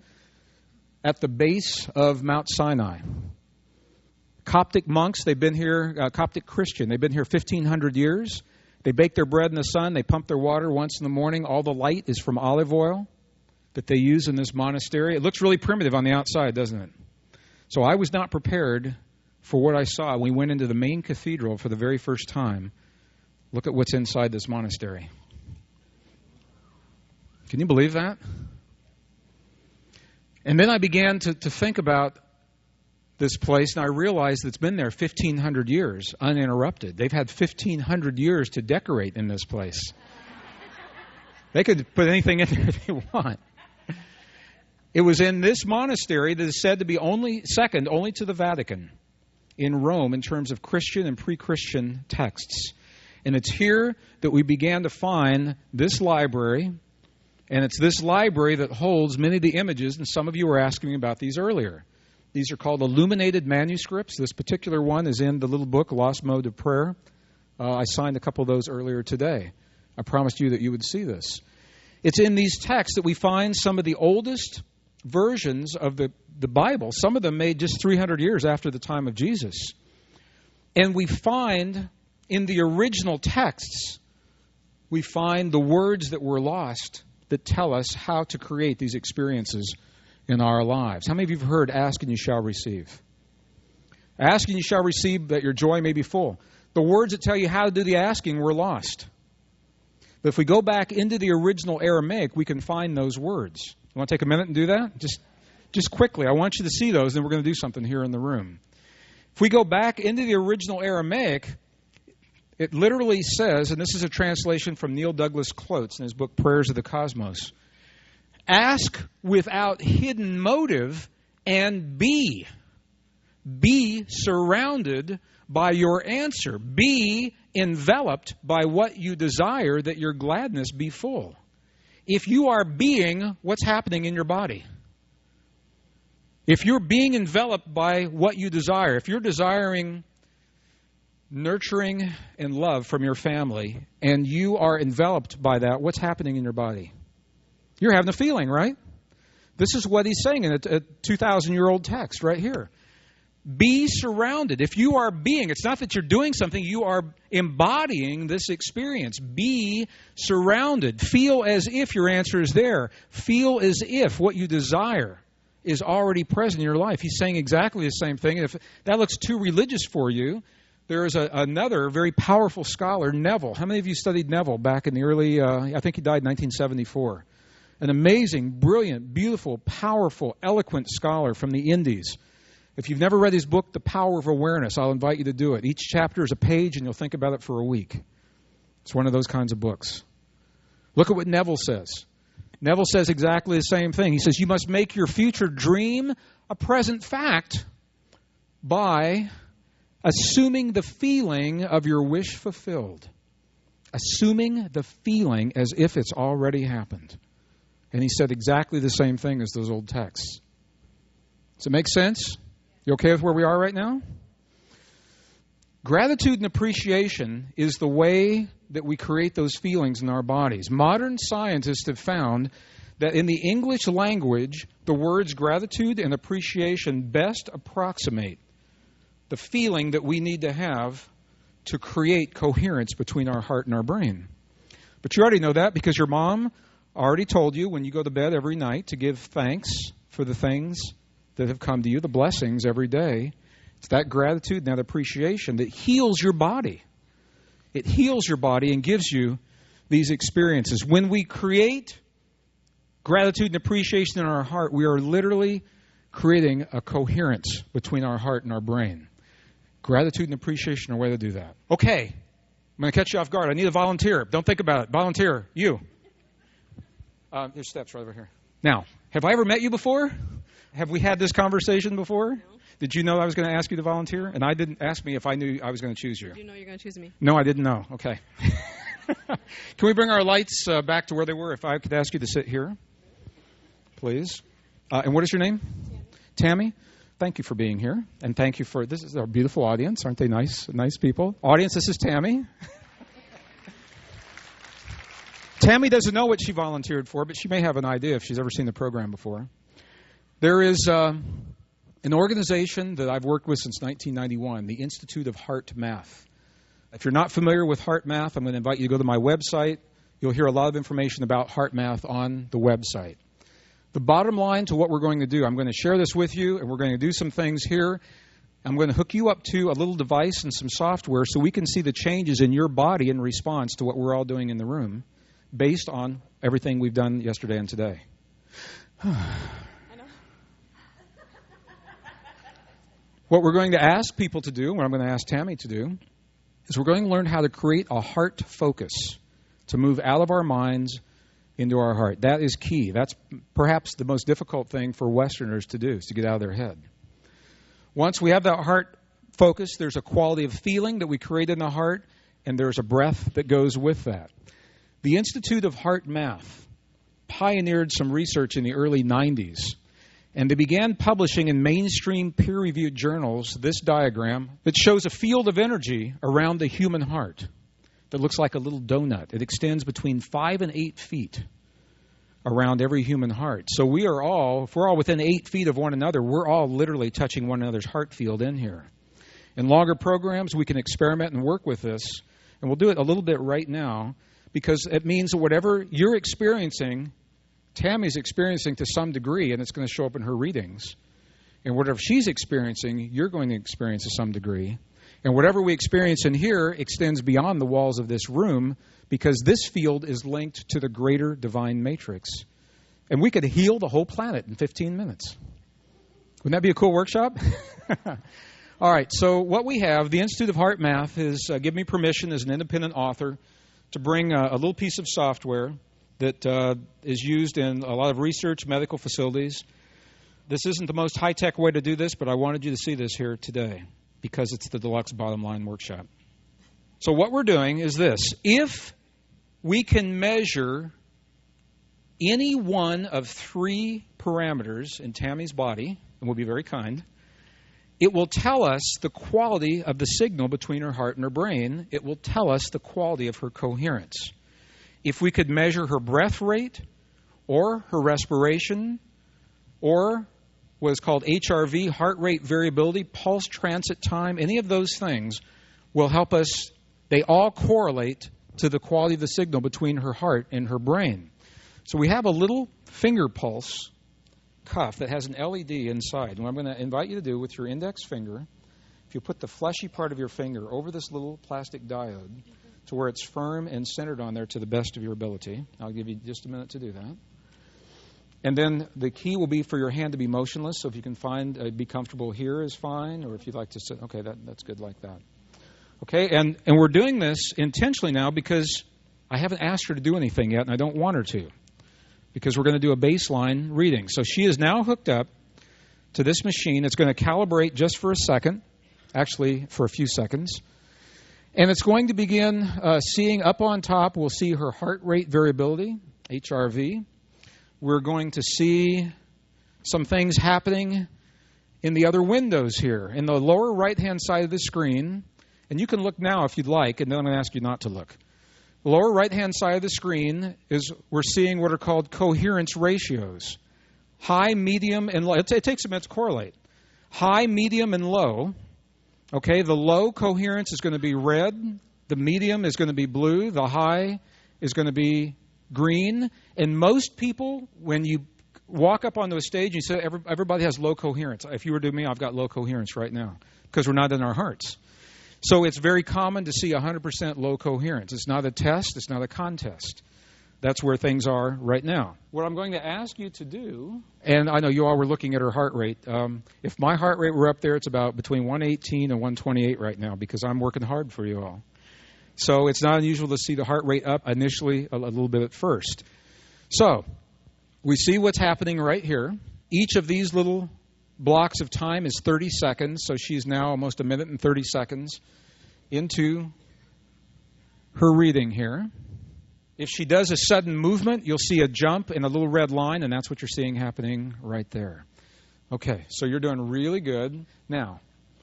at the base of Mount Sinai. Coptic monks, they've been here, Coptic Christian, they've been here 1,500 years. They bake their bread in the sun, they pump their water once in the morning. All the light is from olive oil that they use in this monastery. It looks really primitive on the outside, doesn't it? So I was not prepared for what I saw. We went into the main cathedral for the very first time. Look at what's inside this monastery. Can you believe that? And then I began to think about this place, and I realized it's been there 1,500 years, uninterrupted. They've had 1,500 years to decorate in this place. They could put anything in there if they want. It was in this monastery that is said to be second only to the Vatican in Rome in terms of Christian and pre-Christian texts. And it's here that we began to find this library, and it's this library that holds many of the images, and some of you were asking me about these earlier. These are called illuminated manuscripts. This particular one is in the little book, Lost Mode of Prayer. I signed a couple of those earlier today. I promised you that you would see this. It's in these texts that we find some of the oldest versions of the Bible, some of them made just 300 years after the time of Jesus. And we find in the original texts, we find the words that were lost that tell us how to create these experiences in our lives. How many of you have heard, ask and you shall receive? Ask and you shall receive that your joy may be full. The words that tell you how to do the asking were lost. But if we go back into the original Aramaic, we can find those words. You want to take a minute and do that? Just quickly. I want you to see those, and we're going to do something here in the room. If we go back into the original Aramaic, it literally says, and this is a translation from Neil Douglas Clotes in his book Prayers of the Cosmos, ask without hidden motive and be surrounded by your answer. Be enveloped by what you desire, that your gladness be full. If you are being, what's happening in your body? If you're being enveloped by what you desire, if you're desiring nurturing and love from your family, and you are enveloped by that, what's happening in your body? You're having a feeling, right? This is what he's saying in a 2,000-year-old text right here. Be surrounded. If you are being, it's not that you're doing something, you are embodying this experience. Be surrounded. Feel as if your answer is there. Feel as if what you desire is already present in your life. He's saying exactly the same thing. If that looks too religious for you, there is another very powerful scholar, Neville. How many of you studied Neville back in the early, I think he died in 1974. An amazing, brilliant, beautiful, powerful, eloquent scholar from the Indies. If you've never read his book, The Power of Awareness, I'll invite you to do it. Each chapter is a page, and you'll think about it for a week. It's one of those kinds of books. Look at what Neville says. Neville says exactly the same thing. He says, you must make your future dream a present fact by assuming the feeling of your wish fulfilled. Assuming the feeling as if it's already happened. And he said exactly the same thing as those old texts. Does it make sense? You okay with where we are right now? Gratitude and appreciation is the way that we create those feelings in our bodies. Modern scientists have found that in the English language, the words gratitude and appreciation best approximate the feeling that we need to have to create coherence between our heart and our brain. But you already know that because your mom already told you when you go to bed every night to give thanks for the things that have come to you, the blessings every day. It's that gratitude and that appreciation that heals your body. It heals your body and gives you these experiences. When we create gratitude and appreciation in our heart, we are literally creating a coherence between our heart and our brain. Gratitude and appreciation are a way to do that. Okay, I'm going to catch you off guard. I need a volunteer. Don't think about it. Volunteer, you. There's steps right over here. Now, have I ever met you before? Have we had this conversation before? No. Did you know I was going to ask you to volunteer? And I didn't ask me if I knew I was going to choose you. Did you know you're going to choose me? No, I didn't know. Okay. Can we bring our lights back to where they were? If I could ask you to sit here, please. And what is your name? Tammy. Thank you for being here. And thank you for, this is our beautiful audience. Aren't they nice people? Audience, this is Tammy. Tammy doesn't know what she volunteered for, but she may have an idea if she's ever seen the program before. There is an organization that I've worked with since 1991, the Institute of Heart Math. If you're not familiar with Heart Math, I'm going to invite you to go to my website. You'll hear a lot of information about Heart Math on the website. The bottom line to what we're going to do, I'm going to share this with you, and we're going to do some things here. I'm going to hook you up to a little device and some software so we can see the changes in your body in response to what we're all doing in the room based on everything we've done yesterday and today. What we're going to ask people to do, what I'm going to ask Tammy to do, is we're going to learn how to create a heart focus to move out of our minds into our heart. That is key. That's perhaps the most difficult thing for Westerners to do, is to get out of their head. Once we have that heart focus, there's a quality of feeling that we create in the heart, and there's a breath that goes with that. The Institute of Heart Math pioneered some research in the early 90s, and they began publishing in mainstream peer-reviewed journals this diagram that shows a field of energy around the human heart that looks like a little donut. It extends between 5 and 8 feet around every human heart. So if we're all within 8 feet of one another, we're all literally touching one another's heart field in here. In longer programs, we can experiment and work with this, and we'll do it a little bit right now, because it means that whatever you're experiencing, Tammy's experiencing to some degree, and it's going to show up in her readings. And whatever she's experiencing, you're going to experience to some degree. And whatever we experience in here extends beyond the walls of this room, because this field is linked to the greater divine matrix. And we could heal the whole planet in 15 minutes. Wouldn't that be a cool workshop? All right, so what we have, the Institute of Heart Math has given me permission as an independent author to bring a little piece of software that is used in a lot of research medical facilities. This isn't the most high-tech way to do this, but I wanted you to see this here today because it's the Deluxe Bottom Line Workshop. So what we're doing is this. If we can measure any one of 3 parameters in Tammy's body, and we'll be very kind, it will tell us the quality of the signal between her heart and her brain. It will tell us the quality of her coherence. If we could measure her breath rate or her respiration or what is called HRV, heart rate variability, pulse transit time, any of those things will help us. They all correlate to the quality of the signal between her heart and her brain. So we have a little finger pulse cuff that has an LED inside. And what I'm going to invite you to do with your index finger, if you put the fleshy part of your finger over this little plastic diode to where it's firm and centered on there to the best of your ability. I'll give you just a minute to do that. And then the key will be for your hand to be motionless. So if you can find, be comfortable here is fine. Or if you'd like to sit, okay, that's good like that. Okay, and we're doing this intentionally now because I haven't asked her to do anything yet, and I don't want her to, because we're going to do a baseline reading. So she is now hooked up to this machine. It's going to calibrate just for a second, actually for a few seconds. And it's going to begin seeing up on top, we'll see her heart rate variability, HRV. we're going to see some things happening in the other windows here. In the lower right-hand side of the screen, and you can look now if you'd like, and then I'm going to ask you not to look. The lower right-hand side of the screen is we're seeing what are called coherence ratios. High, medium, and low. It takes a minute to correlate. High, medium, and low. Okay, the low coherence is going to be red. The medium is going to be blue. The high is going to be green. And most people, when you walk up onto a stage, you say everybody has low coherence. If you were to me, I've got low coherence right now because we're not in our hearts. So it's very common to see 100% low coherence. It's not a test. It's not a contest. That's where things are right now. What I'm going to ask you to do, and I know you all were looking at her heart rate. If my heart rate were up there, it's about between 118 and 128 right now because I'm working hard for you all. So it's not unusual to see the heart rate up initially a little bit at first. So we see what's happening right here. Each of these little blocks of time is 30 seconds, so she's now almost a minute and 30 seconds into her reading here. If she does a sudden movement, you'll see a jump and a little red line, and that's what you're seeing happening right there. Okay, so you're doing really good. Now,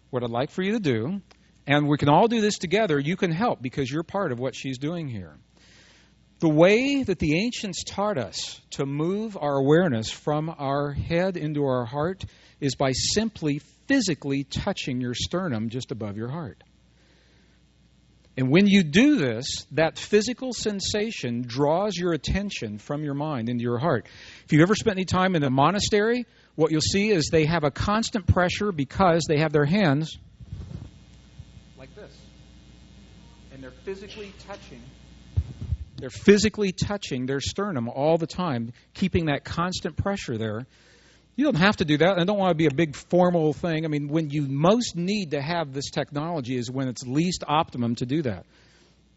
what I'd like for you to do, and we can all do this together, you can help because you're part of what she's doing here. The way that the ancients taught us to move our awareness from our head into our heart is by simply physically touching your sternum just above your heart. And when you do this, that physical sensation draws your attention from your mind into your heart. If you've ever spent any time in a monastery, what you'll see is they have a constant pressure because they have their hands like this. And they're physically touching their sternum all the time, keeping that constant pressure there. You don't have to do that. I don't want to be a big formal thing. I mean, when you most need to have this technology is when it's least optimum to do that.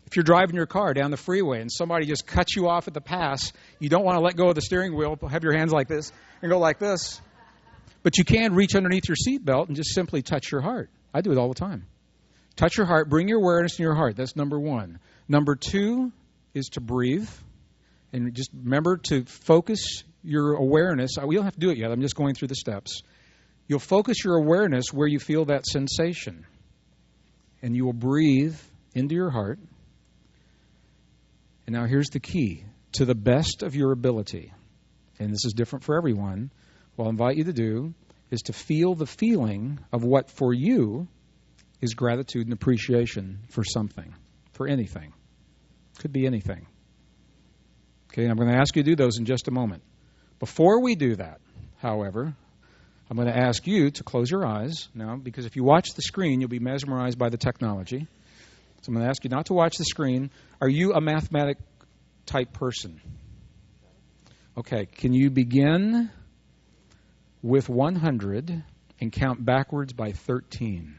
If you're driving your car down the freeway and somebody just cuts you off at the pass, you don't want to let go of the steering wheel, have your hands like this, and go like this. But you can reach underneath your seatbelt and just simply touch your heart. I do it all the time. Touch your heart. Bring your awareness in your heart. That's number one. Number two is to breathe. And just remember to focus your awareness. We don't have to do it yet. I'm just going through the steps. You'll focus your awareness where you feel that sensation. And you will breathe into your heart. And now here's the key. To the best of your ability, and this is different for everyone, what I'll invite you to do is to feel the feeling of what for you is gratitude and appreciation for something, for anything. Could be anything. Okay, and I'm going to ask you to do those in just a moment. Before we do that, however, I'm going to ask you to close your eyes now, because if you watch the screen, you'll be mesmerized by the technology. So I'm going to ask you not to watch the screen. Are you a mathematic type person? Okay, can you begin with 100 and count backwards by 13?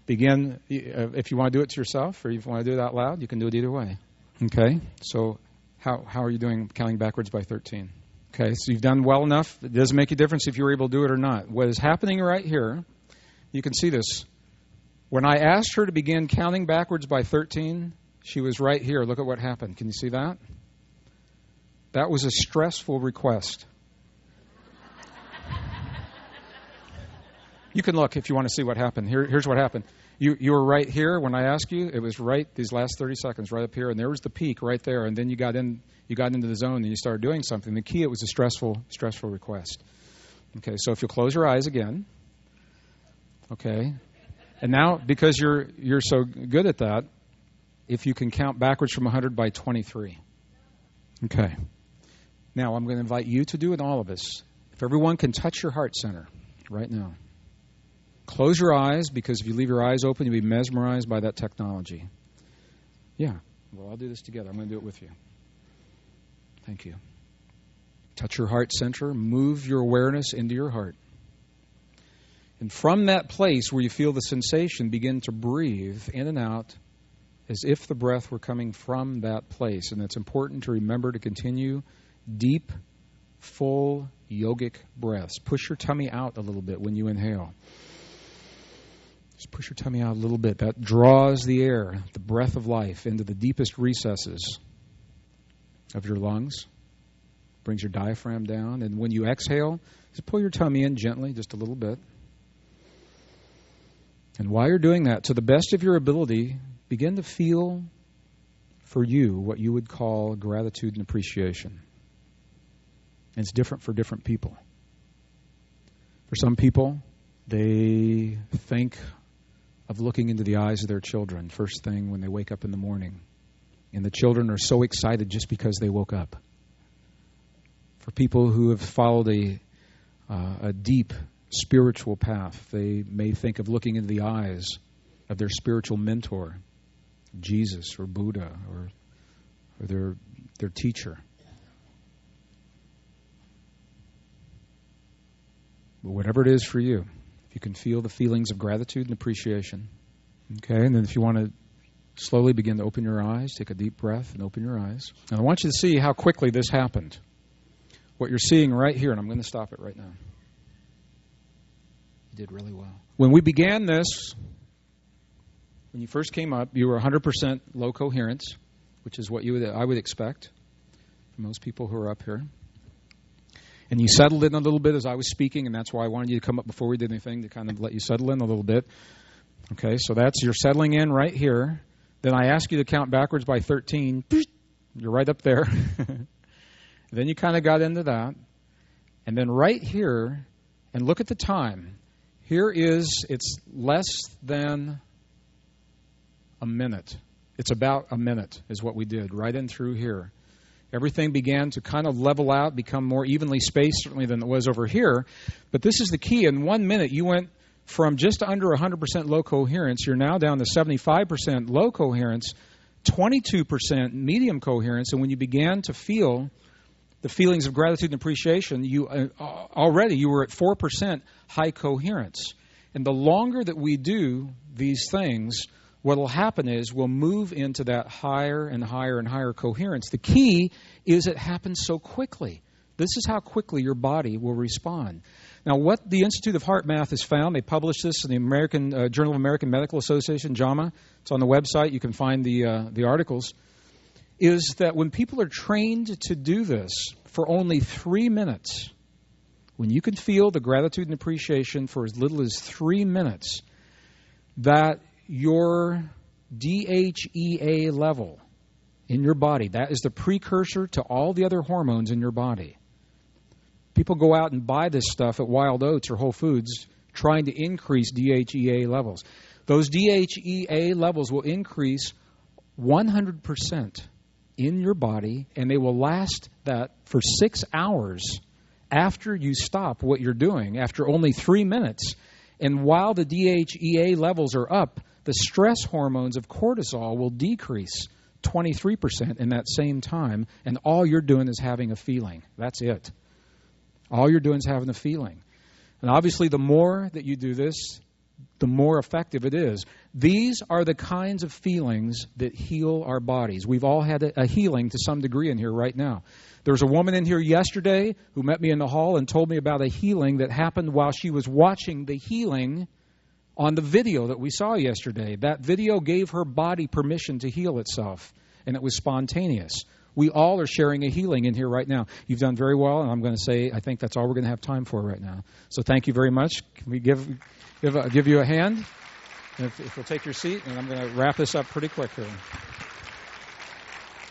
Begin, if you want to do it to yourself or if you want to do it out loud, you can do it either way. Okay, so how are you doing counting backwards by 13? Okay, so you've done well enough. It doesn't make a difference if you were able to do it or not. What is happening right here, you can see this. When I asked her to begin counting backwards by 13, she was right here. Look at what happened. Can you see that? That was a stressful request. You can look if you want to see what happened. Here's what happened. You were right here when I asked you. It was right these last 30 seconds, right up here, and there was the peak right there. And then you got into the zone and you started doing something. The key, it was a stressful request. Okay, so if you'll close your eyes again. Okay, and now because you're so good at that, if you can count backwards from 100 by 23. Okay. Now I'm going to invite you to do it, all of us. If everyone can touch your heart center right now. Close your eyes, because if you leave your eyes open, you'll be mesmerized by that technology. Yeah, well, I'll do this together. I'm going to do it with you. Thank you. Touch your heart center. Move your awareness into your heart. And from that place where you feel the sensation, begin to breathe in and out as if the breath were coming from that place. And it's important to remember to continue deep, full yogic breaths. Push your tummy out a little bit when you inhale. Just push your tummy out a little bit. That draws the air, the breath of life, into the deepest recesses of your lungs. Brings your diaphragm down. And when you exhale, just pull your tummy in gently, just a little bit. And while you're doing that, to the best of your ability, begin to feel for you what you would call gratitude and appreciation. And it's different for different people. For some people, they think of looking into the eyes of their children first thing when they wake up in the morning. And the children are so excited just because they woke up. For people who have followed a deep spiritual path, they may think of looking into the eyes of their spiritual mentor, Jesus or Buddha or their teacher. But whatever it is for you, if you can feel the feelings of gratitude and appreciation, okay, and then if you want to slowly begin to open your eyes, take a deep breath and open your eyes. And I want you to see how quickly this happened. What you're seeing right here, and I'm going to stop it right now. You did really well. When we began this, when you first came up, you were 100% low coherence, which is what I would expect for most people who are up here. And you settled in a little bit as I was speaking, and that's why I wanted you to come up before we did anything to kind of let you settle in a little bit. Okay, so you're settling in right here. Then I ask you to count backwards by 13. You're right up there. Then you kind of got into that. And then right here, and look at the time. It's less than a minute. It's about a minute is what we did right in through here. Everything began to kind of level out, become more evenly spaced, certainly than it was over here. But this is the key. In 1 minute, you went from just under 100% low coherence. You're now down to 75% low coherence, 22% medium coherence. And when you began to feel the feelings of gratitude and appreciation, you were at 4% high coherence. And the longer that we do these things, what will happen is we'll move into that higher and higher and higher coherence. The key is it happens so quickly. This is how quickly your body will respond. Now, what the Institute of Heart Math has found, they published this in the American Journal of American Medical Association, JAMA. It's on the website. You can find the articles. Is that when people are trained to do this for only 3 minutes, when you can feel the gratitude and appreciation for as little as 3 minutes, that your DHEA level in your body, that is the precursor to all the other hormones in your body. People go out and buy this stuff at Wild Oats or Whole Foods trying to increase DHEA levels. Those DHEA levels will increase 100% in your body, and they will last that for 6 hours after you stop what you're doing, after only 3 minutes. And while the DHEA levels are up, the stress hormones of cortisol will decrease 23% in that same time, and all you're doing is having a feeling. That's it. All you're doing is having a feeling. And obviously, the more that you do this, the more effective it is. These are the kinds of feelings that heal our bodies. We've all had a healing to some degree in here right now. There was a woman in here yesterday who met me in the hall and told me about a healing that happened while she was watching the healing on the video that we saw yesterday. That video gave her body permission to heal itself, and it was spontaneous. We all are sharing a healing in here right now. You've done very well, and I'm going to say I think that's all we're going to have time for right now. So thank you very much. Can we give you a hand? If you'll take your seat, and I'm going to wrap this up pretty quick here.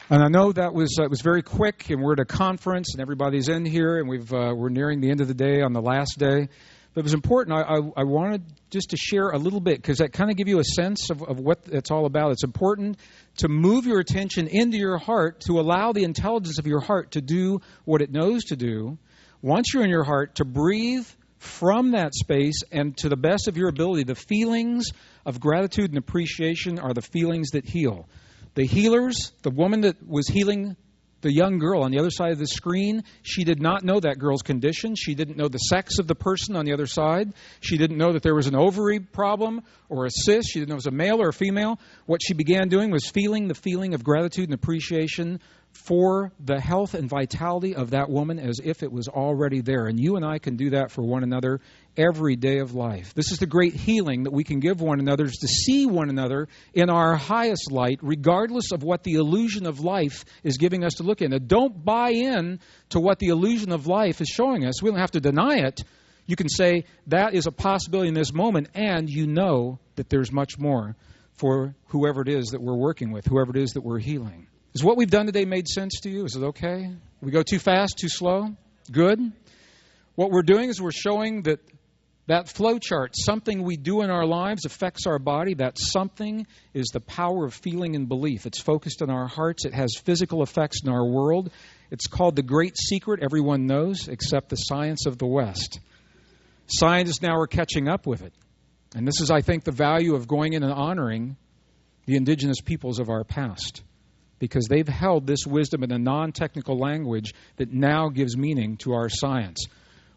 And I know that was very quick, and we're at a conference, and everybody's in here, and we're nearing the end of the day on the last day. But it was important. I wanted just to share a little bit, because that kind of give you a sense of what it's all about. It's important to move your attention into your heart, to allow the intelligence of your heart to do what it knows to do. Once you're in your heart, to breathe from that space, and to the best of your ability, the feelings of gratitude and appreciation are the feelings that heal. The healers, the woman that was healing the young girl on the other side of the screen, she did not know that girl's condition. She didn't know the sex of the person on the other side. She didn't know that there was an ovary problem or a cyst. She didn't know it was a male or a female. What she began doing was feeling the feeling of gratitude and appreciation for the health and vitality of that woman as if it was already there. And you and I can do that for one another every day of life. This is the great healing that we can give one another, is to see one another in our highest light, regardless of what the illusion of life is giving us to look in. And don't buy in to what the illusion of life is showing us. We don't have to deny it. You can say that is a possibility in this moment, and you know that there's much more for whoever it is that we're working with, whoever it is that we're healing. Has what we've done today made sense to you? Is it okay? We go too fast, too slow? Good? What we're doing is we're showing that flow chart, something we do in our lives affects our body. That something is the power of feeling and belief. It's focused on our hearts. It has physical effects in our world. It's called the great secret everyone knows except the science of the West. Scientists now are catching up with it. And this is, I think, the value of going in and honoring the indigenous peoples of our past, because they've held this wisdom in a non-technical language that now gives meaning to our science.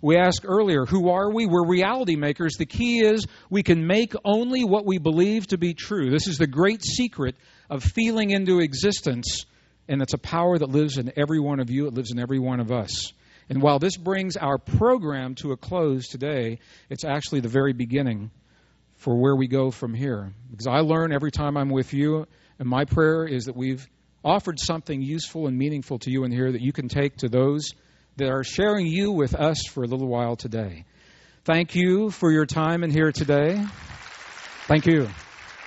We asked earlier, who are we? We're reality makers. The key is we can make only what we believe to be true. This is the great secret of feeling into existence, and it's a power that lives in every one of you. It lives in every one of us. And while this brings our program to a close today, it's actually the very beginning for where we go from here. Because I learn every time I'm with you, and my prayer is that we've offered something useful and meaningful to you in here that you can take to those that are sharing you with us for a little while today. Thank you for your time in here today. Thank you.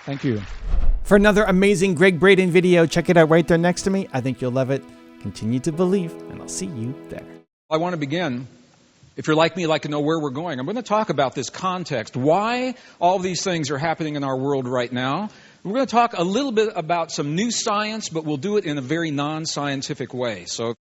Thank you. For another amazing Gregg Braden video, check it out right there next to me. I think you'll love it. Continue to believe, and I'll see you there. I want to begin. If you're like me, like to know where we're going. I'm going to talk about this context, why all these things are happening in our world right now. We're going to talk a little bit about some new science, but we'll do it in a very non-scientific way. So